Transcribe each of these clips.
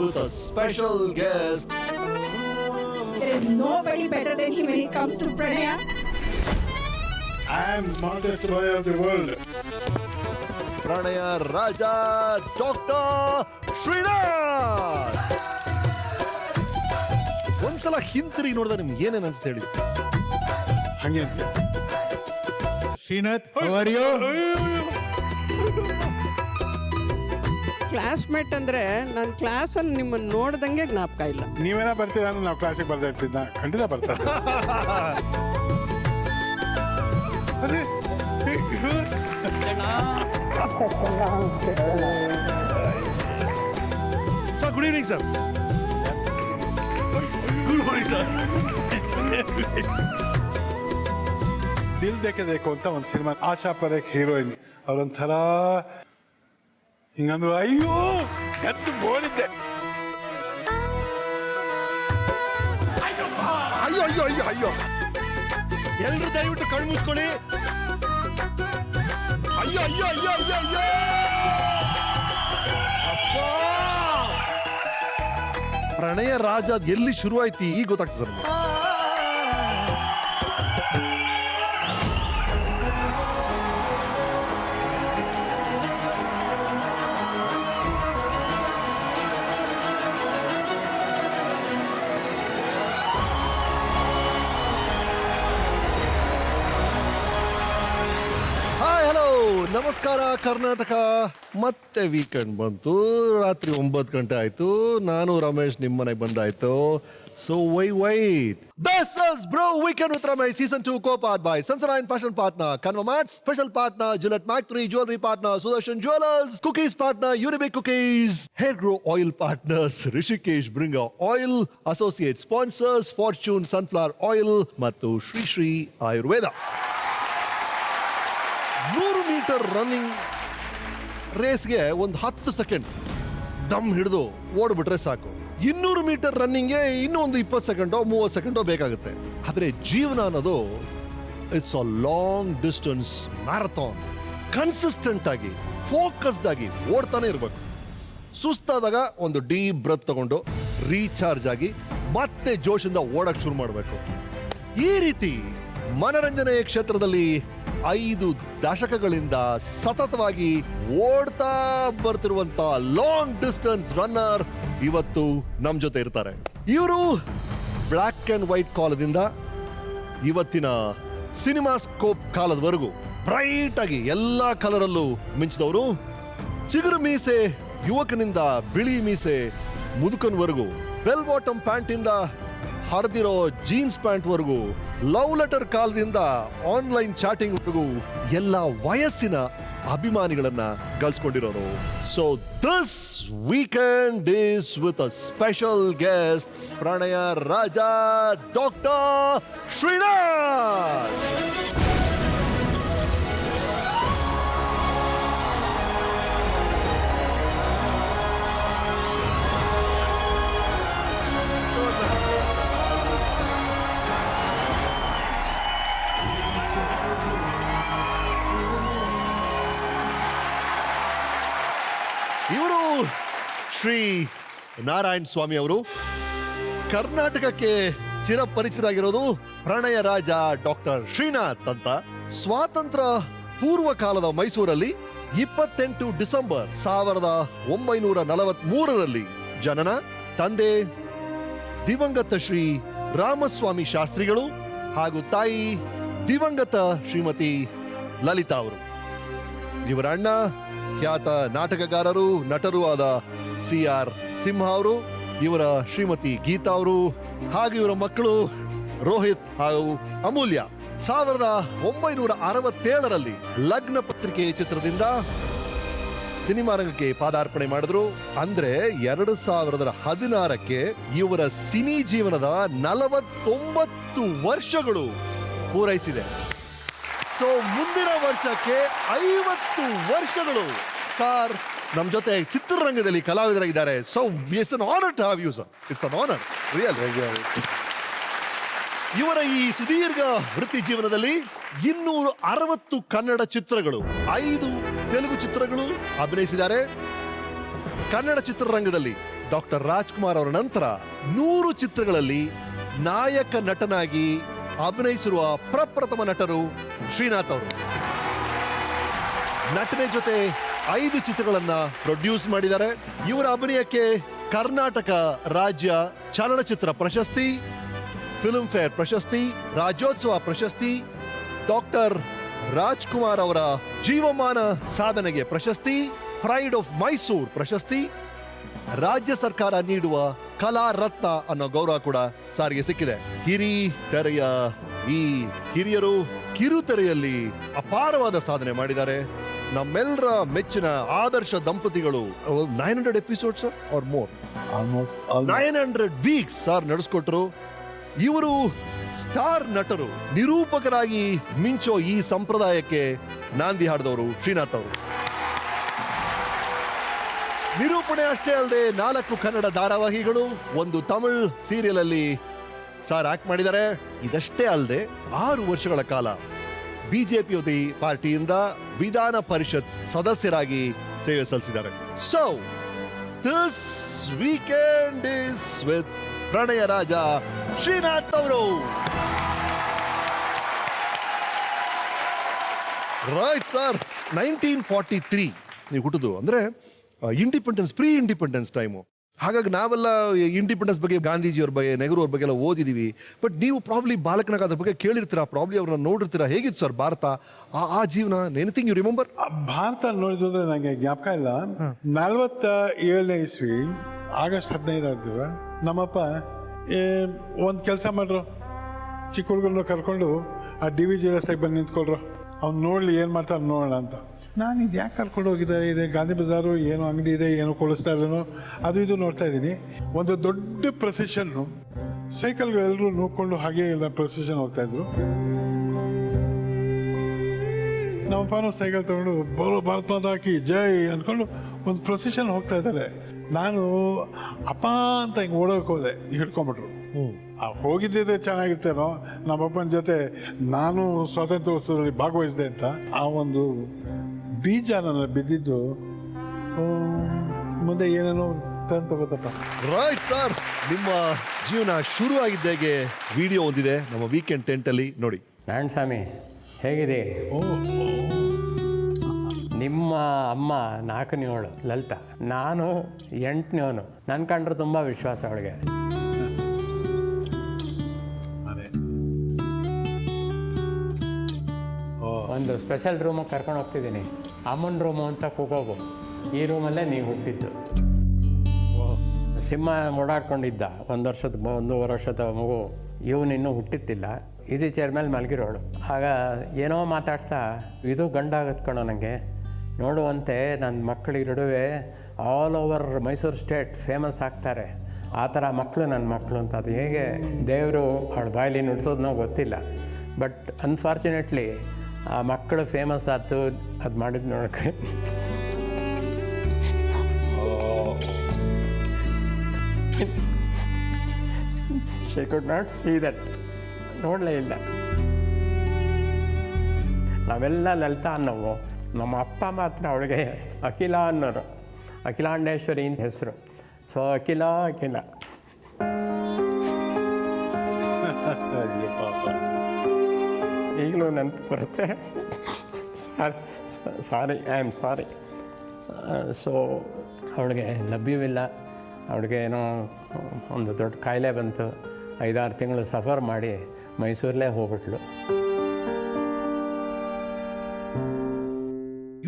with a special guest. There is nobody better than him when it comes to Pranaya. I am smartest boy of the world. Pranaya Raja, Dr. Srinath. ಒಂದ್ಸಲ ಹಿಂತಿರುಗಿ ನೋಡಿದ್ರೆ ನಿಮ್ಗೆ ಏನೇನು ಅಂತ ಹೇಳಿ. ಹಂಗೆ ಅಂತ Srinath, how are you? Classmate ಅಂದ್ರೆ ನನ್ನ ಕ್ಲಾಸಲ್ಲಿ ನಿಮ್ಮನ್ನು ನೋಡ್ದಂಗೆ ಜ್ಞಾಪಕ ಇಲ್ಲ. ನೀವೇನ ಬರ್ತೀರಾ ಅಂದ್ರೆ ನಾವು ಕ್ಲಾಸಿಗೆ ಬರ್ತಾ ಇರ್ತಿದ್ದ, ಖಂಡಿತ ಬರ್ತಾ ಇದ್ದೆ. Sir, good evening, sir. Good morning, sir. ದಿಲ್ ದೇಕೆ ದೇಕು ಅಂತ ಒಂದು ಸಿನಿಮಾ, ಆಶಾ ಪರೇಖ್ ಹೀರೋಯಿನ್, ಅವ್ರೊಂಥರ ಹಿಂಗಂದ್ರು ಅಯ್ಯೋ ಎದ್ದು ಬೋಳಿದ್ದೆ. ಅಯ್ಯೋ ಅಯ್ಯೋ ಅಯ್ಯೋ ಅಯ್ಯೋ, ಎಲ್ರು ದಯವಿಟ್ಟು ಕಣ್ಣು ಮುಚ್ಕೊಳ್ಳಿ. ಅಯ್ಯೋ ಅಯ್ಯೋ ಅಯ್ಯೋ ಅಯ್ಯೋ ಅಯ್ಯೋ, ಅಪ್ಪಾ! ಪ್ರಣಯ ರಾಜ ಎಲ್ಲಿ ಶುರುವಾಯ್ತು ಈಗ ಗೊತ್ತಾಗ್ತದೆ ನಮ್ಗೆ. ನಮಸ್ಕಾರ ಕರ್ನಾಟಕ. ಮತ್ತೆ ವೀಕೆಂಡ್ ಬಂತು, ರಾತ್ರಿ 9 ಗಂಟೆ ಆಯ್ತು, ನಾನು ರಮೇಶ್ ನಿಮ್ಮ ಮನೆಗೆ ಬಂದಾಯ್ತು. So wait. This is Bro Weekend with Ramesh Season 2 co-powered by Sensodyne Fashion Partner, Convermat, Special Partner, Gillette Mac 3, Jewelry Partner, Sudarshan Jewelers, Cookies Partner, Unibic Cookies, Hair Grow Oil Partners, Rishikesh Bringer Oil, Associate Sponsors, Fortune Sunflower Oil, ಮತ್ತು Shri Shri Ayurveda. 100 metre running ರೇಸ್ಗೆ ಒಂದು 10 second ದಮ್ ಹಿಡಿದು ಓಡ್ಬಿಟ್ರೆ ಸಾಕು. 200 metre ರನ್ನಿಂಗ್ಗೆ ಇನ್ನೂ ಒಂದು 20 ಸೆಕೆಂಡೋ 30 ಸೆಕೆಂಡೋ ಬೇಕಾಗುತ್ತೆ. ಆದರೆ ಜೀವನ ಅನ್ನೋದು it's a long distance marathon. Consistent ಆಗಿ ಫೋಕಸ್ಡ್ ಆಗಿ ಓಡ್ತಾನೆ ಇರಬೇಕು. ಸುಸ್ತಾದಾಗ ಒಂದು ಡೀಪ್ ಬ್ರೆತ್ ತಗೊಂಡು ರೀಚಾರ್ಜ್ ಆಗಿ ಮತ್ತೆ ಜೋಶಿಂದ ಓಡಕ್ಕೆ ಶುರು ಮಾಡಬೇಕು. ಈ ರೀತಿ ಮನರಂಜನೆ ಕ್ಷೇತ್ರದಲ್ಲಿ 5 ದಶಕಗಳಿಂದ ಸತತವಾಗಿ ಓಡ್ತಾ ಬರ್ತಿರುವಂತ ಲಾಂಗ್ ಡಿಸ್ಟೆನ್ಸ್ ರನ್ನರ್ ಇವತ್ತು ನಮ್ ಜೊತೆ ಇರ್ತಾರೆ. ಇವರು ಬ್ಲ್ಯಾಕ್ ಅಂಡ್ ವೈಟ್ ಕಾಲದಿಂದ ಇವತ್ತಿನ ಸಿನಿಮಾಸ್ಕೋಪ್ ಕಾಲದವರೆಗೂ ಬ್ರೈಟ್ ಆಗಿ ಎಲ್ಲಾ ಕಲರಲ್ಲೂ ಮಿಂಚಿದವರು. ಚಿಗುರು ಮೀಸೆ ಯುವಕನಿಂದ ಬಿಳಿ ಮೀಸೆ ಮುದುಕನ್ವರೆಗೂ, ಬೆಲ್ ಬಾಟಮ್ ಪ್ಯಾಂಟ್ ಇಂದ ಹರಿದಿರೋ ಜೀನ್ಸ್ ಪ್ಯಾಂಟ್ ವರೆಗೂ, ಲವ್ ಲೆಟರ್ ಕಾಲದಿಂದ ಆನ್ಲೈನ್ ಚಾಟಿಂಗ್ ವರೆಗೂ ಎಲ್ಲ ವಯಸ್ಸಿನ ಅಭಿಮಾನಿಗಳನ್ನ ಗಳಿಸ್ಕೊಂಡಿರೋರು. So this weekend is with a special guest, Pranaya Raja doctor Srinath. ಇವರು ಶ್ರೀ ನಾರಾಯಣ ಸ್ವಾಮಿ ಅವರು. ಕರ್ನಾಟಕಕ್ಕೆ ಚಿರಪರಿಚಿತರಾಗಿರೋದು ಪ್ರಣಯ ರಾಜ ಡಾಕ್ಟರ್ ಶ್ರೀನಾಥ್ ಅಂತ. ಸ್ವಾತಂತ್ರ್ಯ ಪೂರ್ವ ಕಾಲದ ಮೈಸೂರಲ್ಲಿ 28 ಡಿಸೆಂಬರ್ 1943ರಲ್ಲಿ ಜನನ. ತಂದೆ ದಿವಂಗತ ಶ್ರೀ ರಾಮಸ್ವಾಮಿ ಶಾಸ್ತ್ರಿಗಳು ಹಾಗೂ ತಾಯಿ ದಿವಂಗತ ಶ್ರೀಮತಿ ಲಲಿತಾ ಅವರು. ಇವರ ಅಣ್ಣ ಖ್ಯಾತ ನಾಟಕಗಾರರು ನಟರು ಆದ CR ಸಿಂಹ ಅವರು, ಇವರ ಶ್ರೀಮತಿ ಗೀತಾ ಅವರು ಹಾಗೂ ಇವರ ಮಕ್ಕಳು ರೋಹಿತ್ ಹಾಗೂ ಅಮೂಲ್ಯ. 1967ರಲ್ಲಿ ಲಗ್ನ ಪತ್ರಿಕೆ ಚಿತ್ರದಿಂದ ಸಿನಿಮಾ ರಂಗಕ್ಕೆ ಪಾದಾರ್ಪಣೆ ಮಾಡಿದ್ರು. ಅಂದ್ರೆ 2016ಕ್ಕೆ ಇವರ ಸಿನಿ ಜೀವನದ 49 ವರ್ಷಗಳು ಪೂರೈಸಿದೆ. ಸೊ ಮುಂದಿನ ವರ್ಷಕ್ಕೆ 50 ವರ್ಷಗಳು. ಸರ್ ನಮ್ ಜೊತೆ ಚಿತ್ರರಂಗದಲ್ಲಿ ಕಲಾವಿದರಾಗಿದ್ದಾರೆ. So it's an honour to have you sir. It's an honour real. ಇವರ ಈ ಸುದೀರ್ಘ ವೃತ್ತಿ ಜೀವನದಲ್ಲಿ 260 ಕನ್ನಡ ಚಿತ್ರಗಳು, 5 ತೆಲುಗು ಚಿತ್ರಗಳು ಅಭಿನಯಿಸಿದ್ದಾರೆ. ಕನ್ನಡ ಚಿತ್ರರಂಗದಲ್ಲಿ ಡಾಕ್ಟರ್ ರಾಜ್ಕುಮಾರ್ ಅವರ ನಂತರ 100 ಚಿತ್ರಗಳಲ್ಲಿ ನಾಯಕ ನಟನಾಗಿ ಅಭಿನಯಿಸಿರುವ ಪ್ರಪ್ರಥಮ ನಟರು ಶ್ರೀನಾಥ್ ಅವರು. ನಟನೆ ಜೊತೆ 5 ಚಿತ್ರಗಳನ್ನ ಪ್ರೊಡ್ಯೂಸ್ ಮಾಡಿದ್ದಾರೆ. ಇವರ ಅಭಿನಯಕ್ಕೆ ಕರ್ನಾಟಕ ರಾಜ್ಯ ಚಲನಚಿತ್ರ ಪ್ರಶಸ್ತಿ, ಫಿಲ್ಮ್ ಫೇರ್ ಪ್ರಶಸ್ತಿ, ರಾಜ್ಯೋತ್ಸವ ಪ್ರಶಸ್ತಿ, ಡಾಕ್ಟರ್ ರಾಜ್ಕುಮಾರ್ ಅವರ ಜೀವಮಾನ ಸಾಧನೆಗೆ ಪ್ರಶಸ್ತಿ, ಪ್ರೈಡ್ ಆಫ್ ಮೈಸೂರು ಪ್ರಶಸ್ತಿ, ರಾಜ್ಯ ಸರ್ಕಾರ ನೀಡುವ ಕಲಾ ರತ್ನ ಅನ್ನೋ ಗೌರವ ಕೂಡ ಸಾರಿಗೆ ಸಿಕ್ಕಿದೆ. ಹಿರಿತೆರೆಯ ಈ ಹಿರಿಯರು ಕಿರುತೆರೆಯಲ್ಲಿ ಅಪಾರವಾದ ಸಾಧನೆ ಮಾಡಿದ್ದಾರೆ. ನಮ್ಮೆಲ್ಲರ ಮೆಚ್ಚಿನ ಆದರ್ಶ ದಂಪತಿಗಳು 900 episodes are more, almost 900 weeks ನಡೆಸ್ಕೊಟ್ರು. ಇವರು ಸ್ಟಾರ್ ನಟರು, ನಿರೂಪಕರಾಗಿ ಮಿಂಚೋ ಈ ಸಂಪ್ರದಾಯಕ್ಕೆ ನಾಂದಿ ಹಾಡಿದವರು ಶ್ರೀನಾಥ್ ಅವರು. ನಿರೂಪಣೆ ಅಷ್ಟೇ ಅಲ್ಲದೆ 4 ಕನ್ನಡ ಧಾರಾವಾಹಿಗಳು, 1 ತಮಿಳ್ ಸೀರಿಯಲ್ ಅಲ್ಲಿ ಆಕ್ಟ್ ಮಾಡಿದ್ದಾರೆ. ಇದಷ್ಟೇ ಅಲ್ಲದೆ 6 ವರ್ಷಗಳ ಕಾಲ ಬಿಜೆಪಿ ಪಾರ್ಟಿಯಿಂದ ವಿಧಾನ ಪರಿಷತ್ ಸದಸ್ಯರಾಗಿ ಸೇವೆ ಸಲ್ಲಿಸಿದ್ದಾರೆ. So this weekend is with ಪ್ರಣಯ ರಾಜ ಶ್ರೀನಾಥ್ ಅವರು. ರೈಟ್ ಸರ್, 1943 ನೀವು ಹುಟ್ಟಿದ್ದು ಅಂದ್ರೆ ಇಂಡಿಪೆಂಡೆನ್ಸ್, ಪ್ರೀ ಇಂಡಿಪೆಂಡೆನ್ಸ್ ಟೈಮು. ಹಾಗಾಗಿ ನಾವೆಲ್ಲ ಇಂಡಿಪೆಂಡೆನ್ಸ್ ಬಗ್ಗೆ, ಗಾಂಧೀಜಿಯವ್ರ ಬಗ್ಗೆ, ನೆಹರು ಅವ್ರ ಬಗ್ಗೆ ಎಲ್ಲ ಓದಿದೀವಿ. ಬಟ್ ನೀವು ಪ್ರಾಬ್ಲಿ ಬಾಲಕನಾಗ ಅದ್ರ ಬಗ್ಗೆ ಕೇಳಿರ್ತೀರಾ, ಪ್ರಾಬ್ಲಿ ಅವ್ರನ್ನ ನೋಡಿರ್ತೀರಾ. ಹೇಗಿತ್ತು ಸರ್ ಭಾರತ, ಆ ಜೀವನ? Anything you remember? ಭಾರತ ನೋಡಿದ್ರೆ ನನಗೆ ಜ್ಞಾಪಕ ಇಲ್ಲ. 47ನೇ ಇಸ್ವಿ ಆಗಸ್ಟ್ 15 ನಮ್ಮಪ್ಪ ಒಂದು ಕೆಲಸ ಮಾಡ್ರು, ಚಿಕ್ಕ ಹುಡುಗರನ್ನ ಕರ್ಕೊಂಡು ಆ DVG ರಸ್ತೆಗೆ ಬಂದು ನಿಂತ್ಕೊಳ್ರು, ಅವ್ನು ನೋಡಲಿ ಏನು ಮಾಡ್ತಾರೆ ನೋಡೋಣ ಅಂತ. ನಾನು ಇದು ಯಾಕೆ ಕರ್ಕೊಂಡು ಹೋಗಿದ್ದೆ, ಇದೆ ಗಾಂಧಿ ಬಜಾರು, ಏನೋ ಅಂಗಡಿ ಇದೆ, ಏನೋ ಕೊಡಿಸ್ತಾ ಇಲ್ಲನೋ ಅದು ಇದು ನೋಡ್ತಾ ಇದ್ದೀನಿ. ಒಂದು ದೊಡ್ಡ ಪ್ರೊಸೆಷನ್ನು, ಸೈಕಲ್ಗಳೆಲ್ಲರೂ ನೋಡ್ಕೊಂಡು ಹಾಗೆ ಎಲ್ಲ ಪ್ರೊಸೆಷನ್ ಹೋಗ್ತಾ ಇದ್ರು. ನಮ್ಮಪ್ಪನೂ ಸೈಕಲ್ ತಗೊಂಡು ಬೋಲೋ ಭಾರತ್ ಮಾತಾ ಕಿ ಜೈ ಅಂದ್ಕೊಂಡು ಒಂದು ಪ್ರೊಸೆಷನ್ ಹೋಗ್ತಾ ಇದ್ದಾರೆ. ನಾನು ಅಪ್ಪ ಅಂತ ಹಿಂಗೆ ಓಡೋಕೆ ಹೋದೆ, ಹಿಡ್ಕೊಂಬಿಟ್ರು. ಹೋಗಿದ್ದಿದ್ರೆ ಚೆನ್ನಾಗಿರ್ತೇನೋ, ನಮ್ಮಪ್ಪನ ಜೊತೆ ನಾನು ಸ್ವಾತಂತ್ರ್ಯೋತ್ಸವದಲ್ಲಿ ಭಾಗವಹಿಸಿದೆ ಅಂತ. ಆ ಒಂದು ಬೀಜ ನನ್ನ ಬಿದ್ದಿದ್ದು ಮುಂದೆ ಏನೇನೋ ತಗೋತಪ್ಪ. ರೈಟ್ ಸರ್, ನಿಮ್ಮ ಜೀವನ ಶುರು ಆಗಿದ್ದಾಗೆ ವಿಡಿಯೋ ಒಂದಿದೆ ನಮ್ಮ ವೀಕೆಂಡ್ ಟೆಂಟಲ್ಲಿ ನೋಡಿ. ನಾರಾಯಣ ಸ್ವಾಮಿ ಹೇಗಿದೆ? ನಿಮ್ಮ ಅಮ್ಮ 4ನೇವಳು ಲಲಿತಾ, ನಾನು 8ನೇವನು. ನನ್ನ ಕಂಡ್ರೆ ತುಂಬ ವಿಶ್ವಾಸ ಅವಳಿಗೆ. ಒಂದು ಸ್ಪೆಷಲ್ ರೂಮಿಗೆ ಕರ್ಕೊಂಡು ಹೋಗ್ತಿದ್ದೀನಿ, ಅಮ್ಮನ ರೂಮು ಅಂತ ಕೂಗೋಗು. ಈ ರೂಮಲ್ಲೇ ನೀವು ಹುಟ್ಟಿದ್ದು. ಸಿಂಹ ಓಡಾಡ್ಕೊಂಡಿದ್ದ 1 ವರ್ಷದ ಮಗು, ಇವನಿನ್ನೂ ಹುಟ್ಟಿತ್ತಿಲ್ಲ. ಈಸಿ ಚೇರ್ ಮೇಲೆ ಮಲಗಿರೋಳು. ಆಗ ಏನೋ ಮಾತಾಡ್ತಾ, ಇದು ಗಂಡಾಗತ್ತೆ ಕಣೋ ನನಗೆ, ನೋಡುವಂತೆ ನನ್ನ ಮಕ್ಕಳಿರುಡುವೆ all over Mysore state famous ಆಗ್ತಾರೆ, ಆ ಥರ ಮಕ್ಕಳು ನನ್ನ ಮಕ್ಕಳು ಅಂತ. ಅದು ಹೇಗೆ ದೇವರು ಅವಳ ಬಾಯಲ್ಲಿ ನುಡಿಸೋದನ್ನೋ ಗೊತ್ತಿಲ್ಲ. ಬಟ್ ಅನ್ಫಾರ್ಚುನೇಟ್ಲಿ ಆ ಮಕ್ಕಳು ಫೇಮಸ್ ಆಯ್ತು. ಅದು ಮಾಡಿದ್ದು ನೋಡೋಕ್ಕೆ she could not see that, ನೋಡಲೇ ಇಲ್ಲ. ನಾವೆಲ್ಲ ಲಲಿತಾ ಅನ್ನೋವು, ನಮ್ಮ ಅಪ್ಪ ಮಾತ್ರ ಅವಳಿಗೆ ಅಖಿಲ ಅನ್ನೋರು. ಅಖಿಲಾಂಡೇಶ್ವರಿ ಅಂತ ಹೆಸರು. ಸೊ ಅಖಿಲ ಈಗಲೂ ನೆನಪು ಬರುತ್ತೆ. ಸಾರಿ, ಐ ಆಮ್ ಸಾರಿ. ಸೊ ಅವಳಿಗೆ ಲಭ್ಯವಿಲ್ಲ. ಅವಳಿಗೆ ಏನೋ ಒಂದು ದೊಡ್ಡ ಕಾಯಿಲೆ ಬಂತು. 5-6 ತಿಂಗಳು ಸಫರ್ ಮಾಡಿ ಮೈಸೂರಲ್ಲೇ ಹೋಗ್ಬಿಟ್ಲು.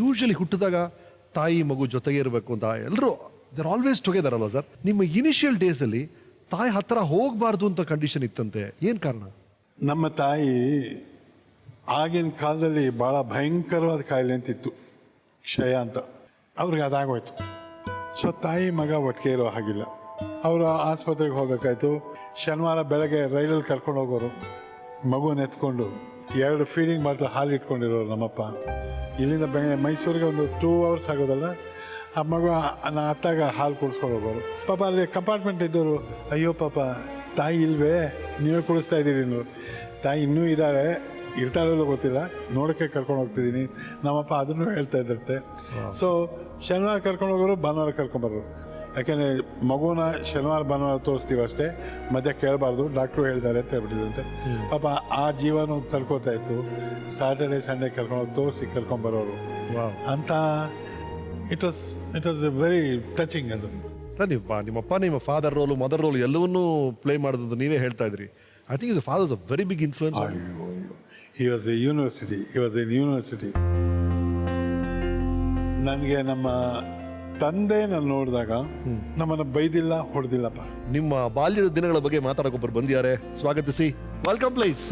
ಯೂಶಲಿ ಹುಟ್ಟಿದಾಗ ತಾಯಿ ಮಗು ಜೊತೆಗೆ ಇರಬೇಕು ಅಂತ ಎಲ್ಲರೂ ದರ್ ಆಲ್ವೇಸ್ ಟುಗೆದರ್ ಅಲ್ವಾ ಸರ್? ನಿಮ್ಮ ಇನಿಷಿಯಲ್ ಡೇಸಲ್ಲಿ ತಾಯಿ ಹತ್ರ ಹೋಗಬಾರ್ದು ಅಂತ ಕಂಡೀಷನ್ ಇತ್ತಂತೆ, ಏನು ಕಾರಣ? ನಮ್ಮ ತಾಯಿ ಆಗಿನ ಕಾಲದಲ್ಲಿ ಭಾಳ ಭಯಂಕರವಾದ ಕಾಯಿಲೆ ಅಂತಿತ್ತು, ಕ್ಷಯ ಅಂತ. ಅವ್ರಿಗೆ ಅದಾಗೋಯ್ತು. ಸೊ ತಾಯಿ ಮಗ ಒಟ್ಟಿಗೆ ಇರೋ ಹಾಗಿಲ್ಲ. ಅವರು ಆಸ್ಪತ್ರೆಗೆ ಹೋಗಬೇಕಾಯ್ತು. ಶನಿವಾರ ಬೆಳಗ್ಗೆ ರೈಲಲ್ಲಿ ಕರ್ಕೊಂಡು ಹೋಗೋರು, ಮಗುನ ಎತ್ಕೊಂಡು 2 ಫೀಡಿಂಗ್ ಬಾಟ್ಲು ಹಾಲು ಇಟ್ಕೊಂಡಿರೋರು ನಮ್ಮಪ್ಪ. ಇಲ್ಲಿಂದ ಮೈಸೂರಿಗೆ ಒಂದು 2 hours ಆಗೋದಲ್ಲ. ಆ ಮಗು ಅತ್ತಾಗ ಹಾಲು ಕುಡಿಸ್ಕೊಂಡು ಹೋಗೋರು. ಪಾಪ ಅಲ್ಲಿ ಕಂಪಾರ್ಟ್ಮೆಂಟ್ ಇದ್ದವರು, ಅಯ್ಯೋ ಪಾಪ ತಾಯಿ ಇಲ್ವೇ, ನೀವೇ ಕುಡಿಸ್ತಾ ಇದ್ದೀರಿ ನೀವು, ತಾಯಿ ಇನ್ನೂ ಇದ್ದಾಳೆ, ಇರ್ತಾಳಲ್ಲೋ ಗೊತ್ತಿಲ್ಲ, ನೋಡೋಕ್ಕೆ ಕರ್ಕೊಂಡು ಹೋಗ್ತಿದ್ದೀನಿ. ನಮ್ಮಪ್ಪ ಅದನ್ನು ಹೇಳ್ತಾ ಇದ್ದಿರುತ್ತೆ. ಸೊ ಶನಿವಾರ ಕರ್ಕೊಂಡು ಹೋಗೋರು, ಭಾನುವಾರ ಕರ್ಕೊಂಬರೋರು. ಯಾಕೆಂದರೆ ಮಗುನ ಶನಿವಾರ ಭಾನುವಾರ ತೋರಿಸ್ತೀವಿ ಅಷ್ಟೇ, ಮಧ್ಯ ಕೇಳಬಾರ್ದು, ಡಾಕ್ಟ್ರು ಹೇಳಿದ್ದಾರೆ ಅಂತ ಹೇಳ್ಬಿಟ್ಟಿದಂತೆ. ಪಾಪ ಆ ಜೀವನ ತಡ್ಕೋತಾ ಇತ್ತು. ಸ್ಯಾಟರ್ಡೆ ಸಂಡೇ ಕರ್ಕೊಂಡೋಗಿ ತೋರಿಸಿ ಕರ್ಕೊಂಬರೋರು ಅಂತ. It was a very touching ಅದು. ನಿಮ್ಮಪ್ಪ ನಿಮ್ಮ ಫಾದರ್ ರೋಲು ಮದರ್ ರೋಲ್ ಎಲ್ಲವನ್ನೂ ಪ್ಲೇ ಮಾಡೋದು ನೀವೇ ಹೇಳ್ತಾ ಇದ್ರಿ. I think is father was a very big influence. He was a university. ನನಗೆ ನಮ್ಮ ತಂದೆ ನಾನು ನೋಡಿದಾಗ ನಮ್ಮನ್ನು ಬೈದಿಲ್ಲ, ಹೊಡೆದಿಲ್ಲಪ್ಪ. ನಿಮ್ಮ ಬಾಲ್ಯದ ದಿನಗಳ ಬಗ್ಗೆ ಮಾತಾಡೋಕೊಬ್ಬರು ಬಂದಿದ್ದಾರೆ, ಸ್ವಾಗತಿಸಿ. Welcome please.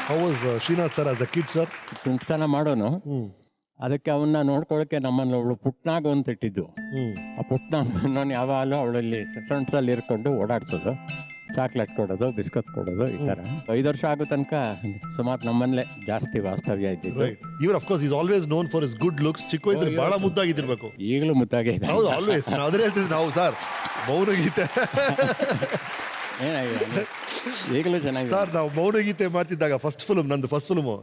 How was Srinath sir as a kid, sir? ತುಂಟತನ ಮಾಡೋನು. ಅದಕ್ಕೆ ಅವನ್ನ ನೋಡ್ಕೊಳ್ಳೋಕೆ ನಮ್ಮನ್ನು ಅವಳು ಪುಟ್ನಾಗು ಅಂತ ಇಟ್ಟಿದ್ದು. ಆ ಪುಟ್ನಾಗ ಯಾವಾಗಲೂ ಅವಳಲ್ಲಿ ಸೊಂಟದಲ್ಲಿ ಇರ್ಕೊಂಡು ಓಡಾಡ್ಸೋದು, ಚಾಕ್ಲೇಟ್ ಕೊಡೋದು, ಬಿಸ್ಕತ್ ಕೊಡೋದು, ಈ ಥರ. 5 ವರ್ಷ ಆಗೋ ತನಕ ಸುಮಾರು ನಮ್ಮಲ್ಲೇ ಜಾಸ್ತಿ ವಾಸ್ತವ್ಯ ಇದ್ದಿದ್ದು. ಇವರು of course is always known for his good looks. ಚಿಕ್ಕ ವಯಸ್ಸಲ್ಲಿ ಬಹಳ ಮುದ್ದಾಗಿದ್ದಿರ್ಬೇಕು. ಈಗಲೂ ಮುದ್ದಾಗೆ ಇದೆ. ಹೌದು, ಆಲ್ವೇಸ್ ಅದೇ ಹೇಳ್ತೀವಿ ನಾವು ಸರ್. ಮೌನಗೀತೆ ಏನಾಗಿದೆ, ಈಗಲೂ ಚೆನ್ನಾಗಿದೆ ಸರ್. ನಾವು ಮೌನಗೀತೆ ಮಾಡ್ತಿದ್ದಾಗ ಫಸ್ಟ್ ಫಿಲ್ಮ್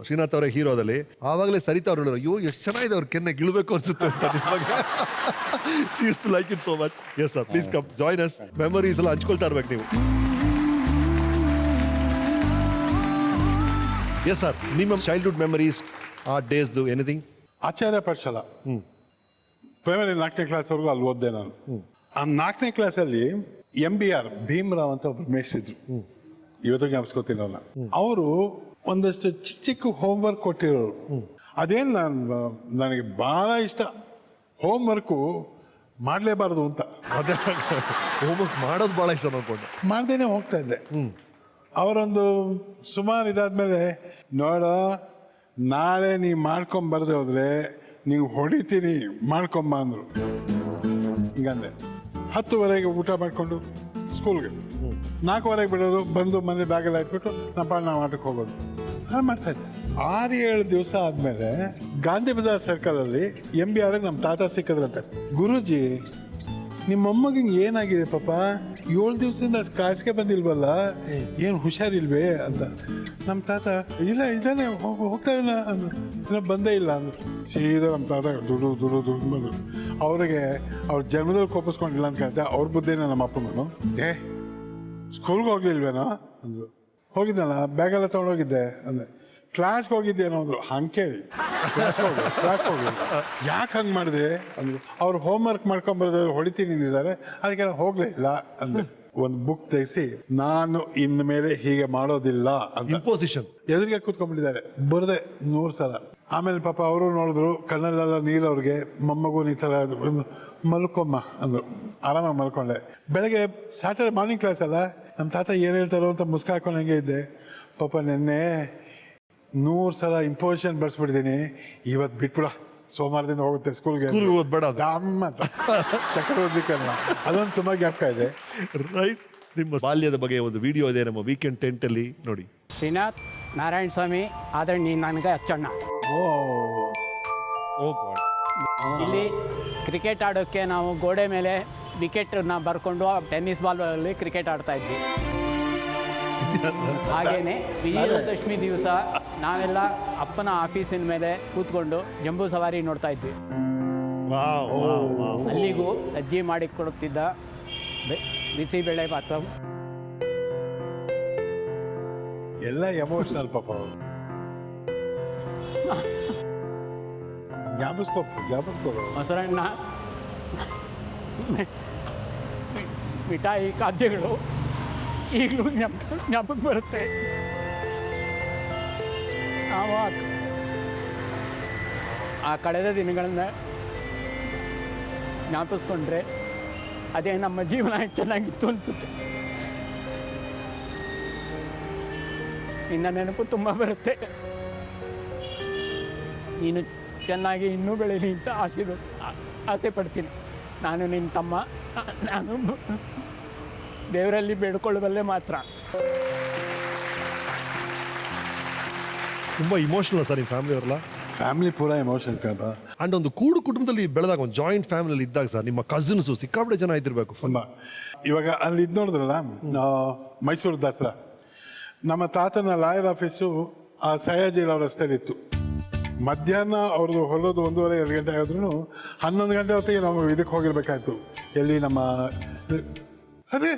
ಶ್ರೀನಾಥ್ ಅವರ ಹೀರೋದಲ್ಲಿ, ಆವಾಗಲೇ ಸರಿತಾ ಅವ್ರು ಹೇಳಿದ್ರು, ಅಯ್ಯೋ ಎಷ್ಟು ಚೆನ್ನಾಗಿದೆ, ಅವ್ರ ಕೆನ್ನೆ ಗಿಳ್ಬೇಕು ಅನ್ಸುತ್ತೆ ಅಂತ. She used to like it so much. Yes sir, please come join us. Memories ಎಲ್ಲ ಹಂಚ್ಕೊಳ್ತಾ ಇರ್ಬೇಕು ನೀವು. ಎಸ್ ಸರ್, ನಿಮ್ಮ ಚೈಲ್ಡ್ಹುಡ್ ಮೆಮರೀಸ್, ಆ ಡೇಸ್ದು ಎನಿಥಿಂಗ್? ಆಚಾರ್ಯ ಪಾಠಶಾಲ ಪ್ರೈಮರಿ 4ನೇ ಕ್ಲಾಸ್ವರೆಗೂ ಅಲ್ಲಿ ಓದಿದೆ ನಾನು. ಆ 4ನೇ ಕ್ಲಾಸಲ್ಲಿ MBR ಭೀಮರಾವ್ ಅಂತ ಒಬ್ರು ಮೇಷ್ಟ್ರಿದ್ರು, ಇವತ್ತು ಜ್ಞಾಪಿಸ್ಕೊತೀನಿ ಅವ್ರನ್ನ. ಅವರು ಒಂದಷ್ಟು ಚಿಕ್ಕ ಹೋಮ್ವರ್ಕ್ ಕೊಟ್ಟಿರೋರು. ಅದೇನು ನನಗೆ ಭಾಳ ಇಷ್ಟ. ಹೋಮ್ವರ್ಕು ಮಾಡಲೇಬಾರ್ದು ಅಂತ, ಅದೇ ಹೋಮ್ವರ್ಕ್ ಮಾಡೋದು ಭಾಳ ಇಷ್ಟ ಅನ್ಕೊಂಡು ಮಾಡ್ದೇನೆ ಹೋಗ್ತಾ ಇದ್ದೆ. ಅವರೊಂದು ಸುಮಾರು ಇದಾದ್ಮೇಲೆ, ನೋಡ ನಾಳೆ ನೀ ಮಾಡ್ಕೊಂಬರ್ದೆ ಹೋದ್ರೆ ನೀವು ಹೊಡಿತೀನಿ, ಮಾಡ್ಕೊಂಬ ಅಂದರು. ಹಿಂಗಂದೆ 10:30 ಊಟ ಮಾಡಿಕೊಂಡು ಸ್ಕೂಲ್ಗೆ 4:15 ಬಿಡೋದು, ಬಂದು ಮನೆ ಬ್ಯಾಗೆಲ್ಲ ಇಟ್ಬಿಟ್ಟು ನಾವು ಆಟಕ್ಕೆ ಹೋಗೋದು. ನಾನು ಮಾಡ್ತಾಯಿದ್ದೆ. 6-7 ದಿವಸ ಆದಮೇಲೆ ಗಾಂಧಿ ಬಜಾರ್ ಸರ್ಕಲಲ್ಲಿ MBR ನಮ್ಮ ತಾತ ಸಿಕ್ಕಿದ್ರಂತೆ. ಗುರೂಜಿ, ನಿಮ್ಮ ಮೊಮ್ಮಗಿಗೆ ಏನಾಗಿದೆ ಪಾಪ, 7 ದಿವಸದಿಂದ ಕಾಯಿಸ್ಕೆ ಬಂದಿಲ್ವಲ್ಲ, ಏನು ಹುಷಾರಿಲ್ವೇ ಅಂತ. ನಮ್ಮ ತಾತ, ಇಲ್ಲ ಇದ್ದಾನೆ, ಹೋಗ್ತಾ ಇಲ್ಲ ಅಂದ್ರು. ಇನ್ನೂ ಬಂದೇ ಇಲ್ಲ ಅಂದರು. ಸೀದಾ ನಮ್ಮ ತಾತ ದುಡ್ಡು ಬಂದರು. ಅವ್ರಿಗೆ ಅವ್ರ ಜನ್ಮದಲ್ಲಿ ಕೋಪಿಸ್ಕೊಂಡಿಲ್ಲ ಅಂತ ಕೇಳ್ತೆ. ಅವ್ರ ಬುದ್ಧಿನ ನಮ್ಮ ಅಪ್ಪನೂ, ಸ್ಕೂಲ್ಗೆ ಹೋಗ್ಲಿಲ್ವೇನೋ ಅಂದರು. ಹೋಗಿದ್ದಲ್ಲ, ಬ್ಯಾಗೆಲ್ಲ ತೊಗೊಂಡೋಗಿದ್ದೆ ಅಂದೆ. ಕ್ಲಾಸ್ಗೆ ಹೋಗಿದ್ದೇನೋ ಅಂದರು. ಹಂಗೆ ಕೇಳಿ ಕ್ಲಾಸ್ ಹೋಗಿ ಯಾಕೆ ಹಂಗೆ ಮಾಡಿದೆ ಅಂದರು. ಅವ್ರು ಹೋಮ್ವರ್ಕ್ ಮಾಡ್ಕೊಂಬರೋದವ್ರು ಹೊಡಿತೀನಿ ಅಂದಿದ್ದಾರೆ, ಅದಕ್ಕೆ ನಾನು ಹೋಗಲೇ ಇಲ್ಲ ಅಂದೆ. ಒಂದು ಬುಕ್ ತೆಗೆಸಿ, ನಾನು ಇನ್ನು ಮೇಲೆ ಹೀಗೆ ಮಾಡೋದಿಲ್ಲ ಅಂತ ಇಂಪೋಸಿಷನ್ ಎದುರಿಗೆ ಕೂತ್ಕೊಂಡ್ಬಿಟ್ಟಿದ್ದಾರೆ. ಬರದೆ 100 ಸಲ. ಆಮೇಲೆ ಪಾಪ ಅವರು ನೋಡಿದ್ರು, ಕಣ್ಣಲ್ಲೆಲ್ಲ ನೀರು. ಅವ್ರಿಗೆ ಮೊಮ್ಮಗು ಈ ಥರ ಮಲ್ಕೊಮ್ಮ ಅಂದರು. ಆರಾಮಾಗಿ ಮಲ್ಕೊಂಡೆ. ಬೆಳಗ್ಗೆ ಸ್ಯಾಟರ್ಡೆ ಮಾರ್ನಿಂಗ್ ಕ್ಲಾಸ್ ಅಲ್ಲ, ನಮ್ಮ ತಾತ ಏನು ಹೇಳ್ತಾರೋ ಅಂತ ಮುಸ್ಕ ಹಾಕೊಂಡು ಹಂಗೆ ಇದ್ದೆ. ಪಾಪ ನೆನ್ನೆ 100 ಸಲ ಇಂಪೋಸಿಷನ್ ಬರ್ಸ್ಬಿಟ್ಟಿದ್ದೀನಿ, ಇವತ್ತು ಬಿಟ್ಬಿಡ, ಸೋಮವಾರದಿಂದ ಹೋಗುತ್ತೆ ಸ್ಕೂಲ್ಗೆ ಓದ್ಬೇಡ ದಮ್ಮ ಅಂತ ಚಕ್ರ ಓದ್ಲಿಕ್ಕಲ್ಲ. ಅದೊಂದು ತುಂಬ ಜ್ಞಾಪಕ ಇದೆ. ರೈಟ್. ನಿಮ್ಮ ಬಾಲ್ಯದ ಬಗ್ಗೆ ಒಂದು ವಿಡಿಯೋ ಇದೆ ನಮ್ಮ ವೀಕೆಂಡ್ ಟೆಂಟಲ್ಲಿ, ನೋಡಿ. ಶ್ರೀನಾಥ್ ನಾರಾಯಣ ಸ್ವಾಮಿ, ಆದರೆ ನೀನು ನನಗೆ ಅಚ್ಚಣ್ಣ. ಇಲ್ಲಿ ಕ್ರಿಕೆಟ್ ಆಡೋಕ್ಕೆ ನಾವು ಗೋಡೆ ಮೇಲೆ ವಿಕೆಟನ್ನ ಬರ್ಕೊಂಡು ಟೆನ್ನಿಸ್ ಬಾಲಲ್ಲಿ ಕ್ರಿಕೆಟ್ ಆಡ್ತಾ ಇದ್ವಿ. ಹಾಗೇನೆ ವಿಜಯದಶಮಿ ದಿವಸ ನಾವೆಲ್ಲ ಅಪ್ಪನ ಆಫೀಸಿನ ಮೇಲೆ ಕೂತ್ಕೊಂಡು ಜಂಬೂ ಸವಾರಿ ನೋಡ್ತಾ ಇದ್ವಿ. ಅಲ್ಲಿಗೂ ಅಜ್ಜಿ ಮಾಡಿ ಕೊಡುತ್ತಿದ್ದ ಬಿಸಿಬೇಳೆ ಭಾತ ಎಲ್ಲ ಎಮೋಷನಲ್ ಪಾಪ. ಜ್ಞಾಪಿಸ್ಕೋ ಮೊಸರನ್ನ, ಮಿಠಾಯಿ, ಖಾದ್ಯಗಳು ಈಗಲೂ ಜ್ಞಾಪಕ ಬರುತ್ತೆ. ನಾವು ಆ ಕಳೆದ ದಿನಗಳನ್ನ ಜ್ಞಾಪಿಸ್ಕೊಂಡ್ರೆ ಅದೇ ನಮ್ಮ ಜೀವನ ಚೆನ್ನಾಗಿತ್ತು ಅನಿಸುತ್ತೆ. ನಿನ್ನ ನೆನಪು ತುಂಬ ಬರುತ್ತೆ. ನೀನು ಚೆನ್ನಾಗಿ ಇನ್ನೂ ಬೆಳೀಲಿ ಅಂತ ಆಸೆ ಪಡ್ತೀನಿ. ನಾನು ನಿನ್ನ ತಮ್ಮ, ನಾನು ದೇವರಲ್ಲಿ ಬೇಡ್ಕೊಳ್ಳಬಲ್ಲೆ ಮಾತ್ರ. ತುಂಬ ಇಮೋಷನಲ್ ಸರ್ ನಿಮ್ಮ ಫ್ಯಾಮಿಲಿ ಅವರೆಲ್ಲ. ಫ್ಯಾಮಿಲಿ ಪೂರಾ ಎಮೋಷನ್ ಕಣ. ಅಂಡ್ ಒಂದು ಕೂಡು ಕುಟುಂಬದಲ್ಲಿ ಬೆಳೆದಾಗ ಒಂದು ಜಾಯಿಂಟ್ ಫ್ಯಾಮಿಲಿ ಇದ್ದಾಗ ಸರ್ ನಿಮ್ಮ ಕಸಿನ್ಸು ಸಿಕ್ಕಾಪಟ್ಟೆ ಜನ ಇದ್ದಿರ್ಬೇಕು. ತುಂಬ ಇವಾಗ ಅಲ್ಲಿ ಇದು ನೋಡಿದ್ರಲ್ಲ ಮೈಸೂರು ದಸರಾ, ನಮ್ಮ ತಾತನ ಲಾಯರ್ ಆಫೀಸು ಆ ಸಯಾಜಿರಾವ್ ರಸ್ತೆಯಲ್ಲಿತ್ತು. ಮಧ್ಯಾಹ್ನ ಅವ್ರದ್ದು ಹೊರಡೋದು 1:30-2 ಗಂಟೆ ಆದ್ರೂ 11 ಗಂಟೆ ಹೊತ್ತಿಗೆ ನಾವು ಇದಕ್ಕೆ ಹೋಗಿರ್ಬೇಕಾಯ್ತು. ಎಲ್ಲಿ ನಮ್ಮ ಅದೇ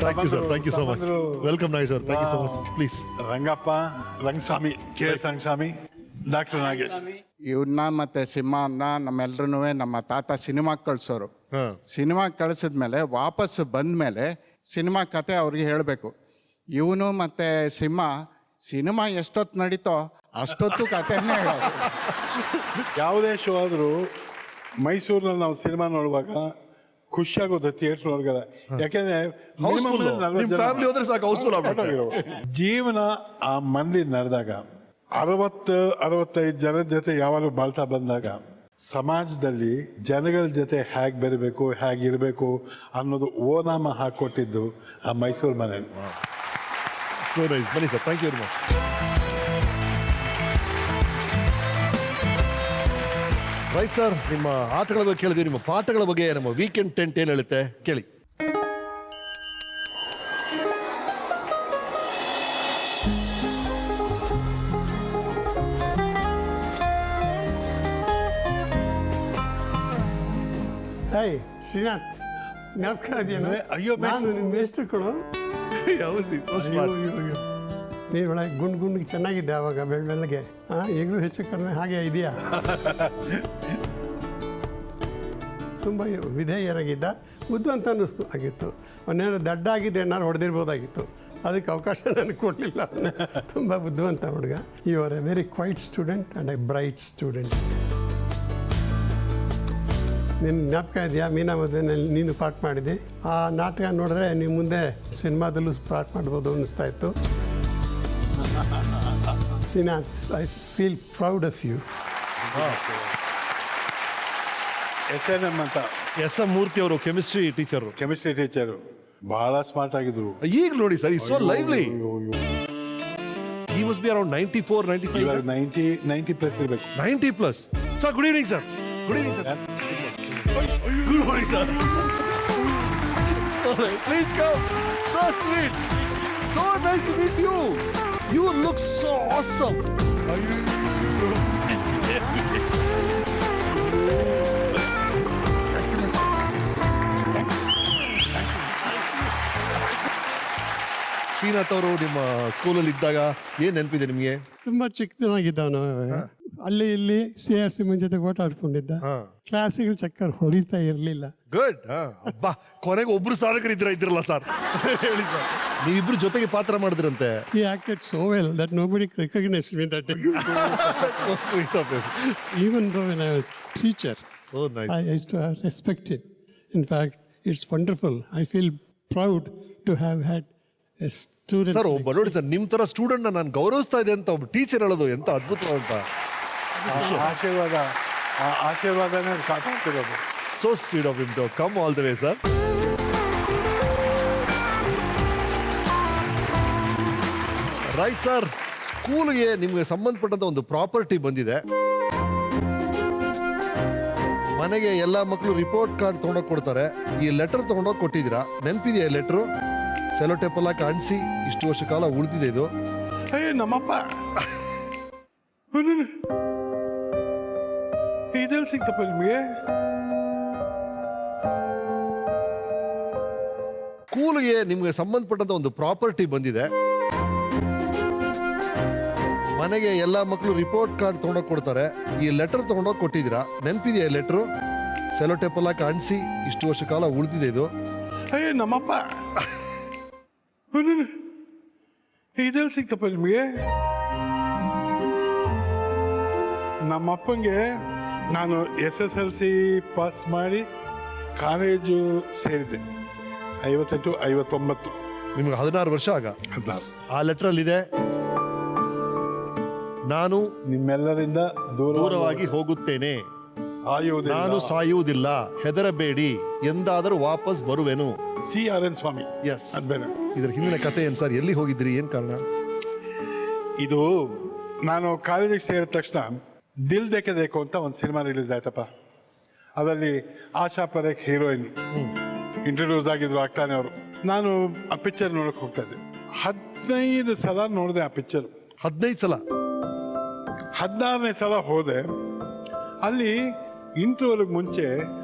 thank you sir, thank you so much. Welcome ನಾಯ್ sir, thank you so much. Please. Rangappa, Rangaswamy, KS Rangaswamy, doctor Nagesh. ಇವನ್ನ ಮತ್ತು ಸಿಂಹನ ನಮ್ಮೆಲ್ಲರೂ ನಮ್ಮ ತಾತ ಸಿನಿಮಾ ಕಳಿಸೋರು. ಸಿನಿಮಾ ಕಳಿಸಿದ್ಮೇಲೆ ವಾಪಸ್ ಬಂದಮೇಲೆ ಸಿನಿಮಾ ಕತೆ ಅವ್ರಿಗೆ ಹೇಳಬೇಕು. ಇವನು ಮತ್ತು ಸಿನಿಮಾ ಎಷ್ಟೊತ್ತು ನಡೀತೋ ಅಷ್ಟೊತ್ತು ಕತೆನೇ ಹೇಳೋದು. ಯಾವುದೇ ಶೋ ಆದರೂ ಮೈಸೂರಿನಲ್ಲಿ ನಾವು ಸಿನಿಮಾ ನೋಡುವಾಗ ಖುಷಿಯಾಗೋದು ಥಿಯೇಟರ್ ಹೊರಗಡೆ. ಯಾಕೆಂದ್ರೆ Houseful. ನಿಮ್ family ಹೋದ್ರೆ ಸಾಕು, housefull ಆಗ್ಬಿಡುತ್ತೆ. ಜೀವನ ಆ ಮಂದಿ ನಡೆದಾಗ 60-65 ಜನದ ಜೊತೆ ಯಾವಾಗಲೂ ಬಾಳ್ತಾ ಬಂದಾಗ ಸಮಾಜದಲ್ಲಿ ಜನಗಳ ಜೊತೆ ಹೇಗೆ ಬೆರಿಬೇಕು, ಹೇಗಿರಬೇಕು ಅನ್ನೋದು ಓನಾಮ ಹಾಕೊಟ್ಟಿದ್ದು ಆ ಮೈಸೂರು ಮನೆ. So nice. ಬನ್ನಿ sir, thank you very much. Right sir, ನಿಮ್ಮ ಆಟಗಳ ಬಗ್ಗೆ ಕೇಳಿದ್ವಿ, ನಿಮ್ಮ ಪಾಠಗಳ ಬಗ್ಗೆ ನಮ್ಮ ವೀಕೆಂಡ್ ಟೆಂಟ್ ಏನು ಹೇಳುತ್ತೆ ಕೇಳಿ. ಹಾಯ್ ಶ್ರೀನಾಥ್, ಜ್ಞಾಪಕ ಇದೆಯೇನು? ಅಯ್ಯೋ, ನಾನು ನಿನ್ನ ಮೇಸ್ಟ್ರು ಕಣೋ. ನೀನು ಒಳಗೆ ಗುಂಡಿಗೆ ಚೆನ್ನಾಗಿದ್ದೆ ಆವಾಗ ಬೆಳಗ್ಗೆ. ಈಗಲೂ ಹೆಚ್ಚು ಕಡಿಮೆ ಹಾಗೆ ಇದೆಯಾ? ತುಂಬ ವಿಧೇಯರಾಗಿದ್ದ, ಬುದ್ಧಿವಂತ ಆಗಿತ್ತು. ಅವನೇನು ದಡ್ಡ ಆಗಿದ್ದರೆ ಏನಾರು ಹೊಡೆದಿರ್ಬೋದಾಗಿತ್ತು, ಅದಕ್ಕೆ ಅವಕಾಶ ನನಗೆ ಕೊಡಲಿಲ್ಲ. ತುಂಬ ಬುದ್ಧಿವಂತ ಹುಡುಗ. You are a very quiet student and a bright student. ನಿನ್ನ ಜ್ಞಾಪಕ ಇದೆಯಾ ಮೀನಾ ಮದುವೆನಲ್ಲಿ ನೀನು ಪಾಠ ಮಾಡಿದ್ದೆ? ಆ ನಾಟಕ ನೋಡಿದ್ರೆ ನೀವು ಮುಂದೆ ಸಿನಿಮಾದಲ್ಲೂ ಪಾಠ ಮಾಡ್ಬೋದು ಅನ್ನಿಸ್ತಾ ಇತ್ತು. Srinath, I feel proud of you. SNM ಅಂತ SM ಮೂರ್ತಿ ಅವರು ಕೆಮಿಸ್ಟ್ರಿ ಟೀಚರು. ಕೆಮಿಸ್ಟ್ರಿ ಟೀಚರು ಬಹಳ ಸ್ಮಾರ್ಟ್ ಆಗಿದ್ರು. ಈಗ ನೋಡಿ ಸರ್, ಈ so lively. He must be around 94, 95. ಇವಾಗ 90 ಪ್ಲಸ್ ಇರಬೇಕು. 90 plus. Sir, good evening sir. Good evening sir. Good morning, sir. Please come. So sweet. So nice to meet you. You look so awesome. Srinath ಅವರು ನಿಮ್ಮ ಸ್ಕೂಲಲ್ಲಿ ಇದ್ದಾಗ ಏನ್ ನೆನಪಿದೆ ನಿಮಗೆ? ತುಂಬ ಚಿಕ್ಕದನಾಗಿದ್ದವನು. ಅಲ್ಲಿ ಇಲ್ಲಿ CRC ಜೊತೆ ಓಟ ಆಡ್ಕೊಂಡಿದ್ದ. ಕ್ಲಾಸಿಗೆ ಚಕ್ಕರ್ ಹೊಡಿತಾ ಇರಲಿಲ್ಲ. ಗುಡ್. ಅಬ್ಬಾ, ಕೊನೆಗೆ ಒಬ್ರು ಸಾಧಕರು ಇದ್ರಲ್ಲ ಸರ್. ಹೇಳಿ ಸರ್, ನೀವಿಬ್ರು ಜೊತೆಗೆ ಪಾತ್ರ ಮಾಡಿದ್ರಂತೆ. He acted so well that nobody recognized me that day. So sweet of him. Even though when I was teacher, So nice. I used to respect him. In fact, it's wonderful. I feel proud to have had a student. Sir, ಒಬ್ಬ ನೋಡಿ sir, ನಿಮ್ ತರ student ನಾನು ಗೌರವಿಸ್ತಾ ಇದೆ ಅಂತ ಒಬ್ಬ teacher ಹೇಳೋದು ಎಂತ ಅದ್ಭುತ ಅಂತ. ಆಶೀರ್ವಾದನೇ ಕಾಪಾಡ್ತಿರೋದು. So sweet of him to come all the way, sir. Right sir, ಸ್ಕೂಲ್ಗೆ ನಿಮ್ಗೆ ಸಂಬಂಧಪಟ್ಟಂತ ಒಂದು ಪ್ರಾಪರ್ಟಿ ಬಂದಿದೆ. ಮನೆಗೆ ಎಲ್ಲ ಮಕ್ಕಳು ರಿಪೋರ್ಟ್ ಕಾರ್ಡ್ ತೊಗೊಂಡೋಗಿ ಕೊಡ್ತಾರೆ. ಈ ಲೆಟರ್ ತೊಗೊಂಡೋಗಿ ಕೊಟ್ಟಿದ್ದೀರಾ, ನೆನಪಿದೆಯಾ ಈ ಲೆಟ್ರು? ಸೆಲೋ ಟೇಪೆಲ್ಲ ಕಾಣಿಸಿ ಇಷ್ಟು ವರ್ಷ ಕಾಲ ಉಳಿದಿದೆ ಇದು. ನಮ್ಮಪ್ಪ ಇದೆಲ್ಲಿ ಸಿಕ್ತಪ್ಪ ನಿಮಗೆ? ಸ್ಕೂಲ್ಗೆ ನಿಮ್ಗೆ ಸಂಬಂಧಪಟ್ಟಂತ ಒಂದು ಪ್ರಾಪರ್ಟಿ ಬಂದಿದೆ. ಮನೆಗೆ ಎಲ್ಲ ಮಕ್ಕಳು ರಿಪೋರ್ಟ್ ಕಾರ್ಡ್ ತೊಗೊಂಡೋಗಿ ಕೊಡ್ತಾರೆ. ಈ ಲೆಟರ್ ತೊಗೊಂಡೋಗಿ ಕೊಟ್ಟಿದ್ದೀರಾ, ನೆನಪಿದೆಯಾ ಈ ಲೆಟ್ರು? ಸೆಲೋ ಟೇಪೆಲ್ಲ ಕಾಣಿಸಿ ಇಷ್ಟು ವರ್ಷ ಕಾಲ ಉಳಿದಿದೆ ಇದು. ನಮ್ಮಪ್ಪ ಇದೆಲ್ಲಿ ಸಿಕ್ತಪ್ಪ ನಿಮಗೆ? ನಮ್ಮಪ್ಪಂಗೆ ನಾನು SSLC ಪಾಸ್ ಮಾಡಿ ಕಾಲೇಜು ಸೇರಿದ್ದೆ 58-59. ನಿಮ್ಗೆ 16 ವರ್ಷ ಆಗ. 16. ಆ ಲೆಟ್ರಲ್ಲಿದೆ, ನಾನು ನಿಮ್ಮೆಲ್ಲರಿಂದ ದೂರವಾಗಿ ಹೋಗುತ್ತೇನೆ. ಸಾಯುವುದಿಲ್ಲ. ನಾನು ಸಾಯುವುದಿಲ್ಲ, ಹೆದರಬೇಡಿ, ಎಂದಾದರೂ ವಾಪಸ್ ಬರುವೆನು. CRN ಸ್ವಾಮಿ. ಎಸ್. ಅದ್ ಬೇರೆ. ಇದ್ರ ಹಿಂದಿನ ಕತೆ ಏನ್ ಸರ್? ಎಲ್ಲಿ ಹೋಗಿದ್ರಿ? ಏನ್ ಕಾರಣ? ಇದು ನಾನು ಕಾಲೇಜಿಗೆ ಸೇರಿದ ತಕ್ಷಣ ದಿಲ್ ದೇಕೆ ದೇಕು ಅಂತ ಒಂದು ಸಿನಿಮಾ ರಿಲೀಸ್ ಆಯ್ತಪ್ಪ. ಅದರಲ್ಲಿ ಆಶಾ ಪರೇಖ್ ಹೀರೋಯಿನ್ ಇಂಟ್ರೊಡ್ಯೂಸ್ ಆಗಿದ್ರು, ಆಗ್ತಾನೆ ಅವರು. ನಾನು ಆ ಪಿಕ್ಚರ್ ನೋಡಕ್ ಹೋಗ್ತಾ ಇದ್ದೆ. 15 ಸಲ ನೋಡಿದೆ ಆ ಪಿಕ್ಚರ್. 15 ಸಲ? 16ನೇ ಸಲ ಹೋದೆ. ಅಲ್ಲಿ ಇಂಟರ್ವ್ಯೂಗೆ ಮುಂಚೆ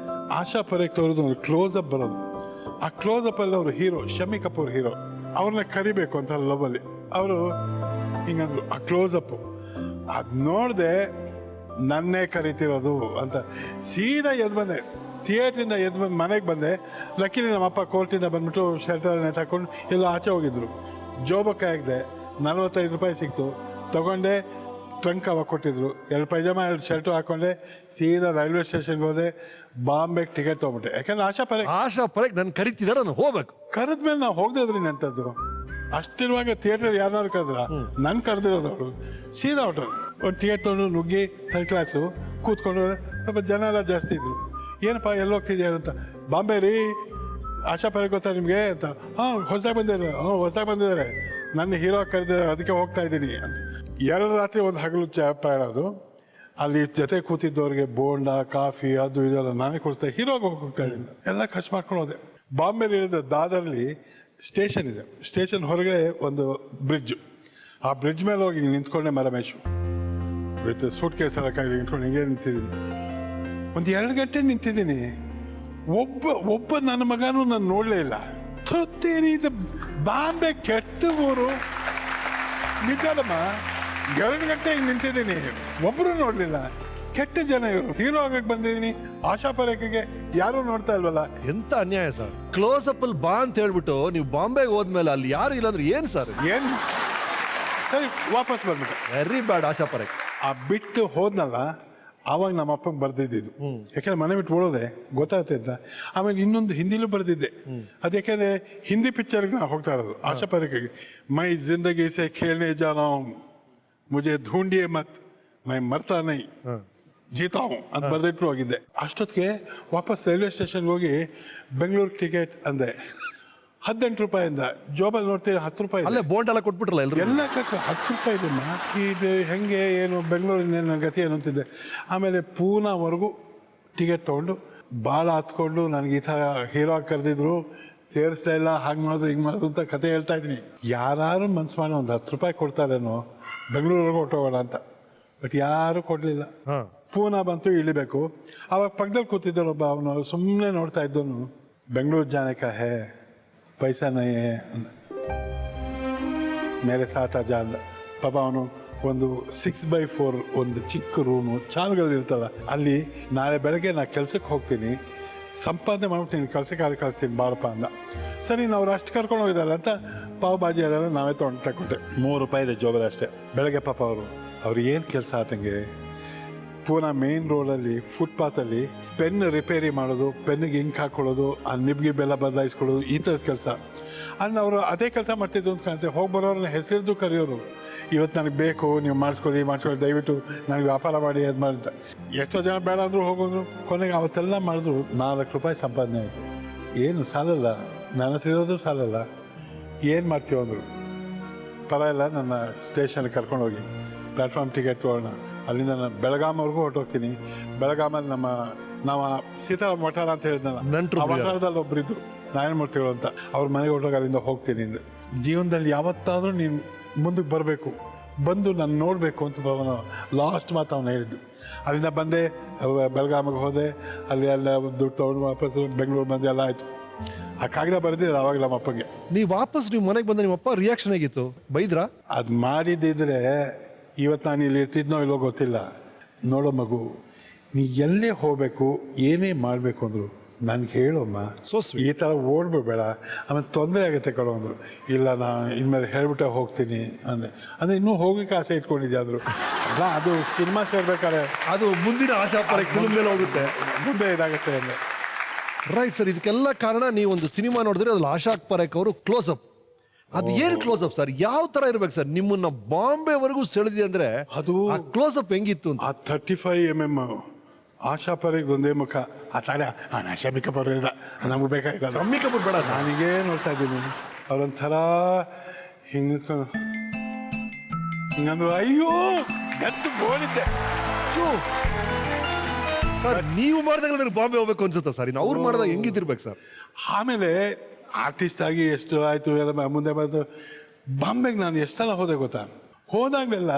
ಆಶಾ ಪರೇಖ್ ಅವ್ರದ್ದು ಒಂದು ಕ್ಲೋಸಪ್ ಬರೋದು. ಆ ಕ್ಲೋಸಪ್ ಅಲ್ಲಿ ಅವರು ಹೀರೋ ಶಮಿ ಕಪೂರ್ ಹೀರೋ, ಅವ್ರನ್ನ ಕರಿಬೇಕು ಅಂತ ಲವ್ ಅಲ್ಲಿ ಅವರು ಹಿಂಗಂದ್ರು. ಆ ಕ್ಲೋಸಪ್ ಅದ್ ನೋಡ್ದೆ, ನನ್ನೇ ಕರಿತಿರೋದು ಅಂತ ಸೀದಾ ಎದ್ದು ಬಂದೆ. ಥಿಯೇಟ್ರಿಂದ ಎದ್ದು ಬಂದು ಮನೆಗೆ ಬಂದೆ. ಲಕ್ಕಿಲಿ ನಮ್ಮಪ್ಪ ಕೋರ್ಟಿಂದ ಬಂದ್ಬಿಟ್ಟು ಶರ್ಟಲ್ಲಿ ತಗೊಂಡು ಎಲ್ಲ ಆಚೆ ಹೋಗಿದ್ರು. ಜೋಬಕ್ಕೆ ಹಾಕಿದೆ, 45 ರೂಪಾಯಿ ಸಿಕ್ತು, ತಗೊಂಡೆ. ಟ್ರಂಕ್ ಅವಾಗ ಕೊಟ್ಟಿದ್ರು. 2 ಪೈಜಾಮ 2 ಶರ್ಟು ಹಾಕೊಂಡೆ, ಸೀದಾ ರೈಲ್ವೆ ಸ್ಟೇಷನ್ಗೆ ಹೋದೆ. ಬಾಂಬೆಗೆ ಟಿಕೆಟ್ ತೊಗೊಂಬಿಟ್ಟೆ. ಯಾಕಂದ್ರೆ ಆಶಾ ಪರೇಖ್ ನನ್ ಕರಿತಿದಾರ, ನಾನು ಹೋಗ್ಬೇಕು. ಕರೆದ್ಮೇಲೆ ನಾವು ಹೋಗದಿದ್ರಿ ನಂತದ್ದು. ಅಷ್ಟಿರುವಾಗ ಥಿಯೇಟರ್ ಯಾರನ್ನಾರು ಕರೆದ್ರ, ನನ್ ಕರೆದಿರೋದು ಅವಳು. ಸೀದಾ ಹೊಟ್ಟರು ಒಂದು ಟಿಕೆಟ್ ತೊಗೊಂಡು ನುಗ್ಗಿ 3rd ಕ್ಲಾಸು ಕೂತ್ಕೊಂಡು. ಸ್ವಲ್ಪ ಜನ ಎಲ್ಲ ಜಾಸ್ತಿ ಇದ್ರು. ಏನಪ್ಪ ಎಲ್ಲಿ ಹೋಗ್ತಿದ್ಯಾ ಅಂತ. ಬಾಂಬೆ ರೀ, ಆಶಾ ಪರೇಖ್ ಗೊತ್ತಾ ನಿಮಗೆ ಅಂತ. ಹೊಸದಾಗಿ ಬಂದಿದ್ದಾರೆ. ಹೊಸದಾಗಿ ಬಂದಿದ್ದಾರೆ, ನನ್ನ ಹೀರೋ ಕರೆದಿದ್ದಾರೆ, ಅದಕ್ಕೆ ಹೋಗ್ತಾ ಇದ್ದೀನಿ ಅಂತ. 2 ರಾತ್ರಿ 1 ಹಗಲು ಪ್ರಯಾಣ ಅದು. ಅಲ್ಲಿ ಜೊತೆ ಕೂತಿದ್ದವ್ರಿಗೆ ಬೋಂಡ ಕಾಫಿ ಅದು ಇದೆಲ್ಲ ನಾನೇ ಕೊಡಿಸ್ತಾ ಹೀರೋಗೆ ಹೋಗ್ತಾ ಇದ್ದೀನಿ. ಎಲ್ಲ ಖರ್ಚು ಮಾಡ್ಕೊಂಡು ಹೋದೆ. ಬಾಂಬೆಲಿ ಇಳಿದ ದಾದರ್ಲಿ ಸ್ಟೇಷನ್ ಇದೆ. ಸ್ಟೇಷನ್ ಹೊರಗಡೆ ಒಂದು ಬ್ರಿಡ್ಜ್. ಆ ಬ್ರಿಡ್ಜ್ ಮೇಲೆ ಹೋಗಿ ನಿಂತ್ಕೊಂಡೆ ಮರಮೇಶು ವಿತ್ ಸೂಟ್ ಕೇಸ್ ಎಲ್ಲ ಕೈಲಿ ನಿಂತ್ಕೊಂಡು ಹಿಂಗೆ ನಿಂತಿದ್ದೀನಿ. ಒಂದು 2 ಗಂಟೆ ನಿಂತಿದ್ದೀನಿ. ಒಬ್ಬ ನನ್ನ ಮಗನೂ ನಾನು ನೋಡಲೇ ಇಲ್ಲ. ತೊತ್ತೇರಿ, ಇದು ಬಾಂಬೆ ಕೆಟ್ಟ ಊರು ನಿಜಾಲಮ್ಮ. 2 ಗಂಟೆ ಹಿಂಗೆ ನಿಂತಿದ್ದೀನಿ, ಒಬ್ಬರು ನೋಡಲಿಲ್ಲ. ಕೆಟ್ಟ ಜನ ಇವರು. ಹೀರೋ ಆಗಕ್ಕೆ ಬಂದಿದ್ದೀನಿ, ಆಶಾ ಪರೇಖೆಗೆ ಯಾರು ನೋಡ್ತಾ ಇಲ್ವಲ್ಲ. ಎಂತ ಅನ್ಯಾಯ ಸರ್. ಕ್ಲೋಸ್ ಅಪ್ ಅಲ್ಲಿ ಬಾ ಅಂತ ಹೇಳ್ಬಿಟ್ಟು ನೀವು ಬಾಂಬೆಗೆ ಹೋದ್ಮೇಲೆ ಅಲ್ಲಿ ಯಾರು ಇಲ್ಲ ಅಂದ್ರೆ ಏನ್ ಸರ್? ಏನು ಸರಿ ವಾಪಸ್ ಬಂದ್ಬಿಟ್ಟೆ. ವೆರಿ ಬ್ಯಾಡ್ ಆಶಾ ಪರೇಖ್. ಆ ಬಿಟ್ಟು ಹೋದ್ನಲ್ಲ, ಆವಾಗ ನಮ್ಮ ಅಪ್ಪಂಗೆ ಬರ್ದಿದ್ದು. ಯಾಕೆಂದ್ರೆ ಮನೆ ಬಿಟ್ಟು ಓಡೋದೆ ಗೊತ್ತಾಗುತ್ತೆ ಅಂತ. ಆಮೇಲೆ ಇನ್ನೊಂದು ಹಿಂದಿಲೂ ಬರ್ದಿದ್ದೆ. ಅದು ಯಾಕೆಂದ್ರೆ ಹಿಂದಿ ಪಿಕ್ಚರ್ಗೆ ನಾವು ಹೋಗ್ತಾ ಇರೋದು. ಆಶಾ ಪರೇಖೆಗೆ ಮೈ ಜಿಂದಗಿ ಸೆ ಖೇಲ್ನೆ ಜಾ ರಹಾ ಹೂಂ, ಮುಜೆ ಢೂಂಢಿಯೇ ಮತ್, ಮೈ ಮರ್ತಾ ನೈ ಜೀತಾ ಹೂಂ ಅಂತ ಬರ್ದಿಟ್ಟು ಹೋಗಿದ್ದೆ. ಅಷ್ಟೊತ್ತಿಗೆ ವಾಪಸ್ ರೈಲ್ವೆ ಸ್ಟೇಷನ್ಗೆ ಹೋಗಿ ಬೆಂಗಳೂರು ಟಿಕೆಟ್ ಅಂದೆ. 18 ರೂಪಾಯಿಂದ ಜೋಬಲ್ಲಿ ನೋಡ್ತೀನಿ 10 ರೂಪಾಯಿ. ಅಲ್ಲೇ ಬೋಂಡ್ ಎಲ್ಲ ಕೊಟ್ಬಿಟ್ರಲ್ಲ ಎಲ್ಲರೂ. ಎಲ್ಲ ಕಟ್ಟು 10 ರೂಪಾಯಿ ಇದನ್ನ. ಇದು ಹೆಂಗೆ ಏನು ಬೆಂಗಳೂರಿನ ನನ್ನ ಗತಿ ಏನು ಅಂತಿದ್ದೆ. ಆಮೇಲೆ ಪೂನಾವರೆಗೂ ಟಿಕೆಟ್ ತೊಗೊಂಡು ಭಾಳ ಹತ್ಕೊಂಡು ನನಗೆ ಈ ಥರ ಹೀರೋ ಕರೆದಿದ್ರು, ಸೇರಿಸ್ತಾ ಇಲ್ಲ, ಹಾಗೆ ಮಾಡೋದು ಹಿಂಗೆ ಮಾಡೋದು ಅಂತ ಕತೆ ಹೇಳ್ತಾ ಇದ್ದೀನಿ. ಯಾರು ಮನ್ಸು ಮಾಡಿ ಒಂದು 10 ರೂಪಾಯಿ ಕೊಡ್ತಾರೇನೋ ಬೆಂಗಳೂರಿಗೆ ಹೊಟ್ಟೋಗೋಣ ಅಂತ. ಬಟ್ ಯಾರು ಕೊಡಲಿಲ್ಲ. ಪೂನಾ ಬಂತು, ಇಳಿಬೇಕು. ಅವಾಗ ಪಕ್ಕದಲ್ಲಿ ಕೂತಿದ್ದವನೊಬ್ಬ, ಅವನು ಸುಮ್ಮನೆ ನೋಡ್ತಾ ಇದ್ದವನು. ಬೆಂಗಳೂರು ಜಾನೆ ಕಾ ಹೇ, ಪೈಸಾ ನೈ ಹೇ ಅಂದ. ಮೇಲೆ ಸಾಟ ಜಾ ಅಂದ. ಪಾಪ ಅವನು ಒಂದು 6x4 ಒಂದು ಚಿಕ್ಕ ರೂಮು, ಚಾಲ್ಗಳಿರ್ತಲ್ಲ, ಅಲ್ಲಿ ನಾಳೆ ಬೆಳಗ್ಗೆ ನಾ ಕೆಲ್ಸಕ್ಕೆ ಹೋಗ್ತೀನಿ, ಸಂಪಾದನೆ ಮಾಡ್ಬಿಟ್ಟು ಕಳ್ಸಕ್ಕೆ ಕಳಿಸ್ತೀನಿ ಬಾರಪ್ಪ ಅಂದ. ಸರಿ, ನಾವು ಅಷ್ಟು ಕರ್ಕೊಂಡು ಹೋಗಿದ್ದಾರೆ ಅಂತ ಪಾವ್ ಬಾಜಿ ಅದೆಲ್ಲ ನಾವೇ ತೊಗೊಂಡು ತಗೊಂಡೆ. 3 ರೂಪಾಯಿ ಇದೆ ಜೋಬಲ್ಲಿ ಅಷ್ಟೇ. ಬೆಳಗ್ಗೆ ಪಾಪ ಅವ್ರು ಏನು ಕೆಲಸ ಆತಂಗೆ ಪೂನಾ ಮೇನ್ ರೋಡಲ್ಲಿ ಫುಟ್ಪಾತಲ್ಲಿ ಪೆನ್ ರಿಪೇರಿ ಮಾಡೋದು, ಪೆನ್ನಿಗೆ ಇಂಕ್ ಹಾಕೊಳ್ಳೋದು, ಆ ನಿಬ್ಗೆ ಬೆಲ್ಲ ಬದಲಾಯಿಸ್ಕೊಳ್ಳೋದು, ಈ ಥರದ ಕೆಲಸ. ಅಂದ್ರೆ ಅವರು ಅದೇ ಕೆಲಸ ಮಾಡ್ತಿದ್ದು ಅಂತ ಕಾಣುತ್ತೆ. ಹೋಗಿ ಬರೋರನ್ನ ಹೆಸರಿದ್ದು ಕರೆಯೋರು. ಇವತ್ತು ನನಗೆ ಬೇಕು, ನೀವು ಮಾಡಿಸ್ಕೊಳ್ಳಿ, ದಯವಿಟ್ಟು ನನಗೆ ವ್ಯಾಪಾರ ಮಾಡಿ ಅದು ಮಾಡಿ ಅಂತ. ಎಷ್ಟೋ ಜನ ಬೇಡ ಅಂದರು ಹೋಗೋದ್ರು. ಕೊನೆಗೆ ಅವತ್ತೆಲ್ಲ ಮಾಡಿದ್ರು 4 ರೂಪಾಯಿ ಸಂಪಾದನೆ ಆಯಿತು. ಏನು ಸಾಲಲ್ಲ, ನನ್ನ ಹತ್ರ ಇರೋದು ಸಾಲಲ್ಲ. ಏನು ಮಾಡ್ತೀವಿ ಅಂದರು. ಪರವಾಗಿಲ್ಲ, ನನ್ನ ಸ್ಟೇಷನ್ಗೆ ಕರ್ಕೊಂಡೋಗಿ ಪ್ಲ್ಯಾಟ್ಫಾರ್ಮ್ ಟಿಕೆಟ್ ತೊಗೊಳ್ಳೋಣ. ಅಲ್ಲಿಂದ ನಾನು ಬೆಳಗಾಮವರೆಗೂ ಹೊರಟೋಗ್ತೀನಿ. ಬೆಳಗಾಮಲ್ಲಿ ನಾವು ಸೀತಾರಾಮ್ ವಠಾರ ಅಂತ ಹೇಳಿದ್ನಲ್ಲ, ಆ ವಠಾರದಲ್ಲಿ ಒಬ್ಬರಿದ್ರು ನಾರಾಯಣಮೂರ್ತಿಗಳು ಅಂತ. ಅವ್ರ ಮನೆಗೆ ಹೊರಟೋಗಿ ಅಲ್ಲಿಂದ ಹೋಗ್ತೀನಿ ಅಂದೆ. ಜೀವನದಲ್ಲಿ ಯಾವತ್ತಾದರೂ ನೀನು ಮುಂದಕ್ಕೆ ಬರಬೇಕು, ಬಂದು ನಾನು ನೋಡಬೇಕು ಅಂತ ಅವನು ಲಾಸ್ಟ್ ಮಾತು ಅವನು ಹೇಳಿದ್ದು. ಅಲ್ಲಿಂದ ಬಂದೆ, ಬೆಳಗಾಮಿಗೆ ಹೋದೆ. ಅಲ್ಲಿ ದುಡ್ಡು ತೊಗೊಂಡು ವಾಪಸ್ ಬೆಂಗಳೂರು ಬಂದೆ, ಎಲ್ಲ ಆಯಿತು. ಆ ಕಾಗದ ಬರೆದಿದ್ದು ಆವಾಗ ನಮ್ಮ ಅಪ್ಪಗೆ. ನೀವು ಮನೆಗೆ ಬಂದ ನಿಮ್ಮಪ್ಪ ರಿಯಾಕ್ಷನ್ ಆಗಿತ್ತು? ಬೈದ್ರಾ? ಅದು ಮಾಡಿದ್ದಿದ್ರೆ ಇವತ್ತು ನಾನು ಇಲ್ಲಿ ಇರ್ತಿದ್ನೋ ಇಲ್ಲೋ ಗೊತ್ತಿಲ್ಲ. ನೋಡೋ ಮಗು, ನೀ ಎಲ್ಲೇ ಹೋಗಬೇಕು, ಏನೇ ಮಾಡಬೇಕು ಅಂದರು ನನಗೆ ಹೇಳೋಮ್ಮ, ಈ ಥರ ಓಡ್ಬಿಡ್ಬೇಡ, ಆಮೇಲೆ ತೊಂದರೆ ಆಗುತ್ತೆ ಕಣೋ ಅಂದರು. ಇಲ್ಲ, ನಾನು ಇನ್ಮೇಲೆ ಹೇಳ್ಬಿಟ್ಟೆ ಹೋಗ್ತೀನಿ ಅಂದರೆ ಇನ್ನೂ ಹೋಗೋಕ್ಕೆ ಆಸೆ ಇಟ್ಕೊಂಡಿದ್ದೆ ಅಂದರು. ಅಲ್ಲ, ಅದು ಸಿನಿಮಾ ಸೇರ್ಬೇಕಾದ್ರೆ ಅದು ಮುಂದಿನ ಆಶಾ ಪರೇಖ್ ಫಿಲ್ಮ್ ಮೇಲೆ ಹೋಗುತ್ತೆ, ಮುಂದೆ ಇದಾಗುತ್ತೆ ಅಂದರೆ. Right sir. ಇದಕ್ಕೆಲ್ಲ ಕಾರಣ ನೀವು ಒಂದು ಸಿನಿಮಾ ನೋಡಿದ್ರೆ ಅದ್ರಲ್ಲಿ ಆಶಾ ಪರೇಖ್ ಅವರು ಕ್ಲೋಸ್ ಅಪ್. ಅದು ಏನು ಕ್ಲೋಸ್ ಅಪ್ ಸರ್? ಯಾವ ತರ ಇರ್ಬೇಕು ಸರ್? ನಿಮ್ಮನ್ನ ಬಾಂಬೆವರೆಗೂ ಸೆಳೆದಿ ಅಂದ್ರೆ ಅದು ಕ್ಲೋಸ್ ಅಪ್ ಹೆಂಗಿತ್ತು ಅಂತ. ಆ 35mm ಆಶಾ ಪರೇಖ್ ಒಂದೇ ಮುಖ ಆ ತಾಳೆ ಶಮಿಕ ಪರವಾಗಿಲ್ಲ ನಮಗೆ ಬೇಕಾಗಿಲ್ಲ ರಮ್ಮಿ ಕಪೂರ್ ಬೇಡ ಸರ್. ನನಗೇ ನೋಡ್ತಾ ಇದ್ದೀನಿ ಅವ್ರೊಂಥರ ಹಿಂಗೆ ನಿಂತ್ಕೊಂಡು ಹಿಂಗಂದ್ರು ಅಯ್ಯೋ ಎದ್ದು ಬೋಳಿದ್ದೆ. ಸರ್ ನೀವು ಮಾಡಿದಾಗ ನನಗೆ ಬಾಂಬೆ ಹೋಗ್ಬೇಕು ಅನ್ಸುತ್ತಾ ಸರ್? ಇನ್ನು ಅವ್ರು ಮಾಡಿದಾಗ ಹೆಂಗಿದ್ದಿರ್ಬೇಕು ಸರ್? ಆಮೇಲೆ ಆರ್ಟಿಸ್ಟ್ ಆಗಿ ಎಷ್ಟು ಆಯಿತು ಎಲ್ಲ ಮುಂದೆ ಬಂದು ಬಾಂಬೆಗೆ ನಾನು ಎಷ್ಟು ಸಲ ಹೋದೆ ಗೊತ್ತಾ? ಹೋದಾಗಲೆಲ್ಲ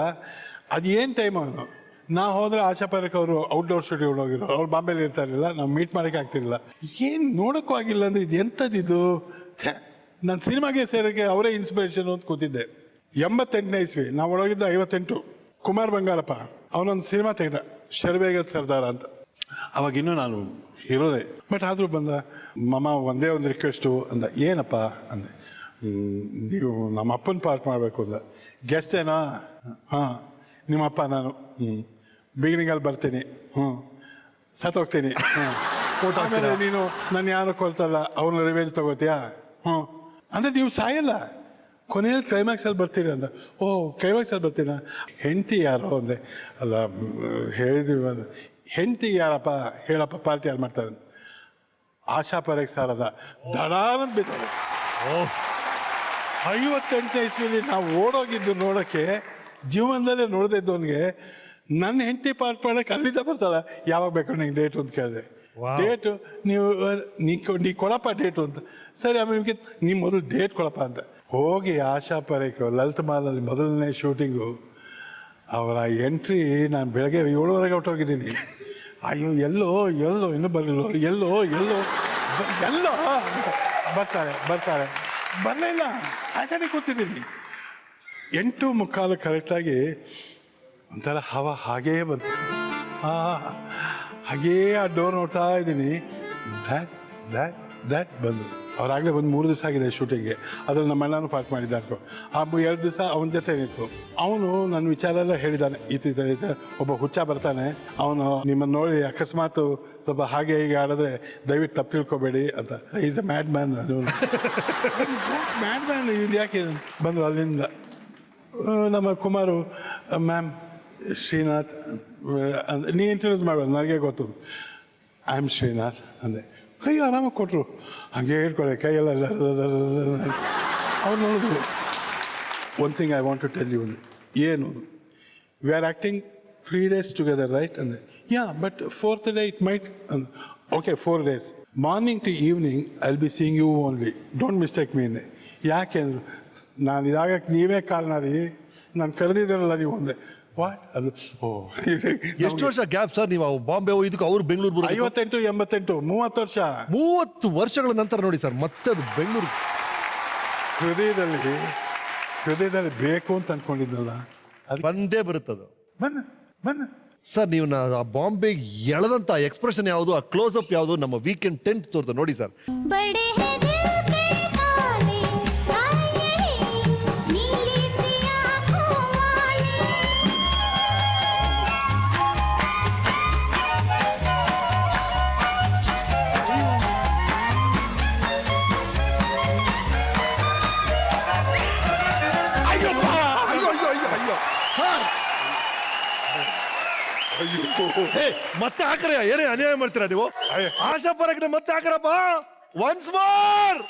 ಅದು ಏನು ಟೈಮ್ ಅವನು ನಾ ಹೋದರೆ ಆಶಾ ಪರೇಖ್ ಅವರು ಔಟ್ಡೋರ್ ಸ್ಟುಡಿಯೋ ಹೋಗಿರೋ ಅವ್ರು ಬಾಂಬೆಲಿ ಇರ್ತಾ ಇರಲಿಲ್ಲ, ನಾವು ಮೀಟ್ ಮಾಡೋಕ್ಕೆ ಆಗ್ತಿರಲಿಲ್ಲ. ಏನು ನೋಡೋಕ್ಕೂ ಆಗಿಲ್ಲ ಅಂದರೆ ಇದು ಎಂಥದ್ದಿದು. ನಾನು ಸಿನಿಮಾಗೆ ಸೇರೋಕ್ಕೆ ಅವರೇ ಇನ್ಸ್ಪಿರೇಷನ್ ಅಂತ ಕೂತಿದ್ದೆ. 88ನೇ ಇಸ್ವಿ ನಾವು ಒಳಗಿದ್ದ 58. ಕುಮಾರ್ ಬಂಗಾರಪ್ಪ ಅವನೊಂದು ಸಿನಿಮಾ ತೆಗೆದ ಶರ್ಬೇಗದ ಸರ್ದಾರ ಅಂತ. ಅವಾಗಿನ್ನೂ ನಾನು ಹೀರೋನೇ, ಬಟ್ ಆದರೂ ಬಂದ ಮಮ್ಮ ಒಂದೇ ಒಂದು ರಿಕ್ವೆಸ್ಟು ಅಂದ. ಏನಪ್ಪ ಅಂದೆ. ನೀವು ನಮ್ಮ ಅಪ್ಪನ ಪಾರ್ಟ್ ಮಾಡಬೇಕು ಅಂದ. ಗೆಸ್ಟ್ ಏನೋ? ಹಾಂ ನಿಮ್ಮಪ್ಪ ನಾನು ಬಿಗಿನಿಂಗಲ್ಲಿ ಬರ್ತೀನಿ, ಸತ್ತೋಗ್ತೀನಿ, ಆಮೇಲೆ ನೀನು ನಾನು ಯಾರು ಕೊಲ್ತಲ್ಲ ಅವ್ರನ್ನ ರಿವೆಂಜ್ ತಗೋತೀಯಾ? ಅಂದರೆ ನೀವು ಸಾಯಲ್ಲ, ಕೊನೆಯಲ್ಲಿ ಕ್ಲೈಮ್ಯಾಕ್ಸಲ್ಲಿ ಬರ್ತೀರಿ ಅಂದ. ಓ ಕ್ಲೈಮ್ಯಾಕ್ಸಲ್ಲಿ ಬರ್ತೀನ? ಹೆಂಡತಿ ಯಾರೋ ಅಂದೆ. ಅಲ್ಲ ಹೇಳಿದ್ದೀವಿ ಅದು. ಹೆಂಡತಿ ಯಾರಪ್ಪ ಹೇಳಪ್ಪ, ಪಾರ್ಟಿ ಯಾರು ಮಾಡ್ತಾರೆ? ಆಶಾ ಪರೇಖ್ ಸರ್ ಅದ. ದಡಾನಂದ್ ಬಿದ್ದಾರೆ. 58ನೇ ಇಸ್ವಿಲಿ ನಾವು ಓಡೋಗಿದ್ದು ನೋಡೋಕ್ಕೆ, ಜೀವನದಲ್ಲೇ ನೋಡದೇ ಇದ್ದವನಿಗೆ ನನ್ನ ಹೆಂಡತಿ ಪಾರ್ಟ್ ಮಾಡೋಕ್ಕೆ ಅಲ್ಲಿಂದ ಬರ್ತಾಳ. ಯಾವಾಗ ಬೇಕು ನಂಗೆ ಡೇಟು ಅಂತ ಕೇಳಿದೆ. ಡೇಟು ನೀ ಕೊಡಪ್ಪ ಡೇಟು ಅಂತ. ಸರಿ ಆಮೇಲೆ ನಿಮಗೆ ನೀವು ಮೊದಲು ಡೇಟ್ ಕೊಡಪ್ಪ ಅಂತ. ಹೋಗಿ ಆಶಾ ಪರೇಖ್ ಲಲಿತ್ ಮಹಲಲ್ಲಿ ಮೊದಲನೇ ಶೂಟಿಂಗು ಅವರ ಎಂಟ್ರಿ. ನಾನು ಬೆಳಗ್ಗೆ 7:30 ಹೊರಟೋಗಿದ್ದೀನಿ. ಅಯ್ಯೋ ಎಲ್ಲೋ ಇನ್ನೂ ಬರಲಿಲ್ಲ, ಎಲ್ಲೋ ಬರ್ತಾರೆ ಬರಲಿಲ್ಲ. ಯಾಕಂದ್ರೆ ಕೂತಿದ್ದೀನಿ. 8:45 ಕರೆಕ್ಟಾಗಿ ಒಂಥರ ಹವಾ ಹಾಗೇ ಬಂತು. ಹಾಗೇ ಆ ಡೋರ್ ನೋಡ್ತಾ ಇದ್ದೀನಿ. ದ್ಯಾಟ್ ಬಂದು ಅವ್ರಾಗಲೇ ಒಂದು 3 ದಿವಸ ಆಗಿದೆ ಶೂಟಿಂಗ್ಗೆ. ಅದ್ರಲ್ಲಿ ನಮ್ಮ ಅಣ್ಣನೂ ಪಾರ್ಟ್ ಮಾಡಿದ್ದ ಅನ್ಕೋ. ಆ 2 ದಿವಸ ಅವನ ಜೊತೆ ನಿಂತು ಅವನು ನನ್ನ ವಿಚಾರ ಎಲ್ಲ ಹೇಳಿದ್ದಾನೆ. ಈತ ಒಬ್ಬ ಹುಚ್ಚ ಬರ್ತಾನೆ, ಅವನು ನಿಮ್ಮನ್ನು ನೋಡಿ ಅಕಸ್ಮಾತ್ ಸ್ವಲ್ಪ ಹಾಗೆ ಹೀಗೆ ಆಡಿದ್ರೆ ದಯವಿಟ್ಟು ತಪ್ಪು ತಿಳ್ಕೊಬೇಡಿ ಅಂತ. Is A mad man. ಅದು ಮ್ಯಾಡ್ ಮ್ಯಾನ್ ಇದು ಯಾಕೆ ಬಂದರು ಅಲ್ಲಿಂದ. ನಮ್ಮ ಕುಮಾರು ಮ್ಯಾಮ್ ಶ್ರೀನಾಥ್ ನೀ ಇಂಟ್ರೊಡ್ಯೂಸ್ ಮಾಡಬಾರ್ದು, ನನಗೆ ಗೊತ್ತು. ಐ ಆಮ್ ಶ್ರೀನಾಥ್ ಅಂದೆ. ಕೈ ಆರಾಮಾಗಿ ಕೊಟ್ಟರು. ಹಾಗೆ ಹೇಳ್ಕೊಳ್ಳಿ ಕೈಯೆಲ್ಲ. ಅವ್ರು ನೋಡಿದ್ರು. One thing I want to tell you. ಏನು we are acting 3 days together right ಅಂದೆ. Yeah but 4th day it might. Okay 4 days morning to evening I will be seeing you only, don't mistake me ಅಂದೆ. ಯಾಕೆ ಅಂದರು. ನಾನು ಇದಾಗಕ್ಕೆ ನೀವೇ ಕಾರಣ ರೀ, ನಾನು ಕರೆದಿದ್ದಾರಲ್ಲ ನೀವು ಒಂದೇ. ವಾಟ್ ಅದು? ಎಷ್ಟು ವರ್ಷ ಗ್ಯಾಪ್ ಸರ್ ನೀವು ಬಾಂಬೆ ಹೋಗಿದ್ದಕ್ಕೆ ಅವ್ರು ಬೆಂಗಳೂರು? 58, 88, 30 ವರ್ಷ. 30 ವರ್ಷಗಳ ನಂತರ ನೋಡಿ ಸರ್ ಮತ್ತೆ ಅದು ಬೆಂಗಳೂರು. ಹೃದಯದಲ್ಲಿ ಬೇಕು ಅಂತ ಅನ್ಕೊಂಡಿದ್ದಲ್ಲ, ಅದು ಬಂದೇ ಬರುತ್ತದು. ಬನ್ನ ಸರ್ ನೀವು ಆ ಬಾಂಬೆ ಎಳೆದಂತ ಎಕ್ಸ್ಪ್ರೆಷನ್ ಯಾವುದು, ಆ ಕ್ಲೋಸ್ ಅಪ್ ಯಾವುದು, ನಮ್ಮ ವೀಕೆಂಡ್ 10th ತೋರ್ತ ನೋಡಿ ಸರ್. ಮತ್ತೆ ಹಾಕ್ರ, ಏನೇ ಅನ್ಯಾಯ ಮಾಡ್ತೀರಾ ನೀವು? ಆಶಾ ಪರೇಖ್ ಮತ್ತೆ ಹಾಕ್ರಪ್ಪ. ಒನ್ಸ್ ಮೋರ್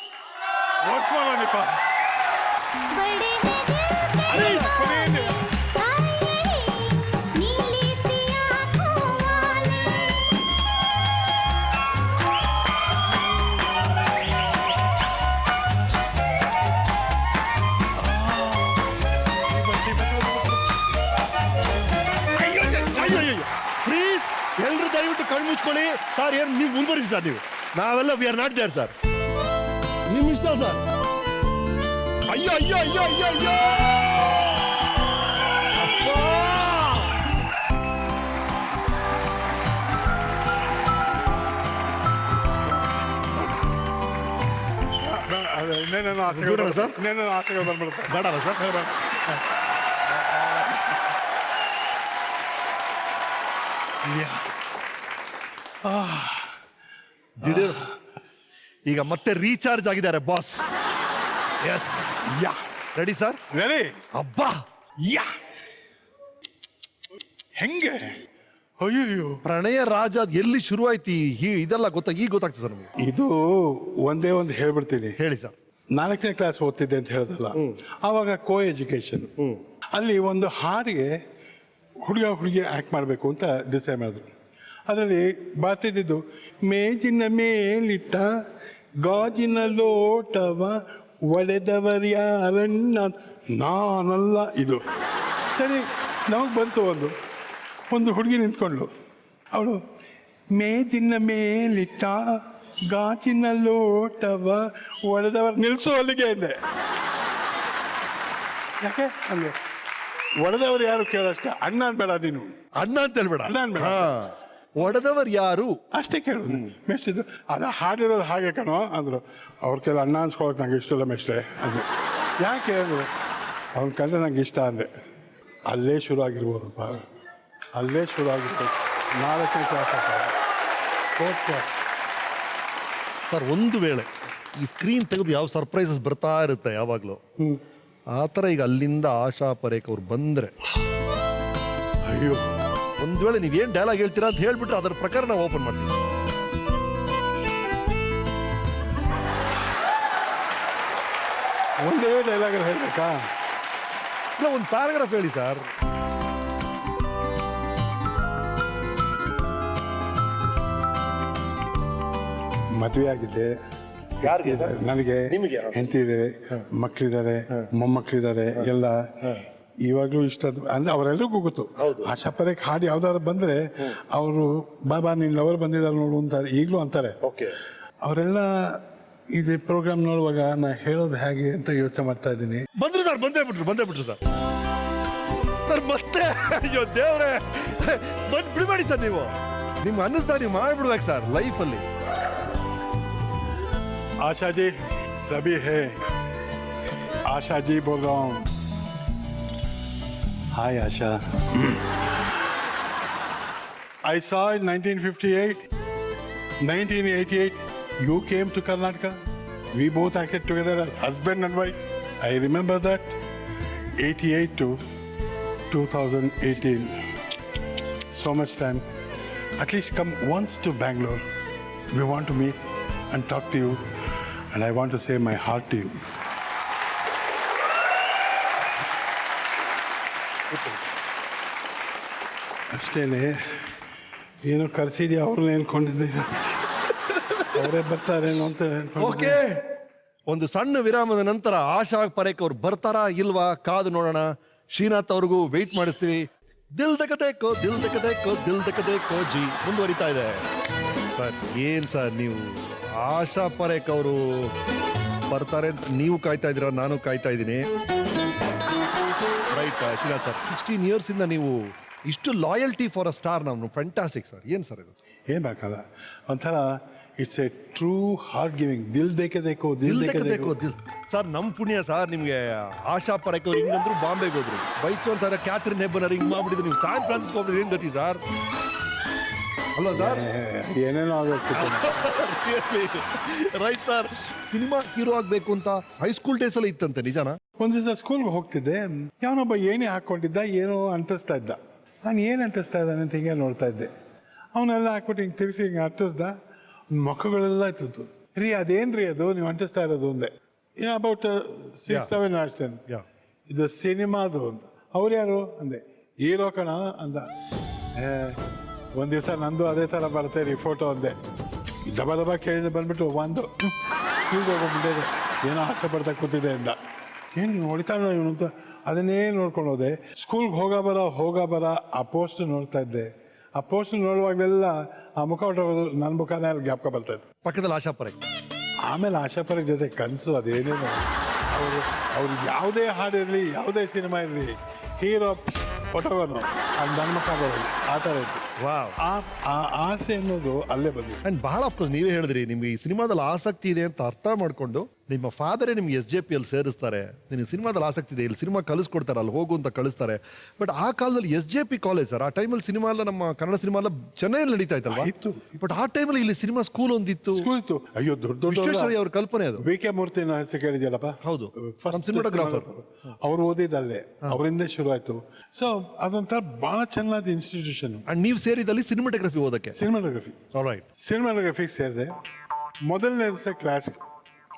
ಪ್ಲೀಸ್ ಎಲ್ಲರೂ ದಯವಿಟ್ಟು ಕಣ್ಣು ಮುಚ್ಕೊಳ್ಳಿ ಸರ್. ಏನು ನೀವು ಮುಂದುವರಿಸಿ ಸರ್, ನೀವು ನಾವೆಲ್ಲ we are not there sir. ನಿಮ್ ಇಷ್ಟ ಸರ್. ಅಯ್ಯೋ ಅಯ್ಯೋ ಅಯ್ಯೋ ಅಯ್ಯೋ ಅಯ್ಯೋ ಇನ್ನೇನೇನೋ ಆಸೆಗಳು ಬಂದ್ಬಿಡುತ್ತೆ. ಬೇಡಲ್ಲ ಸರ್? ಈಗ ಮತ್ತೆ ರೀಚಾರ್ಜ್ ಆಗಿದ್ದಾರೆ boss. Yes yeah ready sir? Ready. ಅಬ್ಬಾ ಯಾ ಹೆಂಗೆ ಅಯ್ಯೋ ಪ್ರಣಯ ರಾಜ ಅದ್ ಎಲ್ಲಿ ಶುರುವಾಯ್ತು ಇದೆಲ್ಲ ಈಗ ಗೊತ್ತಾಗ್ತದೆ ಸರ್ ನಮಗೆ. ಇದು ಒಂದೇ ಒಂದು ಹೇಳ್ಬಿಡ್ತೀನಿ. ಹೇಳಿ ಸರ್. 4ನೇ ಕ್ಲಾಸ್ ಓದ್ತಿದ್ದೆ ಅಂತ ಹೇಳೋದಲ್ಲ, ಆವಾಗ ಕೋ ಎಜುಕೇಶನ್. ಅಲ್ಲಿ ಒಂದು ಹಾಡಿಗೆ ಹುಡುಗಿ ಆ್ಯಕ್ಟ್ ಮಾಡಬೇಕು ಅಂತ ಡಿಸೈಡ್ ಮಾಡಿದ್ರು. ಅದರಲ್ಲಿ ಬರ್ತಿದ್ದು ಮೇಜಿನ ಮೇಲಿಟ್ಟ ಗಾಜಿನ ಲೋಟವ ಒಡೆದವರ್ಯಾರಣ್ಣ ನಾನಲ್ಲ. ಇದು ಸರಿ, ನಮಗೆ ಬಂತು. ಒಂದು ಹುಡುಗಿ ನಿಂತ್ಕೊಂಡ್ಳು. ಅವಳು ಮೇಜಿನ ಮೇಲಿಟ್ಟ ಗಾಜಿನ ಲೋಟವ ಒಡೆದವರು ನಿಲ್ಸು ಅಲ್ಲಿಗೆ ಅಂದೆ. ಯಾಕೆ ಅಲ್ಲೇ ಒಡೆದವ್ರು ಯಾರು ಕೇಳೋಷ್ಟೇ. ಅಣ್ಣ ಅನ್ಬೇಡ, ನೀನು ಅಣ್ಣ ಅಂತ ಹೇಳ್ಬೇಡ. ಅಣ್ಣ ಅನ್ಬೇಡ, ಒಡೆದವರು ಯಾರು ಅಷ್ಟೇ ಕೇಳೋದು. ಮೆಷ್ಟಿದ್ದು ಅದು ಹಾಡಿರೋದು ಹಾಗೆ ಕಣೋ ಅಂದರು. ಅವ್ರ ಕೆಲ ಅಣ್ಣ ಅನ್ಸ್ಕೊಳಕ್ಕೆ ನಂಗೆ ಇಷ್ಟ ಇಲ್ಲ ಮೆಷ್ಟೆ ಅಂದೆ. ಯಾಕೆ ಅಂದರು, ಅವ್ನ ಕಂಡ್ರೆ ನಂಗೆ ಇಷ್ಟ ಅಂದೆ. ಅಲ್ಲೇ ಶುರು ಆಗಿರ್ಬೋದಪ್ಪ, ಅಲ್ಲೇ ಶುರು ಆಗಿರ್ಬೋದು. 4ನೇ ಕ್ಲಾಸ್ 4th ಕ್ಲಾಸ್. ಸರ್ ಒಂದು ವೇಳೆ ಈ ಸ್ಕ್ರೀನ್ ತೆಗೆದು ಯಾವ ಸರ್ಪ್ರೈಸಸ್ ಬರ್ತಾ ಇರುತ್ತೆ ಯಾವಾಗಲೂ, ಆ ಥರ ಈಗ ಅಲ್ಲಿಂದ ಆಶಾ ಪರೇಖ್ ಅವ್ರು ಬಂದರೆ, ಅಯ್ಯೋ ಒಂದು ವೇಳೆ ನೀವೇನು ಡೈಲಾಗ್ ಹೇಳ್ತೀರಾ ಅಂತ ಹೇಳ್ಬಿಟ್ರೆ ಅದರ ಪ್ರಕಾರ ನಾವು ಓಪನ್ ಮಾಡ್ತೀವಿ. ಒಂದೇ ಡೈಲಾಗಲ್ಲಿ ಹೇಳ್ಬೇಕಾ? ಇಲ್ಲ, ಒಂದು ಪ್ಯಾರಾಗ್ರಾಫ್ ಹೇಳಿ ಸರ್. ಮದುವೆ ಆಗಿದೆ ನನಗೆ, ಹೆಂಡತಿದೆ, ಮಕ್ಕಳಿದ್ದಾರೆ, ಮೊಮ್ಮಕ್ಕಳಿದ್ದಾರೆ ಎಲ್ಲ. ಇವಾಗಲೂ ಇಷ್ಟ ಅಂದರೆ ಅವರೆಲ್ಲರಿಗೂ ಗೊತ್ತು. ಆಶಾ ಪರೇಖ್ ಹಾಡು ಯಾವ್ದಾದ್ರು ಬಂದರೆ ಅವರು ಬಾಬಾ ನಿನ್ನ ಲವರ್ ಬಂದಿದ್ದಾರೆ ನೋಡು ಅಂತಾರೆ, ಈಗಲೂ ಅಂತಾರೆ. ಅವರೆಲ್ಲ ಇದು ಪ್ರೋಗ್ರಾಮ್ ನೋಡುವಾಗ ನಾ ಹೇಳೋದು ಹೇಗೆ ಅಂತ ಯೋಚನೆ ಮಾಡ್ತಾ ಇದ್ದೀನಿ. ಬಂದ್ರು ಸರ್, ಬಂದೇ ಬಿಟ್ರು ಸರ್. ಸರ್ ಮತ್ತೆ ಅಯ್ಯೋ ದೇವ್ರೆ, ಬಿಡಬೇಡಿ ಸರ್. ನಿಮ್ಗೆ ಅನ್ನಿಸ್ತಾ ನೀವು ಮಾಡ್ಬಿಡ್ಬೇಕು ಸರ್ ಲೈಫಲ್ಲಿ. आशा जी सभी है, आशा जी बोल रहा हूँ. हाय आशा. I saw in 1958, 1988 you came to Karnataka. We both acted together as husband and wife. I remember that. 88 to 2018. So much time. At least come once to Bangalore. We want to meet and talk to you. And I want to say my heart to you. ಅಷ್ಟೇನೆ, ಏನೋ ಕರೆಸಿದ್ಯಾ ಅವ್ರನ್ನ ಅನ್ಕೊಂಡಿದ್ದೆ, ಅವರೇ ಬರ್ತಾರೇನೋ ಅಂತ. Okay, ಒಂದು ಸಣ್ಣ ವಿರಾಮದ ನಂತರ ಆಶಾ ಪರೇಖ್ ಅವ್ರು ಬರ್ತಾರಾ ಇಲ್ವಾ ಕಾದು ನೋಡೋಣ. ಶ್ರೀನಾಥ್ ಅವ್ರಿಗೂ ವೆಯ್ಟ್ ಮಾಡಿಸ್ತೀವಿ. ದಿಲ್ ದಕದೇಕೋ ದಿಲ್ ದಕದೇಕೋ ದಿಲ್ ದಕದೇಕೋ ಜಿ ಮುಂದುವರಿತಾ ಇದೆ. ಸರ್ ಏನ್ ಸರ್ ನೀವು ಆಶಾ ಪರೇಖ್ ಅವರು ಬರ್ತಾರೆ ಅಂತ ನೀವು ಕಾಯ್ತಾ ಇದ್ದೀರಾ, ನಾನು ಕಾಯ್ತಾ ಇದ್ದೀನಿ. ರೈಟ್ ಶ್ರೀನಾಥ್ ಸರ್, 16 years ಇಂದ ನೀವು ಇಷ್ಟು ಲಾಯಲ್ಟಿ ಫಾರ್ ಅ ಸ್ಟಾರ್. ನಾವು ಫ್ಯಾಂಟಾಸ್ಟಿಕ್ ಸರ್. ಏನು ಸರ್ ಇದು? ಏನು ಬೇಕಲ್ಲ, ಒಂಥರ it's a true heart giving. ದಿಲ್ ದೇಕೋ ದಿಲ್ ದೇಕೋ ದಿಲ್. ಸರ್ ನಮ್ಮ ಪುಣ್ಯ ಸರ್, ನಿಮಗೆ ಆಶಾ ಪರೇಖ್ ಅವ್ರು ಹಿಂಗಂದ್ರು ಬಾಂಬೆಗೆ ಹೋದ್ರು, ಬೈಚು ಅಂತಾರೆ ಕ್ಯಾಥರಿನ್ ಹೆಬ್ಬನರ್ ಹಿಂಗೆ ಮಾಡ್ಬಿಟ್ಟಿದ್ರು, ನೀವು ಸ್ಯಾನ್ ಫ್ರಾನ್ಸಿಸ್ಕೋ ಹೋಗ್ಬಿಟ್ಟಿದ್ರು. ಏನು ಗತಿ ಸರ್? ಅಲ್ವಾ ಸರ್? ಏನೇನೋ ಆಗಬೇಕು. Right sir. ಸಿನಿಮಾ ಹೀರೋ ಆಗಬೇಕು ಅಂತ ಹೈಸ್ಕೂಲ್ ಡೇಸ್ ಅಲ್ಲಿ ಇತ್ತಂತೆ, ನಿಜಾನಾ? ಒಂದು ದಿವಸ ಸ್ಕೂಲ್ಗೆ ಹೋಗ್ತಿದ್ದೆ, ಯಾವನೊಬ್ಬ ಏನೇ ಹಾಕ್ಕೊಂಡಿದ್ದ, ಏನೋ ಅಂಟಿಸ್ತಾ ಇದ್ದ. ನಾನು ಏನು ಅಂಟಿಸ್ತಾ ಇದ್ದಾನೆ ಅಂತ ಹಿಂಗೆ ನೋಡ್ತಾ ಇದ್ದೆ. ಅವನೆಲ್ಲ ಹಾಕ್ಬಿಟ್ಟು ಹಿಂಗೆ ತಿರ್ಸಿ ಹಿಂಗೆ ಅಂಟಿಸ್ದ, ಮಕ್ಕಳೆಲ್ಲ ಇತ್ತು. ರೀ ಅದೇನು ರೀ ಅದು ನೀವು ಅಂಟಿಸ್ತಾ ಇರೋದು ಅಂದೆ. ಅಬೌಟ್ 6-7 ಅಷ್ಟೇನು. ಇದು ಸಿನಿಮಾದು ಅಂತ. ಅವ್ರು ಯಾರು ಅಂದೆ. ಹೀರೋ ಕಣ ಅಂದ. ಒಂದು ದಿವಸ ನಂದು ಅದೇ ಥರ ಬರುತ್ತೆ ರೀ ಫೋಟೋ ಅಂದೆ. ದಬ ಕೇಳಿದ್ರೆ ಬಂದ್ಬಿಟ್ಟು ಒಂದು ಈಗ ಹೋಗ್ಬಿಟ್ಟಿದೆ, ಏನೋ ಆಸೆ ಪಡ್ತಾ ಕೂತಿದೆ ಅಂದ. ಏನು ನೋಡ್ತಾನೋ ಇವನು ಅಂತ ಅದನ್ನೇ ನೋಡ್ಕೊಂಡು ಹೋದೆ. ಸ್ಕೂಲ್ಗೆ ಹೋಗ ಬರ ಆ ಪೋಸ್ಟ್ ನೋಡ್ತಾ ಇದ್ದೆ. ಆ ಪೋಸ್ಟ್ ನೋಡುವಾಗಲೆಲ್ಲ ಆ ಮುಖ ಹೊಟ್ಟೋಗೋದು, ನನ್ನ ಮುಖನೇ ಅಲ್ಲಿ ಜ್ಞಾಪಕ ಬರ್ತಾ ಇತ್ತು. ಪಕ್ಕದಲ್ಲಿ ಆಶಾ ಪರೇಖ್. ಆಮೇಲೆ ಆಶಾ ಪರೇಖ್ ಜೊತೆ ಕನಸು ಅದೇನೇನು. ಅವ್ರು ಯಾವುದೇ ಹಾಡಿರಲಿ, ಯಾವುದೇ ಸಿನಿಮಾ ಇರಲಿ, ಹೀರೋ ಹೊಟ್ಟೋಗೋನು ಅದು ನನ್ನ ಮುಖ ಬರೋದು, ಆ ಥರ ಇತ್ತು. ವಾವ್. ಆ ಆಸೆ ಅನ್ನೋದು ಅಲ್ಲೇ ಬಂದಿದೆ. ಆ್ಯಂಡ್ ಬಹಳ ಅಫ್ಕೋರ್ಸ್ ನೀವೇ ಹೇಳಿದ್ರಿ ನಿಮ್ಗೆ ಈ ಸಿನಿಮಾದಲ್ಲಿ ಆಸಕ್ತಿ ಇದೆ ಅಂತ ಅರ್ಥ ಮಾಡ್ಕೊಂಡು ನಿಮ್ಮ ಫಾದರೇ ನಿಮ್ಗೆ SJP ಸೇರಿಸ್ತಾರೆ. ನಿನಗೆ ಸಿನಿಮಾದಲ್ಲಿ ಆಸಕ್ತಿ ಇದೆ, ಇಲ್ಲಿ ಸಿನಿಮಾ ಕಲಿಸ್ಕೊಡ್ತಾರೆ, ಅಲ್ಲಿ ಹೋಗು ಅಂತ ಕಳಿಸ್ತಾರೆ. ಬಟ್ ಆ ಕಾಲದಲ್ಲಿ SJP ಕಾಲೇಜ್ ಸರ್, ಆ ಟೈಮಲ್ಲಿ ಸಿನಿಮಾ ಎಲ್ಲ ನಮ್ಮ ಕನ್ನಡ ಸಿನಿಮಾ ಎಲ್ಲ ಚೆನ್ನೈಯಲ್ಲಿ ನಡೀತಾ ಇತ್ತಲ್ವಾ? ಇತ್ತು. ಬಟ್ ಆ ಟೈಮಲ್ಲಿ ಇಲ್ಲಿ ಸಿನಿಮಾ ಸ್ಕೂಲ್ ಒಂದಿತ್ತು. ಸ್ಕೂಲ್ ಇತ್ತು. ಅಯ್ಯೋ ದೊಡ್ಡ ವಿಶ್ವೇಶ್ವರಯ್ಯ ಅವ್ರ ಕಲ್ಪನೆ ಅದು. VK ಮೂರ್ತಿ ಹೆಸರು ಕೇಳಿದ್ಯಲ್ಲಪ್ಪ? ಹೌದು, ಫಸ್ಟ್ ಸಿನಿಮಾಟೋಗ್ರಾಫರ್. ಅವ್ರು ಓದಿದ್ದಲ್ಲೇ, ಅವರಿಂದ ಶುರು ಆಯ್ತು. ಸೊ ಅದೊಂಥರ ಬಹಳ ಚೆನ್ನಾದ ಇನ್ಸ್ಟಿಟ್ಯೂಷನ್. ಅಂಡ್ ನೀವು ಸೇರಿದಲ್ಲಿ ಸಿನಿಮಾಟೋಗ್ರಫಿ ಓದಕ್ಕೆ. Cinematography right. ಸಿನಿಮಾಟೋಗ್ರಫಿಗೆ ಸೇರಿದೆ. ಮೊದಲನೇ ದಿವಸ ಕ್ಲಾಸ್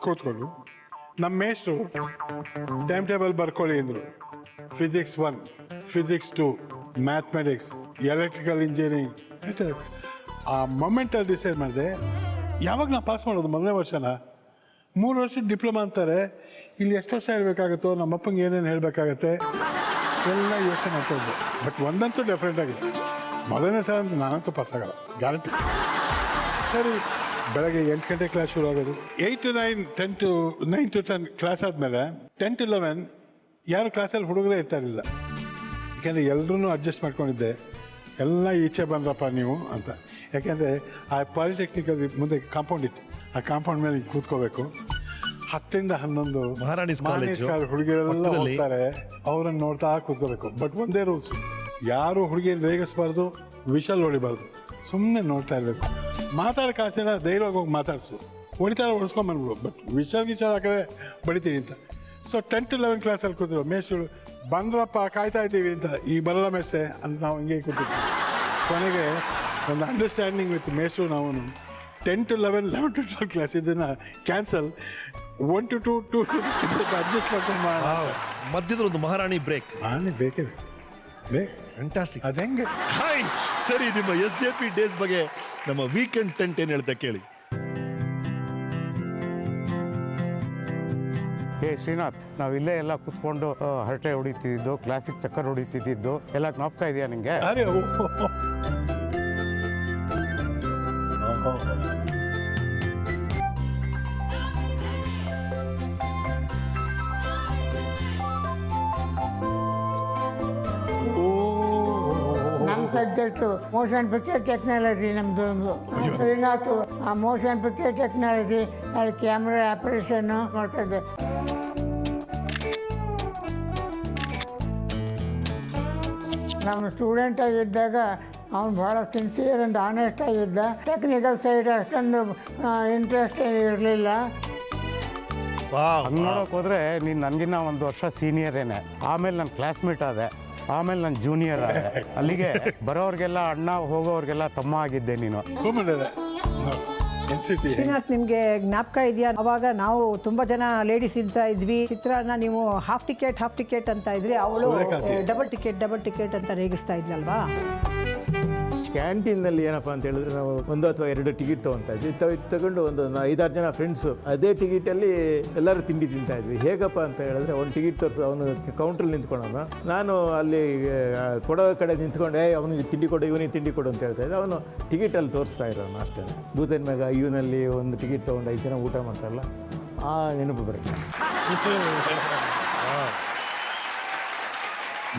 ಕೂತ್ಕೊಂಡು ನಮ್ಮ ಮೇಷ್ಟ್ರು ಟೈಮ್ ಟೇಬಲ್ ಬರ್ಕೊಳ್ಳಿ ಅಂದರು. Physics 1, physics 2, mathematics, electrical engineering. ಆ ಮೊಮೆಂಟಲ್ಲಿ ಡಿಸೈಡ್ ಮಾಡಿದೆ, ಯಾವಾಗ ನಾ ಪಾಸ್ ಮಾಡೋದು ಮೊದಲನೇ ವರ್ಷನ? 3 ವರ್ಷದ ಡಿಪ್ಲೊಮಾ ಅಂತಾರೆ, ಇಲ್ಲಿ ಎಷ್ಟು ವರ್ಷ ಇರಬೇಕಾಗುತ್ತೋ, ನಮ್ಮಪ್ಪಂಗೆ ಏನೇನು ಹೇಳಬೇಕಾಗತ್ತೆ ಎಲ್ಲ ಯೋಚನೆ ಮಾಡ್ತಾ ಇದ್ದೆ. ಬಟ್ ಒಂದಂತೂ ಡೆಫ್ರೆಂಟ್ ಆಗಿದೆ, ಮೊದಲನೇ ಸಲ ಅಂತ ನಾನಂತೂ ಪಾಸ್ ಆಗಲ್ಲ, ಗ್ಯಾರಂಟಿ. ಸರಿ, ಬೆಳಗ್ಗೆ 8 ಗಂಟೆ ಕ್ಲಾಸ್ ಶುರು ಆಗೋದು. 8 to 9, 10 to 9 to 10 ಕ್ಲಾಸ್ ಆದಮೇಲೆ 10 to 11 ಯಾರು ಕ್ಲಾಸಲ್ಲಿ ಹುಡುಗರೇ ಇರ್ತಾರಿಲ್ಲ. ಯಾಕೆಂದರೆ ಎಲ್ಲರೂ ಅಡ್ಜಸ್ಟ್ ಮಾಡ್ಕೊಂಡಿದ್ದೆ, ಎಲ್ಲ ಈಚೆ ಬಂದ್ರಪ್ಪ ನೀವು ಅಂತ. ಯಾಕೆಂದರೆ ಆ ಪಾಲಿಟೆಕ್ನಿಕಲ್ ಮುಂದೆ ಕಾಂಪೌಂಡ್ ಇತ್ತು, ಆ ಕಾಂಪೌಂಡ್ ಮೇಲೆ ಕೂತ್ಕೋಬೇಕು. 10 to 11 ಮಹಾರಾಣಿಸ್ ಕಾಲೇಜ್ ಹುಡುಗಿರೆಲ್ಲ ಹೋಗ್ತಾರೆ, ಅವ್ರನ್ನ ನೋಡ್ತಾ ಕೂತ್ಕೋಬೇಕು. ಬಟ್ ಒಂದೇ ರೂಲ್ಸ್, ಯಾರು ಹುಡುಗಿಯನ್ನು ರೇಗಿಸ್ಬಾರ್ದು, ವಿಷಲ್ ಹೊಡಿಬಾರ್ದು, ಸುಮ್ಮನೆ ನೋಡ್ತಾ ಇರಬೇಕು. ಮಾತಾಡೋ ಕಾಸಿನ ಧೈರ್ಯವಾಗಿ ಹೋಗಿ ಮಾತಾಡಿಸು, ಹೊಡಿತಾರೆ ಹೊಡಿಸ್ಕೊಂಬಂದ್ಬಿಡು, ಬಟ್ ವಿಷಲ್ ಹಾಕಿದ್ರೆ ಬಡಿತೀನಿ ಅಂತ. ಸೊ 10 to 11 ಕ್ಲಾಸಲ್ಲಿ ಕೂತಿರೋ ಮೇಷ್ಟ್ರು ಬಂದ್ರಪ್ಪ ಕಾಯ್ತಾ ಇದ್ದೀವಿ ಅಂತ, ಈ ಬರಲ್ಲ ಮೇಷ್ಟ್ರೆ ಅಂತ ನಾವು ಹಿಂಗೆ ಕೂತಿರ್ತೀವಿ. ಕೊನೆಗೆ ಒಂದು ಅಂಡರ್ಸ್ಟ್ಯಾಂಡಿಂಗ್ ವಿತ್ ಮೇಷ್ಟ್ರು ನಾವು 10 to 11, 11 to 12 ಕ್ಲಾಸ್ ಇದನ್ನು ಕ್ಯಾನ್ಸಲ್, 1 to 2, 2 to 3 ಅಡ್ಜಸ್ಟ್ ಮಾಡ್ಕೊಂಡು ಮಧ್ಯದಲ್ಲಿ ಒಂದು ಮಹಾರಾಣಿ ಬ್ರೇಕ್. ಬೇಕೇ ಬೇಕು. ಫ್ಯಾಂಟಾಸ್ಟಿಕ್. ಅದು ಹೆಂಗೆ? ಸರಿ, ನಿಮ್ಮ SJP ಡೇಸ್ ಬಗ್ಗೆ ನಮ್ಮ ವೀಕೆಂಡ್ ಟೆಂಟ್ ಏನು ಹೇಳ್ತಾ ಕೇಳಿ. ಶ್ರೀನಾಥ್, ನಾವು ಇಲ್ಲೇ ಎಲ್ಲ ಕೂತ್ಕೊಂಡು ಹರಟೆ ಹೊಡಿತಿದ್ದು, ಕ್ಲಾಸಿಕ್ ಚಕ್ಕರ್ ಹೊಡಿತಿದ್ದು ಎಲ್ಲ ಜ್ಞಾಪಕ ಇದೆಯಾ ನಿಂಗೆ? ಅರೆ ನಮ್ಮ ಸಬ್ಜೆಕ್ಟು ಮೋಷನ್ ಪಿಕ್ಚರ್ ಟೆಕ್ನಾಲಜಿ ನಮ್ಮದು. ಶ್ರೀನಾಥ್ ಆ ಮೋಷನ್ ಪಿಕ್ಚರ್ ಟೆಕ್ನಾಲಜಿ ಅಲ್ಲಿ ಕ್ಯಾಮ್ರಾ ಆಪರೇಷನ್ನು ಮಾಡ್ತಾಯಿದ್ದೆ. ನಮ್ಮ ಸ್ಟೂಡೆಂಟ್ ಆಗಿದ್ದಾಗ ಅವನು ಭಾಳ ಸಿನ್ಸಿಯರ್ ಆ್ಯಂಡ್ ಆನೆಸ್ಟ್ ಆಗಿದ್ದ. ಟೆಕ್ನಿಕಲ್ ಸೈಡ್ ಅಷ್ಟೊಂದು ಇಂಟ್ರೆಸ್ಟ್ ಇರಲಿಲ್ಲ. ಹಂಗೆ ನೋಡೋಕೆ ಹೋದರೆ ನೀನು ನನಗಿನ್ನ 1 ವರ್ಷ ಸೀನಿಯರೇನೆ. ಆಮೇಲೆ ನನ್ನ ಕ್ಲಾಸ್ಮೇಟ್ ಆದೆ, ಆಮೇಲೆ ನನ್ನ ಜೂನಿಯರ್ ಆದೆ. ಅಲ್ಲಿಗೆ ಬರೋರಿಗೆಲ್ಲ ಅಣ್ಣ, ಹೋಗೋರಿಗೆಲ್ಲ ತಮ್ಮ ಆಗಿದ್ದೆ ನೀನು. ಶ್ರೀನಾಥ್, ನಿಮಗೆ ಜ್ಞಾಪಕ ಇದೆಯಾ? ಅವಾಗ ನಾವು ತುಂಬ ಜನ ಲೇಡೀಸ್ ಇದ್ದ ಇದ್ವಿ. ಚಿತ್ರಾನ್ನ ನೀವು ಹಾಫ್ ಟಿಕೆಟ್ ಅಂತ ಇದ್ರಿ, ಅವಳು ಡಬಲ್ ಟಿಕೆಟ್ ಅಂತ ರೇಗಿಸ್ತಾ ಇದ್ಲಲ್ವಾ? ಕ್ಯಾಂಟೀನಲ್ಲಿ ಏನಪ್ಪ ಅಂತ ಹೇಳಿದ್ರೆ ನಾವು 1 ಅಥವಾ 2 ಟಿಕೆಟ್ ತೊಗೊತಾ ಇದ್ವಿ. ತಗೊಂಡು ಒಂದು 5-6 ಜನ ಫ್ರೆಂಡ್ಸು ಅದೇ ಟಿಕೆಟಲ್ಲಿ ಎಲ್ಲರೂ ತಿಂಡಿ ತಿಂತಾ ಇದ್ವಿ. ಹೇಗಪ್ಪ ಅಂತ ಹೇಳಿದ್ರೆ ಒಂದು ಟಿಕೆಟ್ ತೋರಿಸು, ಅವನು ಕೌಂಟ್ರಲ್ಲಿ ನಿಂತ್ಕೊಳ್ಳೋನು, ನಾನು ಅಲ್ಲಿ ಕೊಡೋ ಕಡೆ ನಿಂತ್ಕೊಂಡೆ, ಅವನಿಗೆ ತಿಂಡಿ ಕೊಡು, ಇವನಿಗೆ ತಿಂಡಿ ಕೊಡು ಅಂತ ಹೇಳ್ತಾ ಇದ್ದೆ. ಅವನು ಟಿಕೆಟಲ್ಲಿ ತೋರಿಸ್ತಾ ಇರೋನು ಅಷ್ಟೇ. ಭೂತನ ಮ್ಯಾಗ ಇವನಲ್ಲಿ ಒಂದು ಟಿಕೆಟ್ ತೊಗೊಂಡು 5 ಜನ ಊಟ ಮಾಡ್ತಾರಲ್ಲ, ಆ ನೆನಪು ಬರುತ್ತೆ.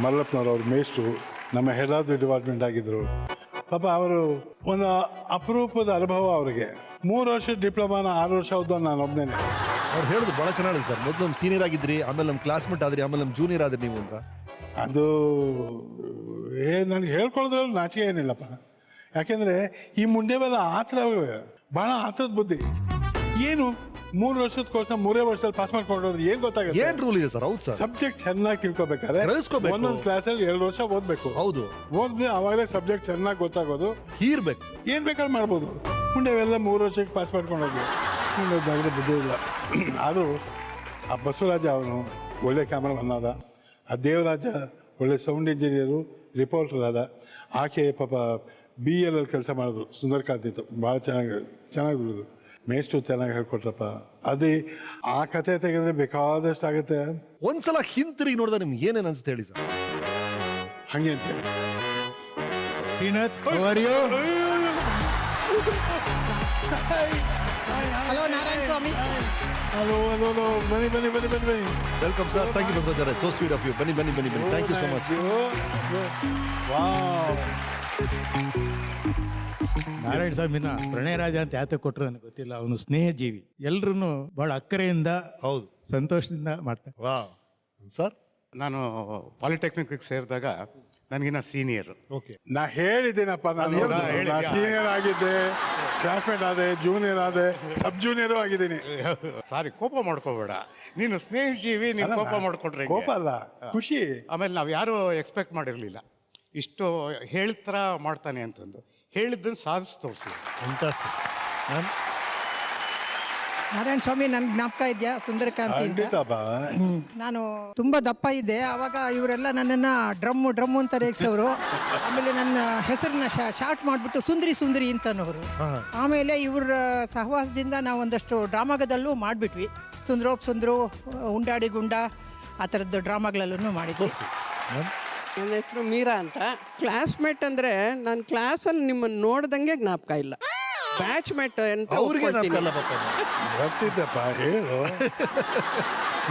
ಮಲ್ಲಪ್ಪನವ್ರು ಅವ್ರ ಮೇಷ್ಟ್ರು ನಮ್ಮ ಹೆಡ್ ಆಫ್ ದಿ ಡಿಪಾರ್ಟ್ಮೆಂಟ್ ಆಗಿದ್ದರು. ಪಾಪ ಅವರು ಒಂದು ಅಪರೂಪದ ಅನುಭವ ಅವರಿಗೆ. 3 ವರ್ಷದ ಡಿಪ್ಲೊಮಾನ 6 ವರ್ಷ ಓದೋ ನಾನು ಒಬ್ಬನೇ. ಅವ್ರು ಹೇಳೋದು ಭಾಳ ಚೆನ್ನಾಗಿದೆ ಸರ್. ಮೊದಲು ನಮ್ಮ ಸೀನಿಯರ್ ಆಗಿದ್ರಿ, ಆಮೇಲೆ ನಮ್ಮ ಕ್ಲಾಸ್ಮೇಟ್ ಆದ್ರಿ, ಆಮೇಲೆ ನಮ್ಮ ಜೂನಿಯರ್ ಆದ್ರಿ ನೀವು ಅಂತ. ಅದು ನನಗೆ ಹೇಳ್ಕೊಳ್ಳೋದ್ರಲ್ಲಿ ನಾಚಿಕೆ ಏನಿಲ್ಲಪ್ಪ. ಯಾಕೆಂದರೆ ಈ ಮುಂದೆ ಮೇಲೆ ಭಾಳ ಆತದ ಬುದ್ಧಿ. ಏನು 3 ವರ್ಷದ ಕೋರ್ಸ್ 3 ವರ್ಷದಲ್ಲಿ ಪಾಸ್ ಮಾಡ್ಕೊಂಡ್ರೆ ಏನು ಗೊತ್ತಾಗುತ್ತೆ? ಏನ್ ರೂಲ್ ಇದೆ ಸರ್? ಹೌದು ಸರ್. ಸಬ್ಜೆಕ್ಟ್ ಚೆನ್ನಾಗಿ ತಿಳ್ಕೊಬೇಕಾದ್ರೆ ಒಂದೊಂದು ಕ್ಲಾಸಲ್ಲಿ 2 ವರ್ಷ ಓದಬೇಕು. ಹೌದು, ಓದಿದ್ರೆ ಅವಾಗಲೇ ಸಬ್ಜೆಕ್ಟ್ ಚೆನ್ನಾಗಿ ಗೊತ್ತಾಗೋದು. ಹೀರ್ಬೇಕು, ಏನು ಬೇಕಾದ್ರೂ ಮಾಡ್ಬೋದು. ಮುಂದೆ ಅವೆಲ್ಲ 3 ವರ್ಷಕ್ಕೆ ಪಾಸ್ ಮಾಡ್ಕೊಂಡು ಹೋಗಿ ಮುಂದೆ ಬುದ್ಧಿ ಇಲ್ಲ. ಆದರೂ ಆ ಬಸವರಾಜ ಅವನು ಒಳ್ಳೆ ಕ್ಯಾಮ್ರಾಮನ್ ಆದ, ಆ ದೇವರಾಜ ಒಳ್ಳೆ ಸೌಂಡ್ ಇಂಜಿನಿಯರು, ರಿಪೋರ್ಟರ್ ಆದ. ಆಕೆ ಪಾಪ BL ಕೆಲಸ ಮಾಡಿದ್ರು, ಸುಂದರಕಾಂತ್ ಇತ್ತು, ಭಾಳ ಚೆನ್ನಾಗಿ ದುಡಿದ್ರು. ಮೇಷ್ಟ್ರು ಚೆನ್ನಾಗಿ ಹೇಳ್ಕೊಟ್ರಪ್ಪ. ಅದೇ ಆ ಕತೆ ತೆಗೆದ್ರೆ ಬೇಕಾದಷ್ಟು ಆಗುತ್ತೆ. ಒಂದ್ಸಲ ಹಿಂತಿರುಗಿ ನೋಡಿದ್ರೆ ನಿಮ್ಗೆ ಏನೇನು ಅನ್ಸುತ್ತೆ ಹೇಳಿ ಸರ್? ಹಂಗೆ ಅಂತ Srinath, how are you? Hello Narayana Swamy. Hello ಬನ್ನಿ welcome sir. Thank you Basavaraj, so sweet of you. ಬನ್ನಿ. Thank you so much. Narayana ಸ್ವಾಮಿನ ಪ್ರಣಯರಾಜ ಅಂತ ಯಾತ ಕೊಟ್ಟರು ನನಗೆ ಗೊತ್ತಿಲ್ಲ. ಅವನು ಸ್ನೇಹಜೀವಿ, ಎಲ್ರೂ ಬಹಳ ಅಕ್ಕರೆಯಿಂದ, ಹೌದು, ಸಂತೋಷದಿಂದ ಮಾಡ್ತಾರೆ. ವಾ ಸರ್, ನಾನು ಪಾಲಿಟೆಕ್ನಿಕ್ ಸೇರಿದಾಗ ನನಗಿನ್ನ ಸೀನಿಯರ್. ಓಕೆ, ನಾ ಹೇಳಿದ್ದೀನಪ್ಪ, ನಾನು ಸೀನಿಯರ್ ಆಗಿದ್ದೆ, ಕ್ಲಾಸ್ಮೇಟ್ ಆದೆ, ಜೂನಿಯರ್ ಆದೆ, ಸಬ್ ಜೂನಿಯರು ಆಗಿದ್ದೀನಿ. ಸಾರಿ, ಕೋಪ ಮಾಡ್ಕೋಬೇಡ, ನೀನು ಸ್ನೇಹಜೀವಿ, ನೀನು ಕೋಪ ಮಾಡ್ಕೊಂಡ್ರೆ ಕೋಪ ಅಲ್ಲ, ಖುಷಿ. ಆಮೇಲೆ ನಾವು ಯಾರು ಎಕ್ಸ್ಪೆಕ್ಟ್ ಮಾಡಿರಲಿಲ್ಲ ಇಷ್ಟು ಹೇಳಿದ ಥರ ಮಾಡ್ತಾನೆ ಅಂತಂದು ಹೇಳಿದ್ದನ್ನು ಸಾಧಿಸಿ ತೋರಿಸಿ. ನಾರಾಯಣ ಸ್ವಾಮಿ ನನ್ ಜ್ಞಾಪಕ ಇದೆಯಾ ಸುಂದರಕಾಂತಿ ಅಂತ. ಖಂಡಿತಪ್ಪ. ನಾನು ತುಂಬಾ ದಪ್ಪ ಇದ್ದೆ ಆವಾಗ ಇವರೆಲ್ಲ ನನ್ನನ್ನ ಡ್ರಮ್ಮು ಅಂತ ರೇಗಿಸೋರು. ಆಮೇಲೆ ನನ್ನ ಹೆಸರನ್ನ ಶಾರ್ಟ್ ಮಾಡಿಬಿಟ್ಟು ಸುಂದರಿ ಅಂತ ಅನ್ನೋರು. ಆಮೇಲೆ ಇವ್ರ ಸಹವಾಸದಿಂದ ನಾವು ಒಂದಷ್ಟು ಡ್ರಾಮಾಗದಲ್ಲೂ ಮಾಡಿಬಿಟ್ವಿ. ಸುಂದ್ರು ಉಂಡಾಡಿ ಗುಂಡ ಆ ಥರದ್ದು ಡ್ರಾಮಾಗಳಲ್ಲೂ ಮಾಡಿದ್ವಿ. ನನ್ನ ಹೆಸರು ಮೀರಾ ಅಂತ. ಕ್ಲಾಸ್ಮೇಟ್ ಅಂದರೆ ನನ್ನ ಕ್ಲಾಸಲ್ಲಿ ನಿಮ್ಮನ್ನು ನೋಡ್ದಂಗೆ ಜ್ಞಾಪಕ ಇಲ್ಲ. ಬ್ಯಾಚ್ಮೇಟ್ ಅಂತ ಒಪ್ಕೊಳ್ತೀನಿ. ಬರ್ತಿದ್ದಪ್ಪ ಹೇಳು.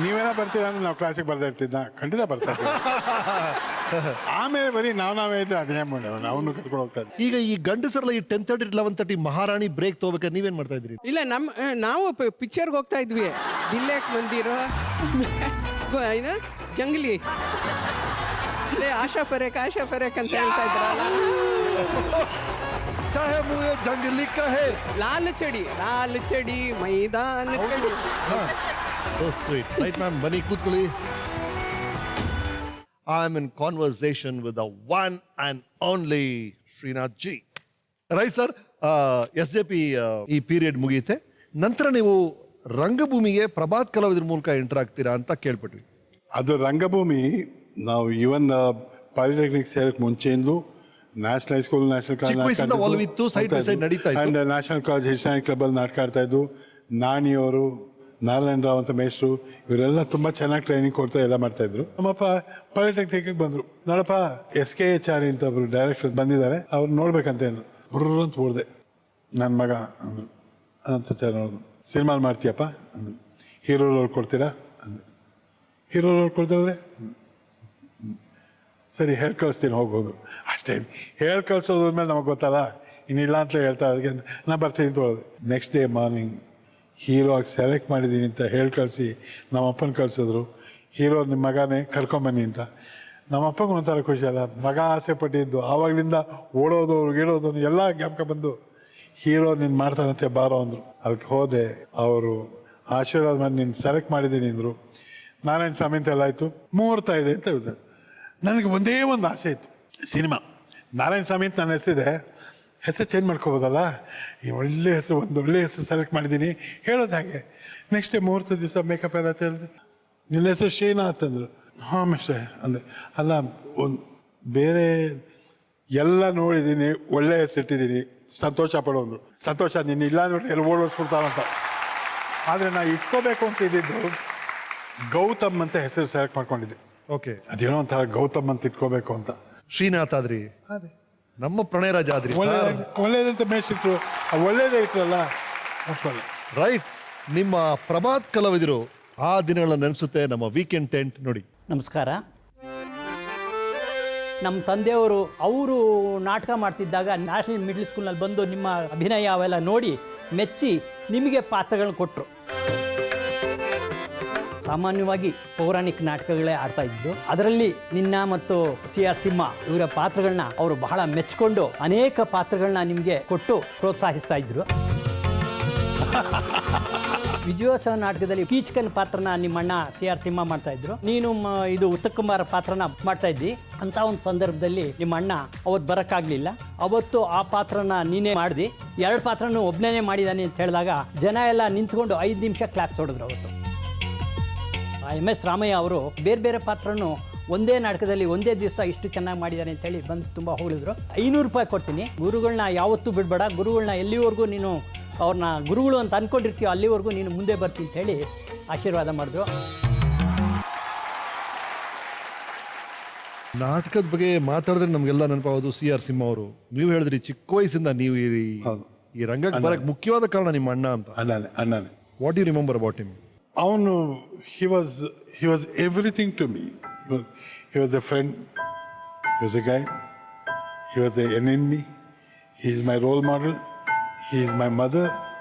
ನೀವೇನ ಬರ್ತೀರ ಅಂದ್ರೆ ನಾವು ಕ್ಲಾಸಿಗೆ ಬರ್ತಾ ಇರ್ತಿದ್ದ. ಖಂಡಿತ ಬರ್ತಾ ಇದ್ದ. ಆಮೇಲೆ ಬರೀ ನಾವೇ ಇದ್ದು ಅದೇ ಅವನು ಕರ್ಕೊಂಡು ಹೋಗ್ತಾ ಇದ್ದೆ. ಈಗ ಈ ಗಂಡಸರಲ್ಲ ಈ 10:30 11:30 ಮಹಾರಾಣಿ ಬ್ರೇಕ್ ತಗೋಬೇಕಾದ್ರೆ ನೀವೇನ್ ಮಾಡ್ತಾ ಇದ್ರಿ? ಇಲ್ಲ ನಾವು ಪಿಕ್ಚರ್ಗೆ ಹೋಗ್ತಾ ಇದ್ವಿ. ದಿಲ್ಲೇಕ್ ಮಂದಿರೋ ಏನು ಜಂಗ್ಲಿ ಆಶಾ ಪರೇಕ್ ಅಂತ ಹೇಳ್ತಾ ಇದ್ರಲ್ಲ. ಜಂಗಲಿ ಕಹೆ ಲಾಲ್ ಚಡಿ ಮೈದಾನ ಕಡಿ. So sweet. Right, ma'am. ಬನ್ನಿ ಕೂತ್ಕೊಳ್ಳಿ. I am in conversation with the one and only Srinath ji. Right, sir? SJP ಈ ಪೀರಿಯಡ್ ಮುಗಿಯುತ್ತೆ. ನಂತರ ನೀವು ರಂಗಭೂಮಿಗೆ ಪ್ರಭಾತ್ ಕಲಾವಿದರ ಮೂಲಕ ಎಂಟರ್ ಆಗ್ತೀರಾ ಅಂತ ಕೇಳ್ಪಟ್ವಿ. ಅದು ರಂಗಭೂಮಿ ನಾವು ಇವನ್ ಪಾಲಿಟೆಕ್ನಿಕ್ ಸೇರಕ್ಕೆ ಮುಂಚೆಯಿಂದ national high school, national college, national college histrionic ಕ್ಲಬಲ್ಲಿ ನಾಟಕ ಆಡ್ತಾ ಇದ್ದು. ನಾಣಿಯವರು, ನಾರಾಯಣ ರಾವ್ ಅಂತ ಮೇಷ್ಟ್ರು ಇವರೆಲ್ಲ ತುಂಬ ಚೆನ್ನಾಗಿ ಟ್ರೈನಿಂಗ್ ಕೊಡ್ತಾ ಎಲ್ಲ ಮಾಡ್ತಾಯಿದ್ರು. ನಮ್ಮಪ್ಪ ಪಾಲಿಟೆಕ್ನಿಕ್ಗೆ ಬಂದರು. ನೋಡಪ್ಪ SKHR ಅಂತ ಒಬ್ಬರು ಡೈರೆಕ್ಟರ್ ಬಂದಿದ್ದಾರೆ, ಅವ್ರು ನೋಡ್ಬೇಕಂತ ಏನು ಬ್ರರ್ ಅಂತ ಓಡಿದೆ. ನನ್ನ ಮಗ ಅಂದರು. ಅನಂತಾಚಾರ್ಯ ನೋಡಿದ್ರು. ಸಿನಿಮಾ ಮಾಡ್ತೀಯಪ್ಪ ಅಂದರು. ಹೀರೋ ರೋಲ್ ಕೊಡ್ತೀರಾ ಅಂದರು. ಹೀರೋ ರೋಲ್ ಕೊಡ್ತೇವ್ರೆ. ಸರಿ ಹೇಳಿ ಕಳಿಸ್ತೀನಿ ಹೋಗೋದು ಅಷ್ಟೇ. ಹೇಳಿ ಕಳ್ಸೋದ್ಮೇಲೆ ನಮಗೆ ಗೊತ್ತಲ್ಲ, ಇನ್ನಿಲ್ಲ ಅಂತಲೇ ಹೇಳ್ತಾ ಅದಕ್ಕೆ ನಾನು ಬರ್ತೀನಿ ಅಂತ ಹೇಳಿದೆ. ನೆಕ್ಸ್ಟ್ ಡೇ ಮಾರ್ನಿಂಗ್ ಹೀರೋ ಆಗಿ ಸೆಲೆಕ್ಟ್ ಮಾಡಿದ್ದೀನಿ ಅಂತ ಹೇಳಿ ಕಳಿಸಿ ನಮ್ಮಪ್ಪನ ಕಳಿಸಿದ್ರು. ಹೀರೋ ನಿಮ್ಮ ಮಗನೇ ಕರ್ಕೊಂಬನ್ನಿ ಅಂತ. ನಮ್ಮಪ್ಪಗೆ ಒಂಥರ ಖುಷಿ ಅಲ್ಲ, ಮಗ ಆಸೆ ಪಟ್ಟಿದ್ದು. ಆವಾಗಲಿಂದ ಓಡೋದು ಗೀಡೋದು ಎಲ್ಲ ಜ್ಞಾಪಕ ಬಂದು ಹೀರೋ ನೀನು ಮಾಡ್ತಾನಂತೆ ಬಾರೋ ಅಂದರು. ಅದಕ್ಕೆ ಹೋದೆ. ಅವರು ಆಶೀರ್ವಾದ ಮಾಡಿ ನೀನು ಸೆಲೆಕ್ಟ್ ಮಾಡಿದ್ದೀನಿ ಅಂದರು. ನಾರಾಯಣ ಸ್ವಾಮಿ ಅಂತೆಲ್ಲ ಆಯಿತು. ಮುಹೂರ್ತ ಇದೆ ಅಂತ ಹೇಳಿದೆ. ನನಗೆ ಒಂದೇ ಒಂದು ಆಸೆ ಇತ್ತು, ಸಿನಿಮಾ. ನಾರಾಯಣ ಸ್ವಾಮಿ ಅಂತ ನನ್ನ ಹೆಸರಿದೆ, ಹೆಸರು ಚೇಂಜ್ ಮಾಡ್ಕೋಬೋದಲ್ಲ. ಈ ಒಳ್ಳೆ ಹೆಸರು, ಒಂದು ಒಳ್ಳೆ ಹೆಸರು ಸೆಲೆಕ್ಟ್ ಮಾಡಿದ್ದೀನಿ ಹೇಳೋದು ಹಾಗೆ. ನೆಕ್ಸ್ಟ್ ಡೇ ಮುಹೂರ್ತ ದಿವಸ ಮೇಕಪ್ ಎಲ್ಲ ಅಂತ ಹೇಳಿದೆ. ನಿನ್ನ ಹೆಸರು ಶ್ರೀನಾಥ್ ಅಂದರು. ಹಾಂ ಮಿಸ್ಟೇ ಅಂದೆ. ಅಲ್ಲ ಒಂದು ಬೇರೆ ಎಲ್ಲ ನೋಡಿದ್ದೀನಿ, ಒಳ್ಳೆ ಹೆಸರು ಇಟ್ಟಿದ್ದೀನಿ, ಸಂತೋಷ ಪಡೋದು. ಸಂತೋಷ ನೀನು ಇಲ್ಲ ಅಂದ್ಬಿಟ್ಟು ಎಲ್ಲ ಓಡೋಡ್ಸ್ಕೊಡ್ತಾವಂತ. ಆದರೆ ನಾನು ಇಟ್ಕೋಬೇಕು ಅಂತ ಇದ್ದಿದ್ದು ಗೌತಮ್ ಅಂತ ಹೆಸರು ಸೆಲೆಕ್ಟ್ ಮಾಡ್ಕೊಂಡಿದ್ದೆ. ಓಕೆ, ಅದೇನೋ ಒಂಥರ ಗೌತಮ್ ಅಂತ ಇಟ್ಕೋಬೇಕು ಅಂತ. ಶ್ರೀನಾಥ್ ಆದ್ರಿ, ಅದೇ ನಮ್ಮ ಪ್ರಣಯರಾಜ ಆದ್ರಿ. ಒಳ್ಳೇದಂತ ಮೇಸಿಟ್ರು, ಒಳ್ಳೇದೇ ಇಟ್ಟರಲ್ಲ. ರೈಟ್. ನಿಮ್ಮ ಪ್ರಭಾತ್ ಕಲಾವಿದರು ಆ ದಿನಗಳನ್ನ ನೆನೆಸುತ್ತೆ ನಮ್ಮ ವೀಕೆಂಡ್ ಟೆಂಟ್ ನೋಡಿ. ನಮಸ್ಕಾರ. ನಮ್ಮ ತಂದೆಯವರು ಅವರು ನಾಟಕ ಮಾಡ್ತಿದ್ದಾಗ ನ್ಯಾಷನಲ್ ಮಿಡ್ಲ್ ಸ್ಕೂಲ್ನಲ್ಲಿ ಬಂದು ನಿಮ್ಮ ಅಭಿನಯ ಅವೆಲ್ಲ ನೋಡಿ ಮೆಚ್ಚಿ ನಿಮಗೆ ಪಾತ್ರಗಳನ್ನ ಕೊಟ್ಟರು. ಸಾಮಾನ್ಯವಾಗಿ ಪೌರಾಣಿಕ ನಾಟಕಗಳೇ ಆಡ್ತಾ ಇದ್ದು, ಅದರಲ್ಲಿ ನಿನ್ನ ಮತ್ತು CR ಸಿಂಹ ಇವರ ಪಾತ್ರಗಳನ್ನ ಅವರು ಬಹಳ ಮೆಚ್ಚಿಕೊಂಡು ಅನೇಕ ಪಾತ್ರಗಳನ್ನ ನಿಮಗೆ ಕೊಟ್ಟು ಪ್ರೋತ್ಸಾಹಿಸ್ತಾ ಇದ್ರು. ವಿಜಯೋತ್ಸವ ನಾಟಕದಲ್ಲಿ ಕೀಚಕನ ಪಾತ್ರನ ನಿಮ್ಮಣ್ಣ CR ಸಿಂಹ ಮಾಡ್ತಾ ಇದ್ರು. ನೀನು ಇದು ಉತ್ತಮ್ ಕುಮಾರ್ ಪಾತ್ರನ ಮಾಡ್ತಾ ಇದ್ದಿ. ಅಂತ ಒಂದು ಸಂದರ್ಭದಲ್ಲಿ ನಿಮ್ಮ ಅಣ್ಣ ಅವತ್ತು ಬರೋಕ್ಕಾಗಲಿಲ್ಲ. ಅವತ್ತು ಆ ಪಾತ್ರನ ನೀನೇ ಮಾಡಿದಿ. 2 ಪಾತ್ರನೂ ಒಬ್ಬನೇ ಮಾಡಿದ್ದಾನೆ ಅಂತ ಹೇಳಿದಾಗ ಜನ ಎಲ್ಲ ನಿಂತ್ಕೊಂಡು 5 ನಿಮಿಷ ಕ್ಲಾಪ್ಸ್ ಹೊಡೆದ್ರು. ಅವತ್ತು MS ರಾಮಯ್ಯ ಅವರು ಬೇರೆ ಬೇರೆ ಪಾತ್ರನೂ ಒಂದೇ ನಾಟಕದಲ್ಲಿ ಒಂದೇ ದಿವಸ ಇಷ್ಟು ಚೆನ್ನಾಗಿ ಮಾಡಿದ್ದಾರೆ ಅಂತೇಳಿ ಬಂದು ತುಂಬ ಹೊಗಳಿದ್ರು. 500 ರೂಪಾಯಿ ಕೊಡ್ತೀನಿ, ಗುರುಗಳನ್ನ ಯಾವತ್ತೂ ಬಿಡಬೇಡ, ಗುರುಗಳನ್ನ ಎಲ್ಲಿವರೆಗೂ ನೀನು ಅವ್ರನ್ನ ಗುರುಗಳು ಅಂತ ಅಂದ್ಕೊಂಡಿರ್ತೀಯೋ ಅಲ್ಲಿವರೆಗೂ ನೀನು ಮುಂದೆ ಬರ್ತೀನಿ ಅಂತೇಳಿ ಆಶೀರ್ವಾದ ಮಾಡಿದ್ರು. ನಾಟಕದ ಬಗ್ಗೆ ಮಾತಾಡಿದ್ರೆ ನಮಗೆಲ್ಲ ನೆನಪಾಗೋದು CR ಸಿಂಹ ಅವರು. ನೀವು ಹೇಳಿದ್ರಿ ಚಿಕ್ಕ ವಯಸ್ಸಿಂದ ನೀವು ಈ ರಂಗಕ್ಕೆ ಬರಕ್ಕೆ ಮುಖ್ಯವಾದ ಕಾರಣ ನಿಮ್ಮ ಅಣ್ಣ ಅಂತ. ಅಣ್ಣನೇ. What you remember about him? ಅವನು he was everything to me. He was a friend, he was a guy, he was an enemy, he is my role model, he is my mother,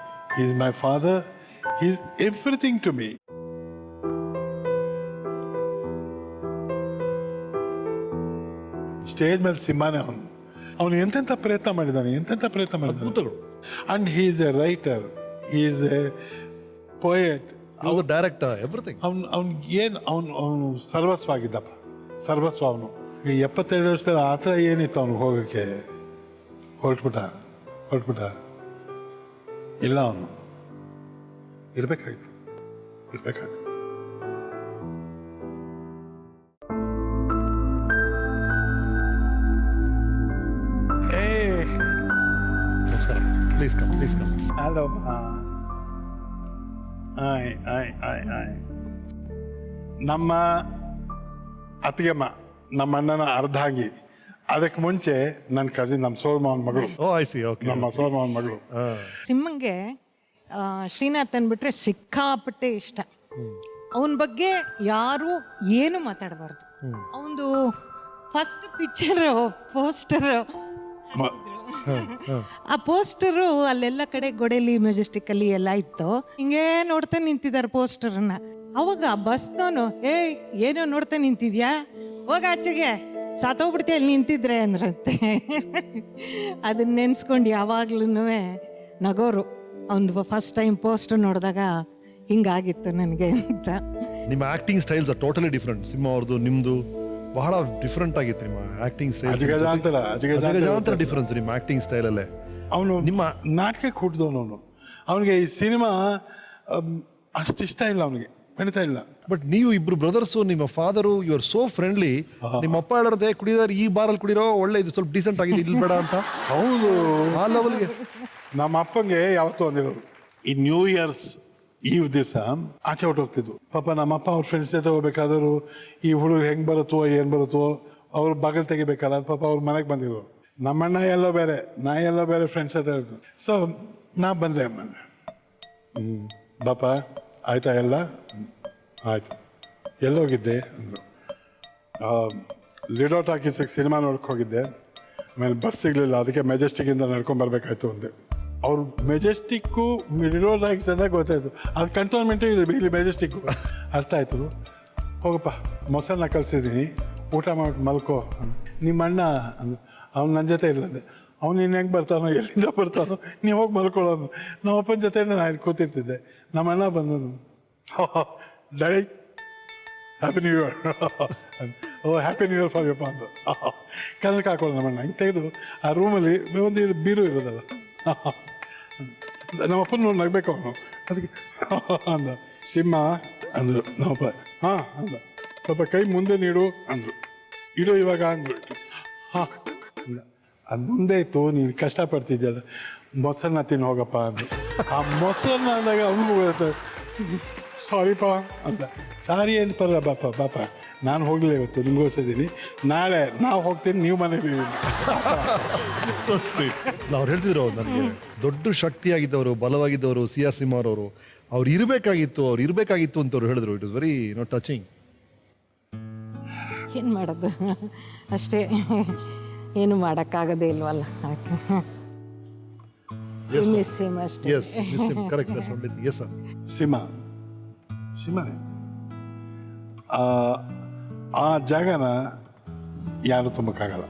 he is my father, he is everything to me. Stage ಮೇಲೆ ಸಿಂಹಾನೆ ಅವನು ಎಂತೆಂಥ ಪ್ರಯತ್ನ ಮಾಡಿದ್ದಾನೆ. And he is A writer, he is A poet, director, everything. ಅವನು ಸರ್ವಸ್ವ ಆಗಿದ್ದಪ್ಪ, ಸರ್ವಸ್ವ ಅವನು. ಈ 72 ವರ್ಷದಲ್ಲಿ ಆ ಥರ ಏನಿತ್ತು ಅವ್ನಿಗೆ ಹೋಗೋಕ್ಕೆ? ಹೊರಟ್ಬಿಟ್ಟ ಇಲ್ಲ, ಅವನು ಇರಬೇಕಾಯ್ತು. ನಮಸ್ಕಾರ. Please come. ಹಲೋ. ಆಯ್. ನಮ್ಮ ಅತ್ತಿಗೆಮ್ಮ, ನಮ್ಮ ಅಣ್ಣನ ಅರ್ಧಾಂಗಿ. ಅದಕ್ಕೆ ಮುಂಚೆ ನನ್ನ ಕಸಿನ್, ನಮ್ಮ ಸೋದಮಾವನ ಮಗಳು. ನಮ್ಮ ಸೋದಮಾವನ ಮಗಳು. ಸಿಂಹಂಗೆ ಶ್ರೀನಾಥ್ ಅಂದ್ಬಿಟ್ರೆ ಸಿಕ್ಕಾಪಟ್ಟೆ ಇಷ್ಟ. ಅವನ ಬಗ್ಗೆ ಯಾರು ಏನು ಮಾತಾಡಬಾರ್ದು. ಅವನದು ಫಸ್ಟ್ ಪಿಕ್ಚರ್ ಪೋಸ್ಟರ್, ಆ ಪೋಸ್ಟರು ಅಲ್ಲೆಲ್ಲ ಕಡೆ ಗೋಡೆಲಿ ಮೆಜೆಸ್ಟಿಕ್ ಅಲ್ಲಿ ಎಲ್ಲ ಇತ್ತು. ಹಿಂಗೆ ನೋಡ್ತಾ ನಿಂತಿದ್ದಾರೆ ಪೋಸ್ಟರ್ನ. ಅವಾಗ ಬಸ್ನವನು ಏನೋ ನೋಡ್ತಾ ನಿಂತಿದ್ಯಾ, ಹೋಗ ಆಚೆಗೆ, ಸಾತೋಗ್ಬಿಡ್ತೀಯ ಅಲ್ಲಿ ನಿಂತಿದ್ರೆ ಅಂದ್ರಂತೆ. ಅದನ್ನ ನೆನ್ಸ್ಕೊಂಡು ಯಾವಾಗ್ಲೂ ನಗೋರು. ಅವ್ನು ಫಸ್ಟ್ ಟೈಮ್ ಪೋಸ್ಟರ್ ನೋಡಿದಾಗ ಹಿಂಗಾಗಿತ್ತು ನನಗೆ ಅಂತ. ನಿಮ್ಮ ಆಕ್ಟಿಂಗ್ ಸ್ಟೈಲ್ಸ್ ಟೋಟಲಿ ಡಿಫ್ರೆಂಟ್. ಸಿಂಹ ಅವ್ರದ್ದು ನಿಮ್ದು ಬಹಳ ಡಿಫ್ರೆಂಟ್ ಆಗಿತ್ತು. ನಿಮ್ಮ ಆಕ್ಟಿಂಗ್ ಸ್ಟೈಲ್ ಅಜಗಜಾಂತರ ಡಿಫ್ರೆನ್ಸ್ ನಿಮ್ಮ ಆಕ್ಟಿಂಗ್ ಸ್ಟೈಲಲ್ಲೇ. ಅವನು ನಿಮ್ಮ ನಾಟಕಕ್ಕೆ ಹುಟ್ಟಿದವನು. ಅವನಿಗೆ ಈ ಸಿನಿಮಾ ಅಷ್ಟಿಷ್ಟ ಇಲ್ಲ, ಅವನಿಗೆ ಬೆಳೀತಾ ಇಲ್ಲ. ಬಟ್ ನೀವು ಇಬ್ರು ಬ್ರದರ್ಸು, ನಿಮ್ಮ father, you are so friendly. ನಿಮ್ಮ ಅಪ್ಪ ಹೇಳದೆ ಕುಡಿದಾರೆ, ಈ ಬಾರಲ್ಲಿ ಕುಡಿರೋ, ಒಳ್ಳೆ ಇದು ಸ್ವಲ್ಪ ಡೀಸೆಂಟ್ ಆಗಿದೆ, ಇಲ್ಲಿ ಬೇಡ ಅಂತ. ಹೌದು, ಆ ಲೆವೆಲ್ಗೆ ನಮ್ಮ ಅಪ್ಪಂಗೆ ಯಾವತ್ತೂ ಅಂದಿರೋದು. ಈ ನ್ಯೂ ಇಯರ್ಸ್ ಈವ್ ದಿವಸ ಆಚೆ ಹೊಟ್ಟೋಗ್ತಿದ್ವು. ಪಾಪ ನಮ್ಮಪ್ಪ ಅವ್ರ ಫ್ರೆಂಡ್ಸ್ ಜೊತೆ ಹೋಗ್ಬೇಕಾದ್ರು ಈ ಹುಡುಗರು ಹೆಂಗೆ ಬರುತ್ತೋ ಏನು ಬರುತ್ತೋ ಅವ್ರು ಬಾಗಿಲು ತೆಗಿಬೇಕಲ್ಲ, ಪಾಪ ಅವ್ರ ಮನೆಗೆ ಬಂದಿದ್ರು. ನಮ್ಮಣ್ಣ ಎಲ್ಲೋ ಬೇರೆ, ನಾ ಎಲ್ಲೋ ಬೇರೆ ಫ್ರೆಂಡ್ಸ್ ಜೊತೆ. ಸೊ ನಾ ಬಂದೆ. ಬಾಪ ಆಯ್ತಾ ಎಲ್ಲ? ಆಯ್ತು. ಎಲ್ಲೋಗಿದ್ದೆ ಅಂದರು. ಲಿಡೋ ಟಾಕೀಸಿಗೆ ಸಿನಿಮಾ ನೋಡಕ್ಕೆ ಹೋಗಿದ್ದೆ. ಆಮೇಲೆ ಬಸ್ ಸಿಗಲಿಲ್ಲ, ಅದಕ್ಕೆ ಮೆಜೆಸ್ಟಿಕ್ಕಿಂದ ನಡ್ಕೊಂಬರ್ಬೇಕಾಯ್ತು ಅಂದೆ. ಅವ್ರು ಮೆಜೆಸ್ಟಿಕ್ಕು ಲಿಡೋ ಟಾಕೀಸ್ ಅಂತ ಗೊತ್ತಾಯಿತು. ಅದು ಕಂಟೋನ್ಮೆಂಟು ಇದೆ, ಇಲ್ಲಿ ಮೆಜೆಸ್ಟಿಕ್ಕು. ಅರ್ಥ ಆಯಿತು. ಹೋಗಪ್ಪ, ಮೊಸರನ್ನ ಕಲಿಸಿದ್ದೀನಿ, ಊಟ ಮಾಡಿ ಮಲ್ಕೋ. ನಿಮ್ಮ ಅಣ್ಣ ಅಂದು, ಅವ್ನು ನನ್ನ ಜೊತೆ ಇಲ್ಲಂದೆ. ಅವ್ನು ಇನ್ನು ಹೆಂಗೆ ಬರ್ತಾನೋ, ಎಲ್ಲಿಂದ ಬರ್ತಾನೋ, ನೀವು ಹೋಗಿ ಮಲ್ಕೊಳ್ಳೋನು. ನಮ್ಮ ಅಪ್ಪನ ಜೊತೆ ನಾನು ಕೂತಿರ್ತಿದ್ದೆ. ನಮ್ಮ ಅಣ್ಣ ಬಂದನು, daddy happy new year. Oh happy new year for ಯಪ್ಪ ಅಂದು. ಕನ್ನಡಕ್ಕೆ ಹಾಕೊಳ್ಳೋ ನಮ್ಮಣ್ಣ. ಹಿಂಗೆ ತೆಗೆದು ಆ ರೂಮಲ್ಲಿ ಒಂದು ಬೀರು ಇರೋದಲ್ಲ, ನಮ್ಮಪ್ಪನ ನೋಡಿ ನಗಬೇಕು ಅವನು. ಅದಕ್ಕೆ ಅಂದ. ಸಿಂಹ ಅಂದರು ನಮ್ಮಪ್ಪ. ಹಾಂ ಅಂದ. ಸ್ವಲ್ಪ ಕೈ ಮುಂದೆ ನೀಡು ಅಂದರು. ಇಡು ಇವಾಗ ಅಂದರು. ಹಾಂ ಅಂದ. ಅದು ಮುಂದೆ ಇತ್ತು, ನೀನು ಕಷ್ಟಪಡ್ತಿದ್ಯಲ್ಲ, ಮೊಸರನ್ನ ತಿನ್ನು ಹೋಗಪ್ಪ ಅಂದರು. ಆ ಮೊಸರನ್ನ ಅಂದಾಗ ಅವನಿಗೂ ಬರುತ್ತೆ, ಸಾರಿಪ್ಪ ಅಂತ. ಸಾರಿ ಏನು ಪರ ಬಾಪ, ನಾನು ಹೋಗಲಿಲ್ಲ, ಇವತ್ತು ನಿಮಗೋಸಿದ್ದೀನಿ, ನಾಳೆ ನಾವು ಹೋಗ್ತೀನಿ, ನೀವು ಮನೇಲಿ. ಅವ್ರು ಹೇಳ್ತಿದ್ರು, ನನಗೆ ದೊಡ್ಡ ಶಕ್ತಿಯಾಗಿದ್ದವರು, ಬಲವಾಗಿದ್ದವರು CR ಸಿಂಹರವರು, ಅವ್ರು ಇರಬೇಕಾಗಿತ್ತು ಅಂತ ಅವ್ರು ಹೇಳಿದ್ರು. It is very touching. ಏನು ಮಾಡೋದು, ಅಷ್ಟೇ, ಏನು ಮಾಡೋಕ್ಕಾಗೋದೇ ಇಲ್ವಲ್ಲ. ಸಿಂಹನೇ ಆ ಜಾಗನ ಯಾರು ತುಂಬಕ್ಕಾಗಲ್ಲ.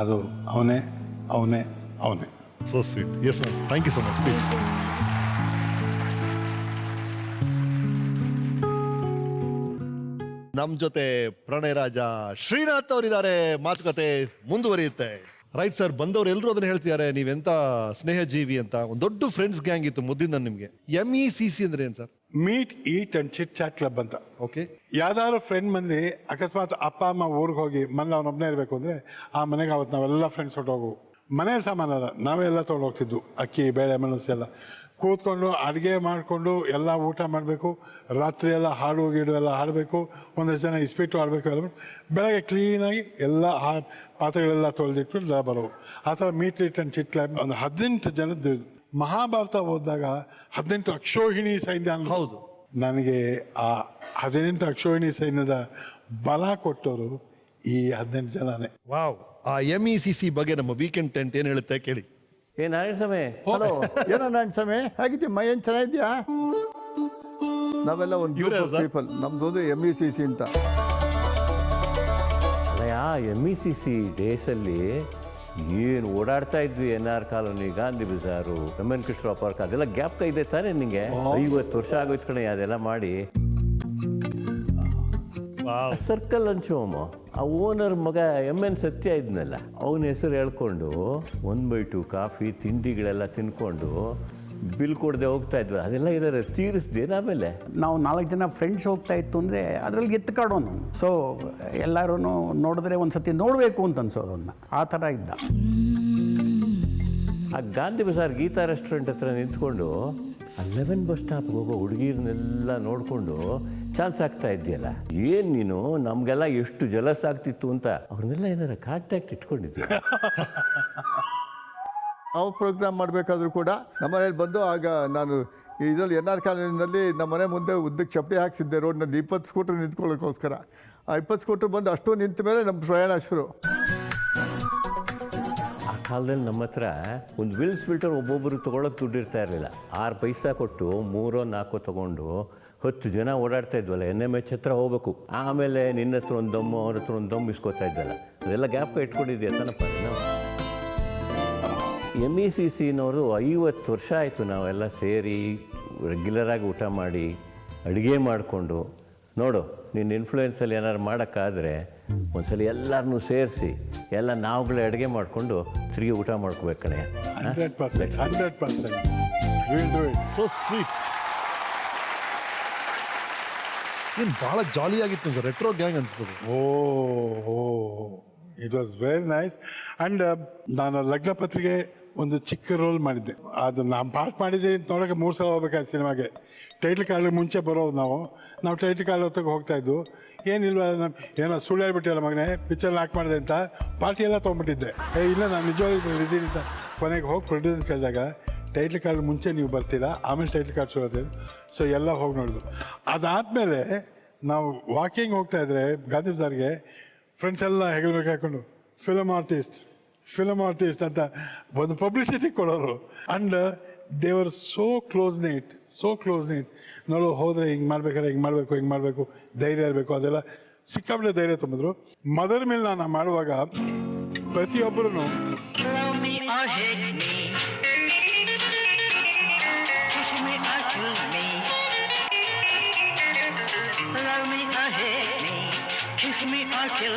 ಅದು ಅವನೇ. So sweet. Yes ma'am, thank you so much. Please. ನಮ್ಮ ಜೊತೆ ಪ್ರಣಯ ರಾಜ ಶ್ರೀನಾಥ್ ಅವರಿದ್ದಾರೆ. ಮಾತುಕತೆ ಮುಂದುವರಿಯುತ್ತೆ. ರೈಟ್ ಸರ್, ಬಂದವರು ಎಲ್ಲರೂ ಅದನ್ನ ಹೇಳ್ತಿದ್ದಾರೆ, ನೀವೆಂತ ಸ್ನೇಹ ಜೀವಿ ಅಂತ. ಒಂದು ದೊಡ್ಡ ಫ್ರೆಂಡ್ಸ್ ಗ್ಯಾಂಗ್ ಇತ್ತು ಮುದ್ದಿಂದ ನಿಮಗೆ. MECC ಅಂದ್ರೆ ಏನು sir? Meet eat and chit chat club ಅಂತ. ಓಕೆ. ಯಾವ್ದಾದ್ರು ಫ್ರೆಂಡ್ ಮಂದಿ ಅಕಸ್ಮಾತ್ ಅಪ್ಪ ಅಮ್ಮ ಊರಿಗೆ ಹೋಗಿ ಮನೇಲಿ ಅವನೊಬ್ಬನೇ ಇರಬೇಕು ಅಂದರೆ ಆ ಮನೆಗೆ ಅವತ್ತು ನಾವೆಲ್ಲ ಫ್ರೆಂಡ್ಸ್ ಹೊಟ್ಟೋಗು. ಮನೆ ಸಾಮಾನಲ್ಲ, ನಾವೆಲ್ಲ ತೊಗೊಂಡೋಗ್ತಿದ್ವು. ಅಕ್ಕಿ, ಬೇಳೆ, ಮೆಣಸು ಎಲ್ಲ ಕೂತ್ಕೊಂಡು ಅಡುಗೆ ಮಾಡಿಕೊಂಡು ಎಲ್ಲ ಊಟ ಮಾಡಬೇಕು. ರಾತ್ರಿ ಎಲ್ಲ ಹಾಡು ಗೀಡು ಎಲ್ಲ ಹಾಡಬೇಕು. ಒಂದಷ್ಟು ಜನ ಇಸ್ಪೀಟು ಆಡಬೇಕು. ಎಲ್ಲ ಬೆಳಗ್ಗೆ ಕ್ಲೀನಾಗಿ ಎಲ್ಲ ಪಾತ್ರೆಗಳೆಲ್ಲ ತೊಳೆದಿಟ್ಟು ಎಲ್ಲ ಬರೋವು. ಆ ಥರ meet eat and chit club ಒಂದು 18 ಜನದ್ದು. ಮಹಾಭಾರತ ಓದಿದಾಗ 18 ಅಕ್ಷೋಹಿಣಿ ಸೈನ್ಯ. ಹೌದು, ನನಗೆ ಆ 18 ಅಕ್ಷೋಹಿಣಿ ಸೈನ್ಯದ ಬಲ ಕೊಟ್ಟವರು ಈ 18 ಜನನೇ. ವಾವ್. ಆ MECC ಬಗ್ಗೆ ನಮ್ಮ ವೀಕೆಂಡ್ ಟೆಂಟ್ ಏನು ಹೇಳುತ್ತೆ ಕೇಳಿ. ನಾರಾಯಣ ಸ್ವಾಮಿ, ಹಲೋ. ಏನೋ ನಾರಾಯಣ ಸ್ವಾಮಿ, ಹೇಗಿದ್ದೀಯ? ಏನು ಚೆನ್ನಾಗಿದ್ಯಾ? ನಾವೆಲ್ಲ ಒಂದು ಪೀಪಲ್, ನಮ್ದೊಂದು MECC ಅಂತ. ಅಲ್ಲಯ್ಯ, MECC ಡೇಸಲ್ಲಿ ಏನು ಓಡಾಡ್ತಾ ಇದ್ವಿ. NR ಕಾಲೋನಿ, ಗಾಂಧಿ ಬಜಾರು, ಎಮ್.ಎನ್. ಕೃಷ್ಣ ಪಾರ್ಕ್, ಅದೆಲ್ಲ ಗ್ಯಾಪ್ ಇದೆ ತಾನೇ ನಿಂಗೆ? 50 ವರ್ಷ ಆಗೋಯ್ತು ಕಣೆ ಅದೆಲ್ಲ ಮಾಡಿ. ಸರ್ಕಲ್ ಹಂಚೋಮ ಆ ಓನರ್ ಮಗ MN ಸತ್ಯ ಇದ್ನಲ್ಲ, ಅವನ ಹೆಸರು ಹೇಳ್ಕೊಂಡು 1/2 ಕಾಫಿ ತಿಂಡಿಗಳೆಲ್ಲ ತಿನ್ಕೊಂಡು ಬಿಲ್ ಕೊಡದೆ ಹೋಗ್ತಾ ಇದ್ವಿ. ಅದೆಲ್ಲ ಇದಾರೆ ತೀರಿಸ್ದೇನು ಆಮೇಲೆ ನಾವು 4 ಜನ ಫ್ರೆಂಡ್ಸ್ ಹೋಗ್ತಾ ಇತ್ತು ಅಂದರೆ ಅದರಲ್ಲಿ ಎತ್ಕಾಡೋನು. ಸೊ ಎಲ್ಲರೂ ನೋಡಿದ್ರೆ ಒಂದು ಸತಿ ನೋಡಬೇಕು ಅಂತ ಅನ್ಸೋದನ್ನ ಆ ಥರ ಇದ್ದ. ಆ ಗಾಂಧಿ ಬಜಾರ್ ಗೀತಾ ರೆಸ್ಟೋರೆಂಟ್ ಹತ್ರ ನಿಂತ್ಕೊಂಡು 11 ಬಸ್ ಸ್ಟಾಪ್ಗೆ ಹೋಗೋ ಹುಡುಗಿರನ್ನೆಲ್ಲ ನೋಡಿಕೊಂಡು ಚಾನ್ಸ್ ಆಗ್ತಾ ಇದೆಯಲ್ಲ. ಏನು ನೀನು ನಮಗೆಲ್ಲ ಎಷ್ಟು ಜಲಸ್ ಆಗ್ತಿತ್ತು ಅಂತ ಅವ್ರನ್ನೆಲ್ಲ ಏನಾರ ಕಾಂಟ್ಯಾಕ್ಟ್ ಇಟ್ಕೊಂಡಿದ್ದೀಯ? ನಾವು ಪ್ರೋಗ್ರಾಮ್ ಮಾಡಬೇಕಾದ್ರೂ ಕೂಡ ನಮ್ಮನೇಲಿ ಬಂದು, ಆಗ ನಾನು ಇದರಲ್ಲಿ NR ಕಾಲೋನಿನಲ್ಲಿ ನಮ್ಮ ಮನೆ ಮುಂದೆ ಉದ್ದಕ್ಕೆ ಚಪ್ಪಲಿ ಹಾಕ್ಸಿದ್ದೆ ರೋಡ್ನಲ್ಲಿ 20 ಸ್ಕೂಟ್ರ್ ನಿಂತ್ಕೊಳ್ಳೋಕ್ಕೋಸ್ಕರ. ಆ 20 ಸ್ಕೂಟ್ರ್ ಬಂದು ಅಷ್ಟು ನಿಂತ ಮೇಲೆ ನಮ್ಮ ಪ್ರಯಾಣ ಶುರು. ಆ ಕಾಲದಲ್ಲಿ ನಮ್ಮ ಹತ್ರ ಒಂದು ವಿಲ್ಸ್ ಫಿಲ್ಟರ್ ಒಬ್ಬೊಬ್ಬರು ತೊಗೊಳಕ್ಕೆ ದುಡ್ಡಿರ್ತಾ ಇರಲಿಲ್ಲ. 6 ಪೈಸಾ ಕೊಟ್ಟು 3-4 ತೊಗೊಂಡು 10 ಜನ ಓಡಾಡ್ತಾ ಇದ್ವಲ್ಲ. NMH ಹತ್ರ ಹೋಗ್ಬೇಕು, ಆಮೇಲೆ ನಿನ್ನ ಹತ್ರ ಒಂದು ದಮ್ಮು, ಅವ್ರ ಹತ್ರ ಒಂದು ದಮ್ಮು ಇಸ್ಕೋತಾ ಇದ್ದಲ್ಲ. ಅದೆಲ್ಲ ಗ್ಯಾಪ್ಗೆ ಇಟ್ಕೊಂಡಿದ್ಯಾ ತಾನಪ್ಪ ನಾವು. MECCನವರು 50 ವರ್ಷ ಆಯಿತು ನಾವೆಲ್ಲ ಸೇರಿ ರೆಗ್ಯುಲರಾಗಿ ಊಟ ಮಾಡಿ ಅಡುಗೆ ಮಾಡಿಕೊಂಡು. ನೋಡು, ನಿನ್ನ ಇನ್ಫ್ಲೂಯೆನ್ಸಲ್ಲಿ ಏನಾದ್ರು ಮಾಡೋಕ್ಕಾದರೆ ಒಂದ್ಸಲ ಎಲ್ಲರನ್ನೂ ಸೇರಿಸಿ ಎಲ್ಲ ನಾವುಗಳೇ ಅಡುಗೆ ಮಾಡಿಕೊಂಡು ತಿರುಗಿ ಊಟ ಮಾಡ್ಕೋಬೇಕು ಕಣೆ. 100%. We'll do it. So sweet. ಏನು ಭಾಳ ಜಾಲಿಯಾಗಿತ್ತು ಸರ್, ರೆಟ್ರೋ ಗ್ಯಾಂಗ್ ಅನಿಸ್ತದೆ. It was very nice. And ನಾನು ಲಗ್ನ ಪತ್ರಿಕೆ ಒಂದು ಚಿಕ್ಕ ರೋಲ್ ಮಾಡಿದ್ದೆ. ಅದು ನಾನು ಪಾರ್ಟ್ ಮಾಡಿದ್ದೆ ಅಂತ ನೋಡೋಕೆ 3 ಸಲ ಹೋಗ್ಬೇಕಾಯ್ತು ಸಿನಿಮಾಗೆ. ಟೈಟ್ಲ್ ಕಾರ್ಡ್ ಮುಂಚೆ ಬರೋದು ನಾವು ಟೈಟ್ಲ್ ಕಾರ್ಡ್ ಹೊತ್ತಿಗೆ ಹೋಗ್ತಾಯಿದ್ದು. ಏನಿಲ್ವ, ಏನೋ ಸುಳ್ಳು ಹೇಳ್ಬಿಟ್ಟಿಲ್ಲ ಮಗನೇ, ಪಿಕ್ಚರ್ ಲಾಕ್ ಮಾಡಿದೆ ಅಂತ ಪಾರ್ಟಿ ಎಲ್ಲ ತೊಗೊಂಡ್ಬಿಟ್ಟಿದ್ದೆ. ಇಲ್ಲ ನಾನು ನಿಜವಾಗ್ಲೂ ಇದ್ದೀನಿ ಅಂತ ಕೊನೆಗೆ ಹೋಗಿ ಪ್ರೊಡ್ಯೂಸರ್ ಕೇಳಿದಾಗ, ಟೈಟ್ಲ್ ಕಾರ್ಡ್ ಮುಂಚೆ ನೀವು ಬರ್ತೀರಾ, ಆಮೇಲೆ ಟೈಟ್ಲ್ ಕಾರ್ಡ್ ಶುರು. ಸೊ ಎಲ್ಲ ಹೋಗಿ ನೋಡಿದ್ರು. ಅದಾದಮೇಲೆ ನಾವು ವಾಕಿಂಗ್ ಹೋಗ್ತಾಯಿದ್ರೆ ಗಾಂಧಿ ಬಜಾರ್ಗೆ ಫ್ರೆಂಡ್ಸ್ ಎಲ್ಲ ಹೆಗಲ್ಬೇಕು ಹಾಕೊಂಡು ಫಿಲಮ್ ಆರ್ಟಿಸ್ಟ್ ಅಂತ ಒಂದು ಪಬ್ಲಿಸಿಟಿ ಕೊಡೋರು. ಆ್ಯಂಡ್ ದೇವರ್ ಸೋ ಕ್ಲೋಸ್ ನೀಟ್. ನೋಡು, ಹೋದರೆ ಹಿಂಗೆ ಮಾಡಬೇಕು, ಧೈರ್ಯ ಇರಬೇಕು, ಅದೆಲ್ಲ ಸಿಕ್ಕಾಬಿಟ್ಟೆ ಧೈರ್ಯ ತುಂಬಿದ್ರು. ಮದರ್ ಮೇಲೆ ನಾನು ಮಾಡುವಾಗ ಪ್ರತಿಯೊಬ್ಬರೂ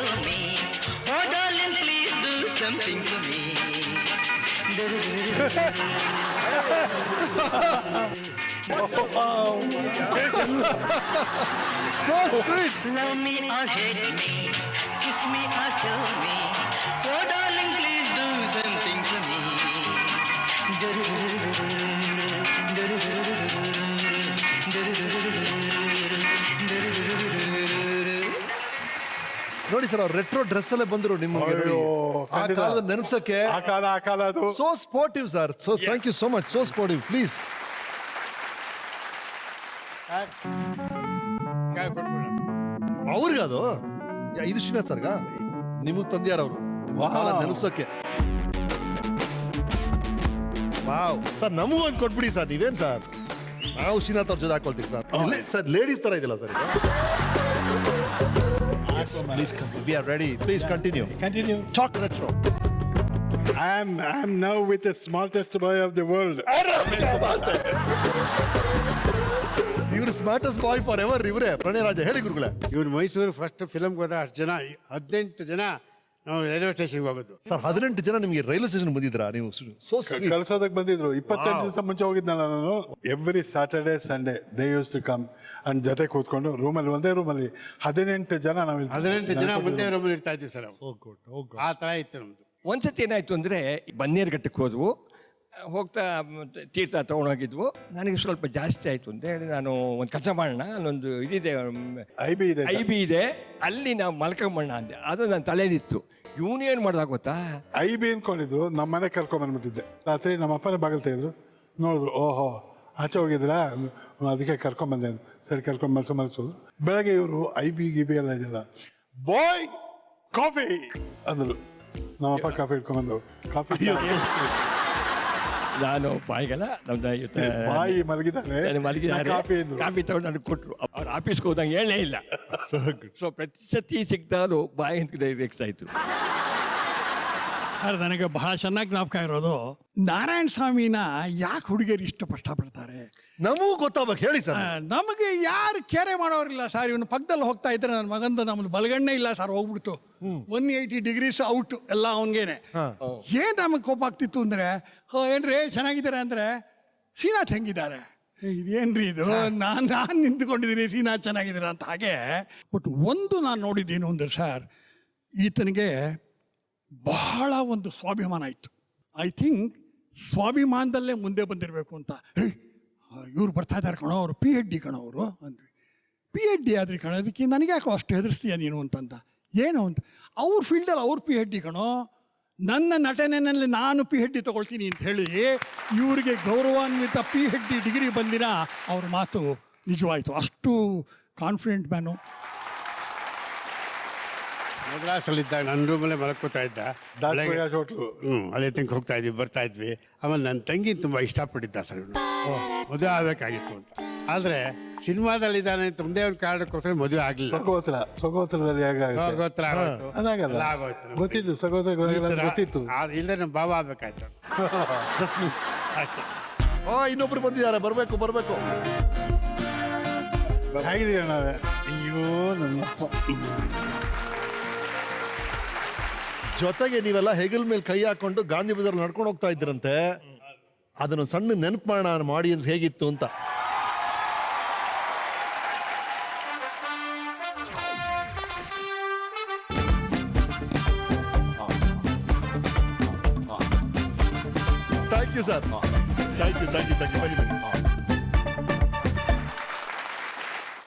So sweet. Love me or hate me, kiss me or kill me. Oh darling, please do something for me. ನೋಡಿ ಸರ್, ಅವ್ರು ರೆಟ್ರೋ ಡ್ರೆಸ್ ಅಲ್ಲೇ ಬಂದರು ನಿಮಗೆ ಆ ಕಾಲದ ನೆನಪಿಸೋಕೆ. ಆ ಕಾಲ ಅದು so sportive sir. So thank you so much. So sportive. Please ಅವ್ರಿಗೆ ಅದು 5 ಶ್ರೀನಾಥ್ ಸರ್ಗ ನಿಮಗೆ ತಂದ್ಯಾರ ಅವರು ನೆನಪಿಸೋಕೆ. ವಾವ್ ಸರ್, ನಮಗೂ ಒಂದು ಕೊಟ್ಬಿಡಿ ಸರ್. ನೀವೇನು ಸರ್, ನಾವು ಶ್ರೀನಾಥ್ ಅವ್ರ ಜೊತೆ ಹಾಕೊಳ್ತೀವಿ ಸರ್. ಸರ್ ಲೇಡೀಸ್ ಥರ ಇದೆಯಲ್ಲ sir. Please come. We are ready. Please continue. Talk retro. I am now with the smartest boy of the world. ಇವ್ರು ಸ್ಮಾರ್ಟೆಸ್ಟ್ ಬಾಯ್ ಫಾರ್ ಎವರ್. ಇವರೇ ಪ್ರಣಯ ರಾಜ. ಹೇಳಿ ಗುರುಗಳೇ. ಇವ್ರು ಮೈಸೂರು ಫಸ್ಟ್ ಫಿಲಮ್ಗೆ ಹೋದ 10 ಜನ, 18 ಜನ ನಾವು ರೈಲ್ವೆ ಸ್ಟೇಷನ್ಗೆ ಹೋಗೋದು. ಸರ್ 18 ಜನ ನಿಮಗೆ ರೈಲ್ವೆ ಸ್ಟೇಷನ್ ಬಂದಿದ್ರಾ ನೀವು? ಕಳ್ಸೋದಕ್ಕೆ ಬಂದಿದ್ರು. 28 ದಿವಸ ಮುಂಚೆ ಹೋಗಿದ್ನಲ್ಲ ನಾನು. Every Saturday Sunday they used to come and ಜೊತೆ ಕೂತ್ಕೊಂಡು ರೂಮಲ್ಲಿ, ಒಂದೇ ರೂಮಲ್ಲಿ 18 ಜನ ನಾವು 18 ಜನ ಒಂದೇ ರೂಮಲ್ಲಿ ಇರ್ತಾ ಇದ್ವಿ ಸರ್. ಆ ಥರ ಇತ್ತು ನಮ್ಮದು. ಒಂದ್ಸತಿ ಏನಾಯಿತು ಅಂದರೆ ಬನ್ನೇರುಘಟ್ಟಕ್ಕೆ ಹೋದ್ವು. ಹೋಗ್ತಾ ತೀರ್ಥ ತೊಗೊಂಡೋಗಿದ್ವು. ನನಗೆ ಸ್ವಲ್ಪ ಜಾಸ್ತಿ ಆಯಿತು ಅಂತ ಹೇಳಿ ನಾನು ಒಂದು ಕೆಲಸ ಮಾಡೋಣ, ಅಲ್ಲೊಂದು ಇದಿದೆ, ಐ ಬಿ ಇದೆ, ಅಲ್ಲಿ ನಾವು ಮಲ್ಕೊಂಬಣ್ಣ ಅಂದೆ. ಅದು ನನ್ನ ತಲೆದಿತ್ತು. ಇವನು ಏನು ಮಾಡ್ದ ಗೊತ್ತಾ, IB ಅನ್ಕೊಂಡಿದ್ರು. ನಮ್ಮ ಮನೆ ಕರ್ಕೊಂಬಂದ್ಬಿಟ್ಟಿದ್ದೆ. ರಾತ್ರಿ ನಮ್ಮ ಅಪ್ಪನೇ ಬಾಗಿಲ್ತಾ ಇದ್ರು. ನೋಡಿದ್ರು, ಓಹೋ ಆಚೆ ಹೋಗಿದ್ರಾ, ಅದಕ್ಕೆ ಕರ್ಕೊಂಬಂದೆ. ಸರಿ, ಕರ್ಕೊಂಡು ಮಲ್ಸೋದು. ಬೆಳಗ್ಗೆ ಇವರು IB ಎಲ್ಲ ಇದೆಯಲ್ಲ, ಬಾಯ್ ಕಾಫಿ ಅಂದರು. ನಮ್ಮಪ್ಪ ಕಾಫಿ ಇಟ್ಕೊಂಡ್ಬಂದು ಕಾಫಿ. ನಾನು ಬಾಯಿಗೆಲ್ಲ ಬಾಯಿ ಮಲಗಿದ್ದಾರೆ, ಕಾಫಿ ತಗೊಂಡು ನನಗೆ ಕೊಟ್ಟರು. ಅವ್ರು ಆಫೀಸ್ಗೆ ಹೋದಂಗೆ ಹೇಳೇ ಇಲ್ಲ. ಸೊ ಪ್ರತಿ ಸತಿ ಸಿಗ್ತಾರು ಬಾಯಿ ಅಂತ ರೆಕ್ಸ್ತಾ ಇದ್ರು. ಆದರೆ ನನಗೆ ಬಹಳ ಚೆನ್ನಾಗಿ ಜ್ಞಾಪಕ ಇರೋದು ನಾರಾಯಣ ಸ್ವಾಮಿನ ಯಾಕೆ ಹುಡುಗಿಯರು ಇಷ್ಟಪಡ್ತಾರೆ ನಮಗೂ ಗೊತ್ತಾಗಬೇಕು ಹೇಳಿ ಸರ್. ನಮಗೆ ಯಾರು ಕೇರೆ ಮಾಡೋರಿಲ್ಲ ಸರ್. ಇವನು ಪಕ್ಕದಲ್ಲಿ ಹೋಗ್ತಾ ಇದ್ರೆ ನನ್ನ ಮಗಂದು ನಮ್ಮದು ಬಲಗಣ್ಣೆ ಇಲ್ಲ ಸರ್, ಹೋಗ್ಬಿಡ್ತು 180 ಡಿಗ್ರೀಸ್ ಔಟ್ ಎಲ್ಲ ಅವನಿಗೇನೆ. ಏನು ನಮಗೆ ಕೋಪ ಆಗ್ತಿತ್ತು ಅಂದರೆ, ಏನ್ರಿ ಚೆನ್ನಾಗಿದ್ದಾರೆ ಅಂದರೆ ಶ್ರೀನಾಥ್ ಹೆಂಗಿದ್ದಾರೆ, ಇದೇನ್ರಿ ಇದು, ನಾನು ನಿಂತ್ಕೊಂಡಿದ್ದೀನಿ ಶ್ರೀನಾಥ್ ಚೆನ್ನಾಗಿದ್ದೀರಾ ಅಂತ. ಹಾಗೆ ಬಟ್ ಒಂದು ನಾನು ನೋಡಿದ್ದೇನು ಅಂದರೆ ಸರ್, ಈತನಿಗೆ ಬಹಳ ಒಂದು ಸ್ವಾಭಿಮಾನ ಇತ್ತು. ಐ ಥಿಂಕ್ ಸ್ವಾಭಿಮಾನದಲ್ಲೇ ಮುಂದೆ ಬಂದಿರಬೇಕು ಅಂತ. ಇವ್ರು ಬರ್ತಾ ಇದ್ದಾರೆ ಕಣೋ, ಅವರು PhD ಕಣೋ ಅವರು ಅಂದ್ವಿ. PhD ಆದ್ರಿ ಕಣೋ, ಅದಕ್ಕೆ ನನಗೆ ಯಾಕೋ ಅಷ್ಟು ಹೆದರ್ಸ್ತೀಯ ನೀನು ಅಂತಂದ. ಏನು ಅಂತ, ಅವ್ರ ಫೀಲ್ಡಲ್ಲಿ ಅವ್ರು PhD ಕಣೋ, ನನ್ನ ನಟನೆಯಲ್ಲಿ ನಾನು PhD ತೊಗೊಳ್ತೀನಿ ಅಂತ ಹೇಳಿ ಇವರಿಗೆ ಗೌರವಾನ್ವಿತ PhD ಡಿಗ್ರಿ ಬಂದಿನ ಅವ್ರ ಮಾತು ನಿಜವಾಯಿತು. ಅಷ್ಟು ಕಾನ್ಫಿಡೆಂಟ್ ಮ್ಯಾನು. ಮದ್ರಾಸಲ್ಲಿದ್ದಾಗ ನನ್ನ ರೂಮಲ್ಲೇ ಮಲಕೋತಾ ಇದ್ದ. ಅಲ್ಲಿ ತನಕ ಹೋಗ್ತಾ ಇದ್ವಿ, ಬರ್ತಾ ಇದ್ವಿ. ಆಮೇಲೆ ನನ್ನ ತಂಗಿ ತುಂಬ ಇಷ್ಟಪಟ್ಟಿದ್ದ ಸರ್, ಮದುವೆ ಆಗಬೇಕಾಗಿತ್ತು ಅಂತ. ಆದರೆ ಸಿನಿಮಾದಲ್ಲಿದ್ದಾನೆ ಅಂತ ಒಂದೇ ಒಂದು ಕಾರಣಕ್ಕೋಸ್ಕರ ಮದುವೆ ಆಗಲಿಲ್ಲ. ಸಗೋತ್ರದಲ್ಲಿ ಗೊತ್ತಿತ್ತು, ಸಗೋತ್ರ ಗೊತ್ತಿತ್ತು. ಇಲ್ಲದೆ ನಮ್ಮ ಬಾಬಾ ಆಗಬೇಕಾಯ್ತು ಅಷ್ಟೇ. ಇನ್ನೊಬ್ರು ಬಂದಿದ್ದಾರೆ, ಬರಬೇಕು. ಹೇಗಿದ್ದೀರ ನಾವೇ? ಅಯ್ಯೋ ನನ್ನ ಜೊತೆಗೆ ನೀವೆಲ್ಲ ಹೆಗಲ್ ಮೇಲೆ ಕೈ ಹಾಕೊಂಡು ಗಾಂಧಿ ಬಜಾರ್ ನಡ್ಕೊಂಡು ಹೋಗ್ತಾ ಇದ್ರಂತೆ. ಅದನ್ನು ಸಣ್ಣ ನೆನಪು ಮಾಡೋಣ ನಮ್ಮ ಆಡಿಯನ್ಸ್ ಹೇಗಿತ್ತು ಅಂತ. Thank you sir, thank you. ಬನ್ನಿ.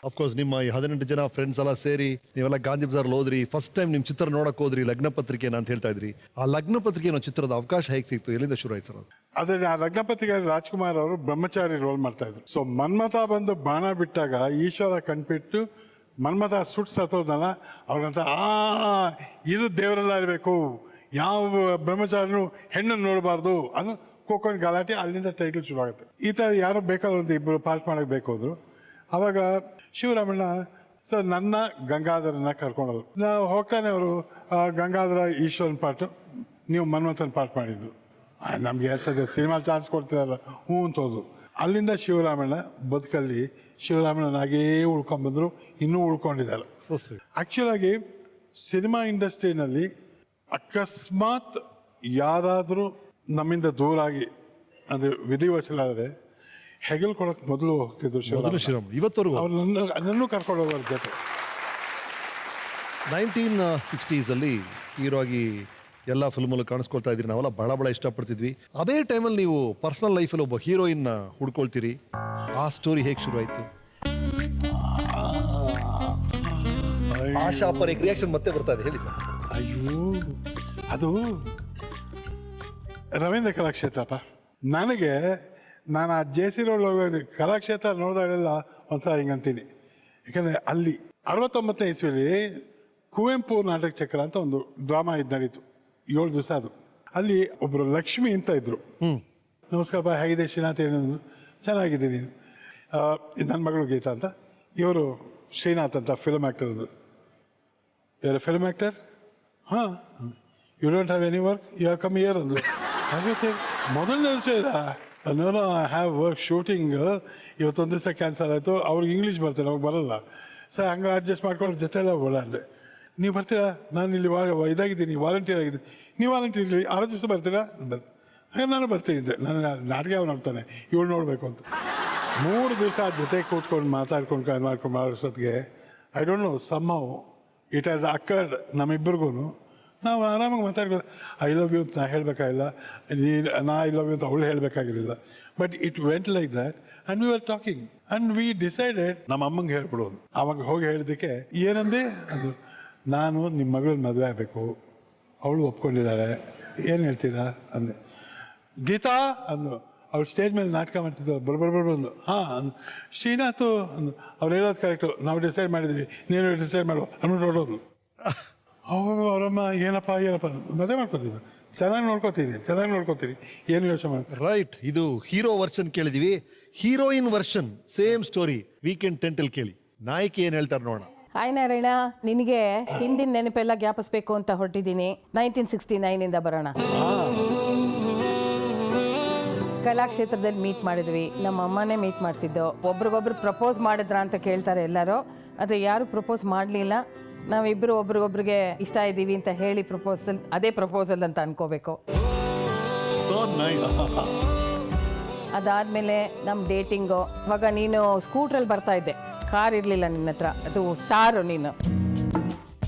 ಅಫ್ಕೋರ್ಸ್ ನಿಮ್ಮ ಈ 18 ಜನ ಫ್ರೆಂಡ್ಸ್ ಎಲ್ಲ ಸೇರಿ ನೀವೆಲ್ಲ ಗಾಂಧಿ ಬಜಾರ್ ಹೋದ್ರಿ. ಫಸ್ಟ್ ಟೈಮ್ ನಿಮ್ಮ ಚಿತ್ರ ನೋಡಕ್ ಹೋದ್ರಿ, ಲಗ್ನ ಪತ್ರಿಕೆನ ಅಂತ ಹೇಳ್ತಾ ಇದ್ರಿ. ಆ ಲಗ್ನ ಪತ್ರಿಕೆ ಅನ್ನೋ ಚಿತ್ರದ ಅವಕಾಶ ಹೇಗೆ ಸಿಕ್ತು, ಎಲ್ಲಿಂದ ಶುರು ಆಯ್ತು ಸರ್? ಅದೇ ಆ ಲಗ್ನ ಪತ್ರಿಕೆ ರಾಜ್ಕುಮಾರ್ ಅವರು ಬ್ರಹ್ಮಚಾರಿ ರೋಲ್ ಮಾಡ್ತಾ ಇದ್ರು. ಸೊ ಮನ್ಮಥ ಬಂದು ಬಾಣ ಬಿಟ್ಟಾಗ ಈಶ್ವರ ಕಣ್ಬಿಟ್ಟು ಮನ್ಮಥ ಸುಟ್ಟು ಸತ್ತೋದಲ್ಲ, ಅವ್ರಂತ ಇದು ದೇವರೆಲ್ಲ ಇರಬೇಕು, ಯಾವ ಬ್ರಹ್ಮಚಾರಿನೂ ಹೆಣ್ಣನ್ನು ನೋಡಬಾರ್ದು ಅನ್ನೋ ಕೋಕೊಂಡು ಗಲಾಟೆ. ಅಲ್ಲಿಂದ ಟೈಟಲ್ ಶುರು ಆಗುತ್ತೆ. ಈ ಥರ ಯಾರೋ ಬೇಕಾದ್ರೆ ಇಬ್ಬರು ಪಾಸ್ ಮಾಡಕ್ಕೆ ಬೇಕು ಹೋದ್ರು. ಆವಾಗ ಶಿವರಾಮಣ್ಣ ಸರ್ ನನ್ನ ಗಂಗಾಧರನ್ನ ಕರ್ಕೊಂಡೋದ್ರು. ನಾವು ಹೋಗ್ತಾನೆ ಅವರು ಗಂಗಾಧರ ಈಶ್ವರನ್ ಪಾಠ, ನೀವು ಮನ್ಮಥನ ಪಾಠ ಮಾಡಿದ್ದು, ನಮಗೆ ಸದ್ಯ ಸಿನಿಮಾ ಚಾನ್ಸ್ ಕೊಡ್ತಿರಲ್ಲ ಹ್ಞೂ ಅಂತ ಹೋದ್ರು. ಅಲ್ಲಿಂದ ಶಿವರಾಮಣ್ಣ ಬದುಕಲ್ಲಿ ಶಿವರಾಮಣ್ಣನಾಗೇ ಉಳ್ಕೊಂಡ್ಬಂದರು, ಇನ್ನೂ ಉಳ್ಕೊಂಡಿದ್ದಾರೆ. ಆ್ಯಕ್ಚುಲಾಗಿ ಸಿನಿಮಾ ಇಂಡಸ್ಟ್ರಿನಲ್ಲಿ ಅಕಸ್ಮಾತ್ ಯಾರಾದರೂ ನಮ್ಮಿಂದ ದೂರಾಗಿ ಅಂದರೆ ವಿಧಿವಶಲಾದರೆ ಹೆಗಲ್ ಕೊಡೋಕೆ ಮೊದಲು ಹೋಗ್ತಿದ್ರು ಶಿವರಾಮ್. ಇವತ್ತವರೆಗೂ ಅವ್ರು ನನ್ನೂ ಕರ್ಕೊಂಡು ಹೋಗೋರ ಜೊತೆ. 1960s ಹೀರೋ ಆಗಿ ಎಲ್ಲ ಫಿಲ್ಮಲ್ಲೂ ಕಾಣಿಸ್ಕೊಳ್ತಾ ಇದ್ರಿ. ನಾವೆಲ್ಲ ಬಹಳ ಇಷ್ಟಪಡ್ತಿದ್ವಿ. ಅದೇ ಟೈಮಲ್ಲಿ ನೀವು ಪರ್ಸನಲ್ ಲೈಫಲ್ಲಿ ಒಬ್ಬ ಹೀರೋಯಿನ್ನ ಹುಡ್ಕೊಳ್ತೀರಿ. ಆ ಸ್ಟೋರಿ ಹೇಗೆ ಶುರು ಆಯಿತು? ಆಶಾ ಪರೇಖ್ ರಿಯಾಕ್ಷನ್ ಮತ್ತೆ ಬರ್ತಾ ಇದೆ, ಹೇಳಿ ಸರ್. ಅಯ್ಯೋ, ಅದು ರವೀಂದ್ರ ಕಲಾಕ್ಷೇತ್ರಪ್ಪ. ನನಗೆ ನಾನು ಆ JC ರೋಡ್ ಕಲಾಕ್ಷೇತ್ರ ನೋಡಿದಾಗೆಲ್ಲ ಒಂದ್ಸಲ ಹಿಂಗಂತೀನಿ. ಯಾಕಂದರೆ ಅಲ್ಲಿ 69ನೇ ಇಸ್ವಿಯಲ್ಲಿ ಕುವೆಂಪು ನಾಟಕ ಚಕ್ರ ಅಂತ ಒಂದು ಡ್ರಾಮಾ ನಡೀತು, 7 ದಿವಸ. ಅದು ಅಲ್ಲಿ ಒಬ್ಬರು ಲಕ್ಷ್ಮಿ ಅಂತ ಇದ್ರು. ನಮಸ್ಕಾರಪ್ಪ, ಹೇಗಿದೆ ಶ್ರೀನಾಥ್? ಏನು ಚೆನ್ನಾಗಿದ್ದೀನಿ. ನನ್ನ ಮಗಳು ಗೀತಾ ಅಂತ, ಇವರು ಶ್ರೀನಾಥ್ ಅಂತ ಫಿಲ್ಮ್ ಆ್ಯಕ್ಟರ್. ಇವರು ಫಿಲ್ಮ್ ಆ್ಯಕ್ಟರ್. ಹಾಂ, you don't have any work, you have come here ಅಂದರು. ಹಾಗೆ ಮೊದಲನೇ ದಿವಸ ಇದೆ, no I have work shooting, ಇವತ್ತೊಂದು ದಿವಸ ಕ್ಯಾನ್ಸಲ್ ಆಯಿತು. ಅವ್ರಿಗೆ ಇಂಗ್ಲೀಷ್ ಬರ್ತಾರೆ, ನಮಗೆ ಬರೋಲ್ಲ ಸರ್. ಹಂಗೆ ಅಡ್ಜಸ್ಟ್ ಮಾಡ್ಕೊಂಡು ಜೊತೆಲ್ಲ ಓಡಾಡಿದೆ. ನೀವು ಬರ್ತೀರಾ? ನಾನು ಇಲ್ಲಿ ಇದಾಗಿದ್ದೀನಿ, ವಾಲಂಟಿಯರ್ ಆಗಿದ್ದೀನಿ. ನೀವು ವಾಲಂಟಿಯರ್ ಇಲ್ಲಿ 6 ದಿವಸ ಬರ್ತೀರಾ? ಹಾಗೆ ನಾನು ಬರ್ತಿದ್ದೆ. ನಾನು ನಾಟಕ ಯಾವ ನೋಡ್ತಾನೆ, ಇವಳು ನೋಡಬೇಕು ಅಂತ. 3 ದಿವಸ ಜೊತೆ ಕೂತ್ಕೊಂಡು ಮಾತಾಡ್ಕೊಂಡು ಮಾಡ್ಕೊಂಡು ಮಾಡೋಷ್ಟೊತ್ತಿಗೆ I don't know, somehow it has occurred ನಮ್ಮಿಬ್ಬರಿಗೂ. ನಾವು ಆರಾಮಾಗಿ ಮಾತಾಡ್ಬೋದು. ಐ ಲವ್ ಯು ಅಂತ ನಾ ಹೇಳಬೇಕಾಗಿಲ್ಲ, ನಾ ಐ ಲವ್ ಯು ಅಂತ ಅವಳು ಹೇಳಬೇಕಾಗಿರಲಿಲ್ಲ. But it went like that and we are talking and we decided ನಮ್ಮ ಅಮ್ಮಂಗೆ ಹೇಳ್ಬಿಡೋದು. ಆವಾಗ ಹೋಗಿ ಹೇಳಿದ್ದಕ್ಕೆ ಏನಂದೆ, ಅದು ನಾನು ನಿಮ್ಮ ಮಗಳನ್ನ ಮದುವೆ ಆಗಬೇಕು, ಅವಳು ಒಪ್ಕೊಂಡಿದ್ದಾಳೆ, ಏನು ಹೇಳ್ತೀರಾ ಅಂದೆ. ಗೀತಾ ಅಂದು ಅವ್ಳು ಸ್ಟೇಜ್ ಮೇಲೆ ನಾಟಕ ಮಾಡ್ತಿದ್ದು, ಬರ್ಬಂದು ಹಾಂ ಶ್ರೀನಾಥ್ ಅಂದು. ಅವ್ರು ಹೇಳೋದು ಕರೆಕ್ಟು, ನಾವು ಡಿಸೈಡ್ ಮಾಡಿದ್ವಿ, ನೀನು ಡಿಸೈಡ್ ಮಾಡುವ ಅಂದ್ಬಿಟ್ಟು ನೋಡೋದು. ಅವರಮ್ಮ ಏನಪ್ಪ ಮದುವೆ ಮಾಡ್ಕೋತೀವಿ, ಚೆನ್ನಾಗಿ ನೋಡ್ಕೋತೀರಿ, ಏನು ಯೋಚನೆ ಮಾಡಿ. ರೈಟ್, ಇದು ಹೀರೋ ವರ್ಷನ್ ಕೇಳಿದೀವಿ. Heroine version same story weekend 10 ಕೇಳಿ. ನಾಯಕಿ ಏನು ಹೇಳ್ತಾರೆ ನೋಡೋಣ. ಹಾಯ್ ನಾರಾಯಣ, ನಿನಗೆ ಹಿಂದಿನ ನೆನಪೆಲ್ಲ ಜ್ಞಾಪಿಸ್ಬೇಕು ಅಂತ ಹೊರಟಿದ್ದೀನಿ. 1969 ಬರೋಣ. ಕಲಾಕ್ಷೇತ್ರದಲ್ಲಿ ಮೀಟ್ ಮಾಡಿದ್ವಿ. ನಮ್ಮ ಅಮ್ಮನೇ ಮೀಟ್ ಮಾಡಿಸಿದ್ದು. ಒಬ್ರಿಗೊಬ್ರು ಪ್ರಪೋಸ್ ಮಾಡಿದ್ರ ಅಂತ ಕೇಳ್ತಾರೆ ಎಲ್ಲರೂ, ಆದರೆ ಯಾರು ಪ್ರಪೋಸ್ ಮಾಡಲಿಲ್ಲ. ನಾವಿಬ್ಬರು ಒಬ್ರಿಗೊಬ್ರಿಗೆ ಇಷ್ಟ ಇದ್ದೀವಿ ಅಂತ ಹೇಳಿ ಅದೇ ಪ್ರಪೋಸಲ್ ಅಂತ ಅನ್ಕೋಬೇಕು. ಅದಾದಮೇಲೆ ನಮ್ಮ ಡೇಟಿಂಗು. ಇವಾಗ ನೀನು ಸ್ಕೂಟ್ರಲ್ಲಿ ಬರ್ತಾ ಇದ್ದೆ, ಕಾರ್ ಇರಲಿಲ್ಲ ನಿನ್ನ ಹತ್ರ, ಅದು ಸ್ಟಾರು. ನೀನು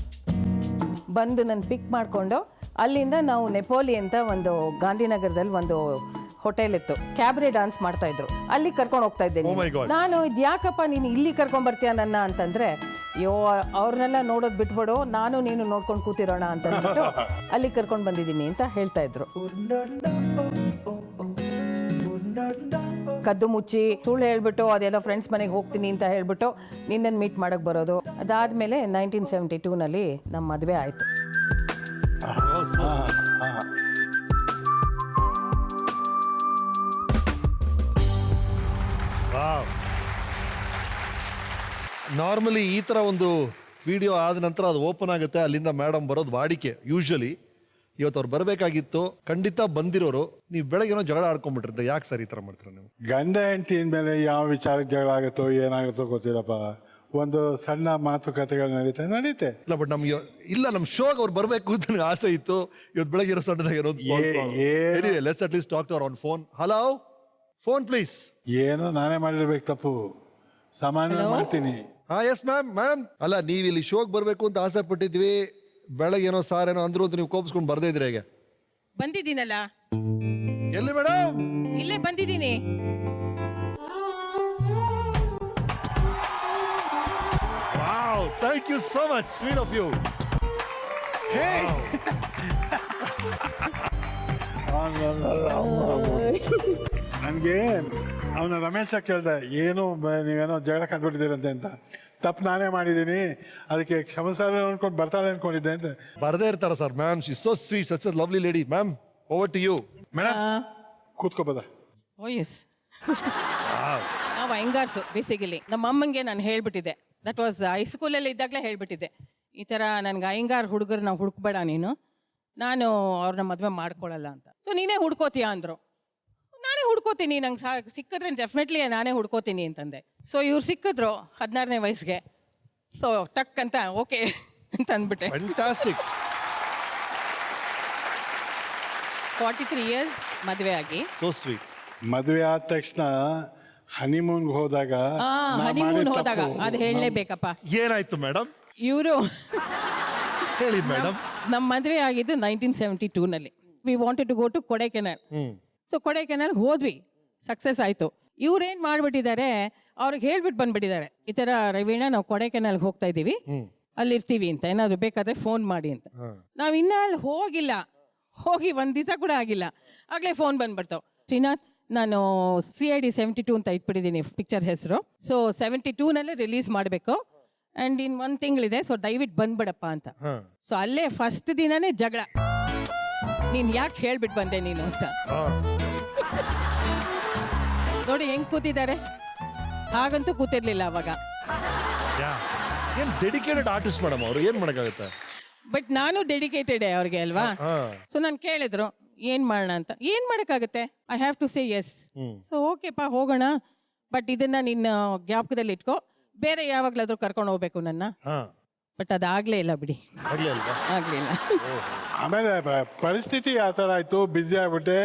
ಬಂದು ನನ್ನ ಪಿಕ್ ಮಾಡಿಕೊಂಡು ಅಲ್ಲಿಂದ ನಾವು ನೆಪೋಲಿ ಅಂತ ಒಂದು ಗಾಂಧಿನಗರದಲ್ಲಿ ಒಂದು ಹೋಟೆಲ್ ಇತ್ತು, ಕ್ಯಾಬ್ರೆ ಡಾನ್ಸ್ ಮಾಡ್ತಾ ಇದ್ರು, ಅಲ್ಲಿ ಕರ್ಕೊಂಡು ಹೋಗ್ತಾ ಇದ್ದೆ. ನಾನು ಇದ್ಯಾಕಪ್ಪ ನೀನು ಇಲ್ಲಿ ಕರ್ಕೊಂಡ್ ಬರ್ತೀಯ ನನ್ನ ಅಂತಂದ್ರೆ, ಅಯ್ಯೋ ಅವ್ರನ್ನೆಲ್ಲ ನೋಡೋದು ಬಿಟ್ಬಿಡು, ನಾನು ನೀನು ನೋಡ್ಕೊಂಡು ಕೂತಿರೋಣ ಅಂತ ಅಂದ್ಬಿಟ್ಟು ಅಲ್ಲಿ ಕರ್ಕೊಂಡು ಬಂದಿದ್ದೀನಿ ಅಂತ ಹೇಳ್ತಾ ಇದ್ರು. ಕದ್ದು ಮುಚ್ಚಿ ಸುಳ್ಳು ಹೇಳ್ಬಿಟ್ಟು ಅದೆಲ್ಲ ಫ್ರೆಂಡ್ಸ್ ಮನೆಗೆ ಹೋಗ್ತೀನಿ ಅಂತ ಹೇಳ್ಬಿಟ್ಟು ನಿನ್ನನ್ನು ಮೀಟ್ ಮಾಡಕ್ಕೆ ಬರೋದು. ಅದಾದಮೇಲೆ 1972ನಲ್ಲಿ ನಮ್ಮ ಮದುವೆ ಆಯಿತು. ನಾರ್ಮಲಿ ಈ ಥರ ಒಂದು ವಿಡಿಯೋ ಆದ ನಂತರ ಅದು ಓಪನ್ ಆಗುತ್ತೆ, ಅಲ್ಲಿಂದ ಮೇಡಮ್ ಬರೋದು ವಾಡಿಕೆ ಯೂಶ್ವಲಿ. ಇವತ್ತು ಅವ್ರು ಬರಬೇಕಾಗಿತ್ತು, ಖಂಡಿತ ಬಂದಿರೋರು. ನೀವು ಬೆಳಗ್ಗೆನೋ ಜಗಳ ಆಡ್ಕೊಂಡ್ಬಿಟ್ಟಿರ್ತೀರ, ಯಾಕೆ ಸರ್ ಈ ಥರ ಮಾಡ್ತೀರ ನೀವು? ಗಂಡ ಹೆಂಡತಿ ಮೇಲೆ ಯಾವ ವಿಚಾರಕ್ಕೆ ಜಗಳ ಆಗುತ್ತೋ ಏನಾಗುತ್ತೋ ಗೊತ್ತಿಲ್ಲಪ್ಪ. ಒಂದು ಸಣ್ಣ ಮಾತುಕತೆಗಳು ನಡೀತೆ. ಇಲ್ಲ ಬಟ್ ನಮ್ಗೆ ಇಲ್ಲ, ನಮ್ಮ ಶೋಗೆ ಅವ್ರು ಬರಬೇಕು ಅಂತ ನನಗೆ ಆಸೆ ಇತ್ತು. ಇವತ್ತು ಬೆಳಗ್ಗೆ ಇರೋ ಸಣ್ಣದಾಗ ಇರೋದು. Let's at least talk two hour on phone. Hello, phone please. ಏನೋ ನಾನೇ ಮಾಡಿರ್ಬೇಕು ತಪ್ಪು, ಸಾಮಾನ್ಯ ಮಾಡ್ತೀನಿ. Yes ma'am. ಅಲ್ಲ, ನೀವು ಇಲ್ಲಿ ಶೋಗೆ ಬರಬೇಕು ಅಂತ ಆಸೆ ಪಟ್ಟಿದ್ವಿ, ಬೆಳಗ್ಗೆ ಏನೋ ಸಾರೇನೋ ಅಂದ್ರು ಅಂತ ನೀವು ಕೋಪಿಸ್ಕೊಂಡು ಬರ್ದೇ ಇದ್ರಿ. ಹೇಗೆ ಬಂದಿದ್ದೀನಲ್ಲ? ಎಲ್ಲಿ ಮೇಡಮ್? ಇಲ್ಲೇ ಬಂದಿದ್ದೀನಿ. Wow, thank you so much, sweet of you. ನನಗೆ ಅವನ ರಮೇಶ ಕೇಳ್ದೆ, ಏನು ನೀವೇನೋ ಜಗಳ ಕಂಡುಬಿಟ್ಟಿದ್ದೀರಂತೆ ಅಂತ. ತಪ್ಪು ನಾನೇ ಮಾಡಿದ್ದೀನಿ, ಅದಕ್ಕೆ ಕ್ಷಮಸಾಲ ಅನ್ಕೊಂಡು ಬರ್ತಾಳೆ ಅನ್ಕೊಂಡಿದ್ದೆ ಅಂತ. ಬರ್ದೇ ಇರ್ತಾರ sir. Ma'am, she so sweet, such a lovely lady. Ma'am, over to you. Madam ಕೂತ್ಕೋಬೋದ? Oh yes. ನಾವು ಅಯ್ಯಂಗಾರ್ಸು ಬೇಸಿಕಲಿ. ನಮ್ಮ ಅಮ್ಮಂಗೆ ನಾನು ಹೇಳ್ಬಿಟ್ಟಿದ್ದೆ, ದಟ್ ವಾಸ್ ಹೈಸ್ಕೂಲಲ್ಲಿ ಇದ್ದಾಗಲೇ ಹೇಳ್ಬಿಟ್ಟಿದ್ದೆ, ಈ ಥರ ನನಗೆ ಅಯ್ಯಂಗಾರ್ ಹುಡುಗರು ನಾವು ಹುಡುಕ್ಬೇಡ ನೀನು, ನಾನು ಅವ್ರನ್ನ ಮದುವೆ ಮಾಡ್ಕೊಳ್ಳಲ್ಲ ಅಂತ. ಸೊ ನೀನೇ ಹುಡ್ಕೋತೀಯ ಅಂದರು. ನಾನೇ ಹುಡ್ಕೋತೀನಿ, ನಂಗೆ ಸಿಕ್ಕಿದ್ರೆ ಡೆಫಿನೆಟ್ಲಿ ನಾನೇ ಹುಡ್ಕೋತೀನಿ ಅಂತಂದೆ. ಸೊ ಇವ್ರು ಸಿಕ್ಕಿದ್ರು 16ನೇ ವಯಸ್ಸಿಗೆ. ಸೊ ಟಕ್ ಅಂತ ಓಕೆ ಅಂತ ಅಂದ್ಬಿಟ್ಟೆ. 43 ಇಯರ್ಸ್ ಮದುವೆ ಆಗಿ. So sweet. ಮದುವೆ ಆದ ತಕ್ಷಣ ಹನಿಮೂನ್ಗೆ ಹೋದಾಗ ಅದು ಹೇಳಲೇಬೇಕಪ್ಪ. ಏನಾಯ್ತು ಮೇಡಮ್? ಇವರು ಹೇಳಿ ಮೇಡಮ್. ನಮ್ಮ ಮದುವೆ ಆಗಿದ್ದು 1972ನಲ್ಲಿ. We wanted to go to Kodaikanal. So Kodaikanal ಹೋದ್ವಿ, ಸಕ್ಸಸ್ ಆಯಿತು. ಇವ್ರೇನು ಮಾಡಿಬಿಟ್ಟಿದ್ದಾರೆ, ಅವ್ರಿಗೆ ಹೇಳ್ಬಿಟ್ಟು ಬಂದ್ಬಿಟ್ಟಿದ್ದಾರೆ, ಈ ಥರ ರವೀಣ ನಾವು ಕೊಡೈಕೆನಾಲ್ಗೆ ಹೋಗ್ತಾ ಇದ್ದೀವಿ, ಅಲ್ಲಿ ಇರ್ತೀವಿ ಅಂತ, ಏನಾದರೂ ಬೇಕಾದ್ರೆ ಫೋನ್ ಮಾಡಿ ಅಂತ. ನಾವು ಇನ್ನೂ ಅಲ್ಲಿ ಹೋಗಿ 1 ದಿವಸ ಕೂಡ ಆಗಿಲ್ಲ, ಆಗಲೇ ಫೋನ್ ಬಂದ್ಬಿಡ್ತಾವೆ. ಶ್ರೀನಾಥ್, ನಾನು CID 72 ಅಂತ ಇಟ್ಬಿಟ್ಟಿದ್ದೀನಿ ಪಿಕ್ಚರ್ ಹೆಸರು. ಸೊ 72ನಲ್ಲೇ ರಿಲೀಸ್ ಮಾಡಬೇಕು ಆ್ಯಂಡ್ ಇನ್ 1 ತಿಂಗಳಿದೆ, ಸೊ ದಯವಿಟ್ಟು ಬಂದ್ಬಿಡಪ್ಪ ಅಂತ. ಸೊ ಅಲ್ಲೇ ಫಸ್ಟ್ ದಿನನೇ ಜಗಳ, ನೀನು ಯಾಕೆ ಹೇಳ್ಬಿಟ್ಟು ಬಂದೆ ನೀನು ಅಂತ. ನೋಡಿ ಹೆಂಗ್ ಕೂತಿದ್ದಾರೆ, ಹಾಗಂತೂ ಕೂತಿರ್ಲಿಲ್ಲ ಅವಾಗ. ಏನ್ ಡೆಡಿಕೇಟೆಡ್ ಆರ್ಟಿಸ್ಟ್ ಮೇಡಮ್ ಅವರು, ಏನ್ ಮಾಡಕ್ಕಾಗುತ್ತೆ? ಬಟ್ ನಾನು ಡೆಡಿಕೇಟೆಡ್ ಅವ್ರಿಗೆ ಅಲ್ವಾ. ಸೊ ನಾನು ಕೇಳಿದ್ರು ಏನ್ ಮಾಡೋಣ ಅಂತ. ಏನ್ ಮಾಡಕ್ಕಾಗುತ್ತೆ, I have to say yes. So ಓಕೆಪ್ಪ ಹೋಗೋಣ, ಬಟ್ ಇದನ್ನ ನಿನ್ನ ಜ್ಞಾಪಕದಲ್ಲಿ ಇಟ್ಕೋ, ಬೇರೆ ಯಾವಾಗ್ಲಾದ್ರೂ ಕರ್ಕೊಂಡು ಹೋಗ್ಬೇಕು ನನ್ನ. ಬಟ್ ಅದಾಗ್ಲೇ ಇಲ್ಲ ಬಿಡಿ, ಆಗ್ಲಿಲ್ಲ. ಆಮೇಲೆ ಪರಿಸ್ಥಿತಿ ಆ ಥರ ಆಯ್ತು, ಬ್ಯುಸಿ ಆಗ್ಬಿಟ್ಟೆ.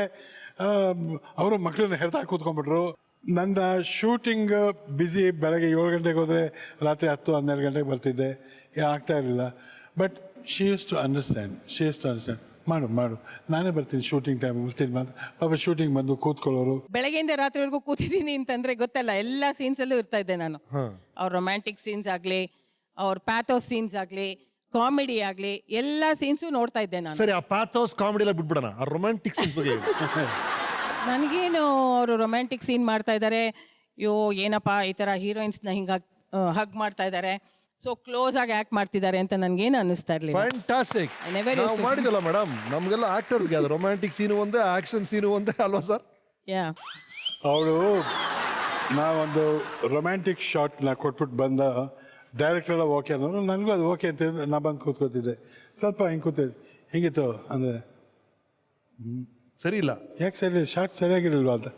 ಅವರು ಮಕ್ಕಳನ್ನ ಹೆರ್ತಾ ಕೂತ್ಕೊಂಡ್ಬಿಟ್ರು. ನನ್ನ ಶೂಟಿಂಗ್ ಬ್ಯುಸಿ, ಬೆಳಗ್ಗೆ 7 ಗಂಟೆಗೆ ಹೋದರೆ ರಾತ್ರಿ 10-12 ಗಂಟೆಗೆ ಬರ್ತಿದ್ದೆ, ಆಗ್ತಾ ಇರಲಿಲ್ಲ. But she used to understand. ಮಾಡು, ನಾನೇ ಬರ್ತೀನಿ, ಶೂಟಿಂಗ್ ಟೈಮ್ ಬರ್ತೀನಿ ಮಾತ್ರ. ಪಾಪ ಶೂಟಿಂಗ್ ಬಂದು ಕೂತ್ಕೊಳ್ಳೋರು. ಬೆಳಗ್ಗೆಯಿಂದ ರಾತ್ರಿವರೆಗೂ ಕೂತಿದ್ದೀನಿ ಅಂತಂದ್ರೆ ಗೊತ್ತಲ್ಲ, ಎಲ್ಲ ಸೀನ್ಸಲ್ಲೂ ಇರ್ತಾ ಇದ್ದೆ ನಾನು. ಅವ್ರ ರೊಮ್ಯಾಂಟಿಕ್ ಸೀನ್ಸ್ ಆಗಲಿ, ಅವ್ರ ಪ್ಯಾಥೋಸ್ ಸೀನ್ಸ್ ಆಗಲಿ, ಕಾಮಿಡಿ ಆಗಲಿ, ಎಲ್ಲ ಸೀನ್ಸು ನೋಡ್ತಾ ಇದ್ದೆ ನಾನು. ಸರಿ, ಆ ಪ್ಯಾಥೋಸ್ ಕಾಮಿಡಿ ಎಲ್ಲ ಬಿಟ್ಬಿಡೋಣ, ಆ ರೊಮ್ಯಾಂಟಿಕ್ ಸೀನ್ಸ್ ಬಗ್ಗೆ. ನನಗೇನು ಅವರು ರೊಮ್ಯಾಂಟಿಕ್ ಸೀನ್ ಮಾಡ್ತಾ ಇದ್ದಾರೆ, ಏನಪ್ಪ ಈ ಥರ ಹೀರೋಯಿನ್ಸ್ನ ಹಿಂಗಾಗಿ ಹಗ್ ಮಾಡ್ತಾ ಇದ್ದಾರೆ, ಸೊ ಕ್ಲೋಸ್ ಆಗಿ ಆಕ್ಟ್ ಮಾಡ್ತಿದ್ದಾರೆ ಅಂತ ನನಗೇನು ಅನ್ನಿಸ್ತಾ ಇರಲಿಲ್ಲ. ಫ್ಯಾಂಟಾಸ್ಟಿಕ್. ನಾವು ಮಾಡಿದಲ್ಲ ಮೇಡಮ್, ನಮಗೆಲ್ಲ ಆಕ್ಟರ್ಸ್ಗೆ ಅದು ರೊಮ್ಯಾಂಟಿಕ್ ಸೀನು ಒಂದೇ, ಆಕ್ಷನ್ ಸೀನು ಒಂದೇ ಅಲ್ವಾ ಸರ್? ಅವಳು ನಾವೊಂದು ರೊಮ್ಯಾಂಟಿಕ್ ಶಾಟ್ನ ಕೊಟ್ಬಿಟ್ಟು ಬಂದ, ಡೈರೆಕ್ಟರ್ ಎಲ್ಲ ಓಕೆ ಅನ್ನೋರು, ನನಗೂ ಅದು ಓಕೆ ಅಂತ ನಾ ಬಂದು ಕೂತ್ಕೋತಿದ್ದೆ. ಸ್ವಲ್ಪ ಹಿಂಗೆ ಕೂತಿದ್ದೆ, ಹಿಂಗಿತ್ತು ಅಂದರೆ ಸರಿ ಇಲ್ಲ, ಯಾಕೆ ಸರಿ ಶಾರ್ಟ್ ಸರಿಯಾಗಿರಲಿಲ್ವ ಅಂತ.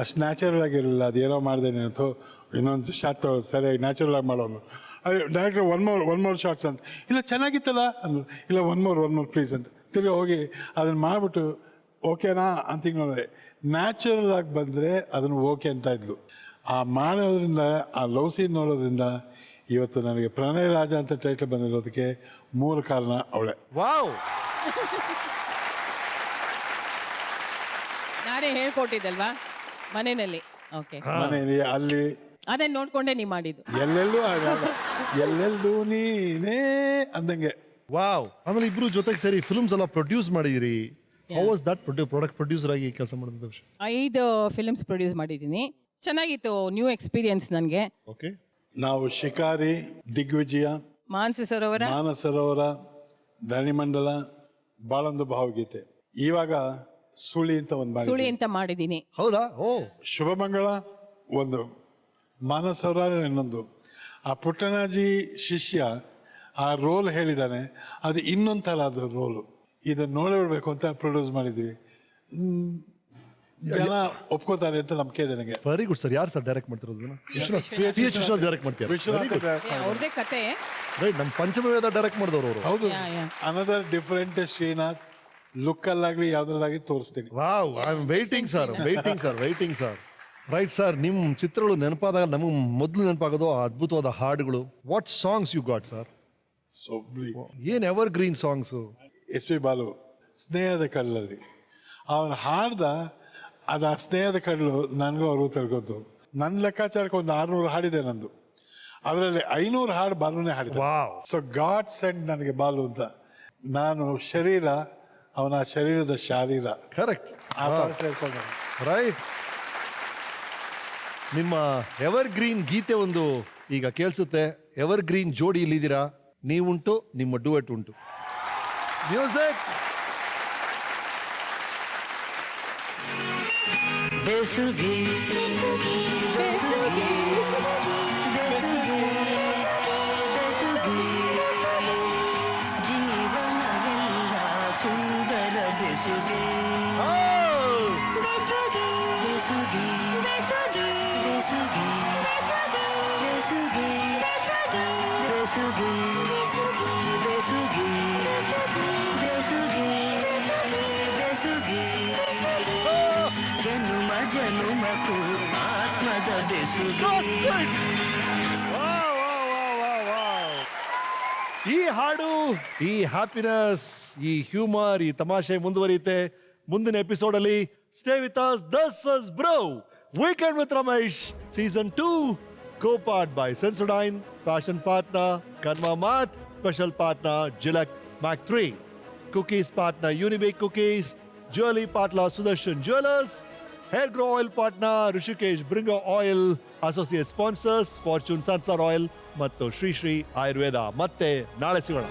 ಅಷ್ಟು ನ್ಯಾಚುರಲ್ ಆಗಿರಲಿಲ್ಲ, ಅದೇನೋ ಮಾಡಿದೆ ಅಥವಾ ಇನ್ನೊಂದು ಶಾರ್ಟ್ ಸರಿಯಾಗಿ ನ್ಯಾಚುರಲ್ ಆಗಿ ಮಾಡೋನು. ಅದೇ ಡೈರೆಕ್ಟರ್ ಒನ್ ಮೋರ್ ಶಾರ್ಟ್ಸ್ ಅಂತ, ಇಲ್ಲ ಚೆನ್ನಾಗಿತ್ತಲ್ಲ ಅಂದರು. ಇಲ್ಲ ಒನ್ ಮೋರ್ ಪ್ಲೀಸ್ ಅಂತ ತಿರ್ಗಿ ಹೋಗಿ ಅದನ್ನು ಮಾಡಿಬಿಟ್ಟು ಓಕೆನಾ ಅಂತ ಹಿಂಗೆ ನೋಡಿದೆ. ನ್ಯಾಚುರಲ್ ಆಗಿ ಬಂದರೆ ಅದನ್ನು ಓಕೆ ಅಂತ ಇದ್ಲು. ಆ ಮಾಡೋದ್ರಿಂದ, ಆ ಲವ್ ಸೀನ್ ನೋಡೋದ್ರಿಂದ ಇವತ್ತು ನನಗೆ ಪ್ರಣಯ ರಾಜ ಅಂತ ಟೈಟಲ್ ಬಂದಿರೋದಕ್ಕೆ ಮೂಲ ಕಾರಣ ಅವಳೆ. ವಾವ್, ನಾನೇ ಹೇಳ್ಕೊಟ್ಟಿದ್ದಲ್ವಾ ಮನೆಯಲ್ಲಿ. ಓಕೆ, ಮನೆಯಲ್ಲಿ ಅಲ್ಲಿ ಅದನ್ನ ನೋಡ್ಕೊಂಡೆ ನೀವು ಮಾಡಿದ್ದು. ಎಲ್ಲೆಲ್ಲೂ ನೀನೇ ಅಂದಂಗೆ. ವಾವ್. ಆಮೇಲೆ ಇಬ್ರು ಜೊತೆಗೆ ಸೇರಿ ಫಿಲ್ಮ್ಸ್ ಎಲ್ಲ ಪ್ರೊಡ್ಯೂಸ್ ಮಾಡಿದಿರಿ. How was that product producer ಆಗಿ ಕೆಲಸ ಮಾಡಿದ ವಿಷಯ? 5 ಫಿಲ್ಮ್ಸ್ ಪ್ರೊಡ್ಯೂಸ್ ಮಾಡಿದ್ದೀನಿ. ಚೆನ್ನಾಗಿತ್ತು, ನ್ಯೂ ಎಕ್ಸ್ಪೀರಿಯನ್ಸ್ ನನಗೆ. ಓಕೆ. ನಾವು ಶಿಕಾರಿ, ದಿಗ್ವಿಜಯ, ಮಾನಸ ಸರೋವರ, ಧನಿಮಂಡಲ, ಬಾಳೊಂದು ಭಾವಗೀತೆ, ಇವಾಗ ಸುಳಿ ಅಂತ ಒಂದು ಮಾಡಿದ್ದೀನಿ. ಹೌದಾ? ಓ, ಶುಭಮಂಗಳ ಒಂದು, ಮಾನಸ ಸರೋವರ ಇನ್ನೊಂದು. ಆ ಪುಟ್ಟಣಾಜಿ ಶಿಷ್ಯ ಆ ರೋಲ್ ಹೇಳಿದ್ದಾನೆ, ಅದು ಇನ್ನೊಂದು ಥರ ಅದು ರೋಲು. ಇದನ್ನು ನೋಡಿಬಿಡ್ಬೇಕು ಅಂತ ಪ್ರೊಡ್ಯೂಸ್ ಮಾಡಿದ್ದೀವಿ. ಜನ ಒಪ್ಕೋತಾರೆ ಅಂತ ನಂಬಿಕೆ ಇದೆ ನನಗೆ. Very good sir. ಯಾರು ಸರ್ ಡೈರೆಕ್ಟ್ ಮಾಡ್ತಿರೋದು? ವಿಶ್ವನಾಥ್ ಡೈರೆಕ್ಟ್ ಮಾಡ್ತಾರೆ. ಅವ್ರದೇ ಕತೆ. ರೈಟ್, ನಮ್ಮ ಪಂಚಮವೇದ ಡೈರೆಕ್ಟ್ ಮಾಡಿದವರು ಅವರು. ಹೌದು. ಅನದರ್ ಡಿಫರೆಂಟ್ ಶ್ರೀನಾಥ್ ಲುಕ್ಕಲ್ಲಾಗಲಿ ಯಾವುದ್ರಲ್ಲಾಗಿ ತೋರಿಸ್ತೀನಿ. Wow, I am waiting sir. Right sir, ನಿಮ್ಮ ಚಿತ್ರಗಳು ನೆನಪಾದಾಗ ನಮಗೆ ಮೊದಲು ನೆನಪಾಗೋದು ಆ ಅದ್ಭುತವಾದ ಹಾಡುಗಳು. What songs you got sir? ಸೊಬ್ಲಿ, ಏನ್ evergreen songs. SP Balu ಸ್ನೇಹದ ಕಡಲಲ್ಲಿ ಅವನು ಹಾಡ್ದ, ಅದು ಆ ಸ್ನೇಹದ ಕಡಲು ನನಗೂ ಅವ್ರಿಗೂ ತಿಳ್ಕೊತು. ನನ್ನ ಲೆಕ್ಕಾಚಾರಕ್ಕೆ ಒಂದು 600 ಹಾಡಿದೆ ನಂದು. ಅದರಲ್ಲಿ 500 ಹಾಡು ಬಾಲುನೇ ಹಾಡಿದೆ. ಸೊ ಗಾಡ್ ಸೆಂಡ್ ನನಗೆ ಬಾಲು ಅಂತ. ನಾನು ಶರೀರ, ಅವನ ಶರೀರದ ಶಾರೀರ. ಕರೆಕ್ಟ್. ಆ ಥರ ಸೇರ್ಕೊಂಡ. ರೈಟ್. ನಿಮ್ಮ ಎವರ್ ಗ್ರೀನ್ ಗೀತೆ ಒಂದು ಈಗ ಕೇಳಿಸುತ್ತೆ. ಎವರ್ ಗ್ರೀನ್ ಜೋಡಿ ಇಲ್ಲಿದ್ದೀರಾ, ನೀವುಂಟು, ನಿಮ್ಮ ಡುವೆಟ್ ಉಂಟು. ಮ್ಯೂಸಿಕ್. ಬೆಸುಗೆ ಬೆಸುಗೆ ಬೆಸುಗೆ ಬೆಸುಗೆ ಜೀವನವೆಲ್ಲ ಸುಂದರ ಬೆಸುಗೆ ಬೆಸುಗೆ ಬೆಸುಗೆ ಬೆಸುಗೆ ಬೆಸುಗೆ ಬೆಸುಗೆ ಬೆಸುಗೆ ಬೆಸುಗೆ ಬೆಸುಗೆ ಬೆಸುಗೆ ಜನುಮ ಜನುಮಕ್ಕೂ ಆತ್ಮದ ಬೆಸುಗೆ. ಈ ಹಾಡು, ಈ ಹ್ಯಾಪಿನೆಸ್, ಈ ಹ್ಯೂಮರ್, ಈ ತಮಾಷೆ ಮುಂದುವರಿಯುತ್ತೆ ಮುಂದಿನ ಎಪಿಸೋಡ್ ಅಲ್ಲಿ. Stay with us. This is Bro Weekend with Ramesh Season 2, co-powered by Sensodyne, fashion partner Kanma Mart, special partner Gillette Mac 3, cookies partner Unibake Cookies, jewelry partner Sudarshan Jewelers, hair grow oil partner Rishikesh Bringo Oil, associate sponsors Fortune Sunflower Oil ಮತ್ತು ಶ್ರೀ ಶ್ರೀ ಆಯುರ್ವೇದ. ಮತ್ತೆ ನಾಳೆ ಸಿಗೋಣ.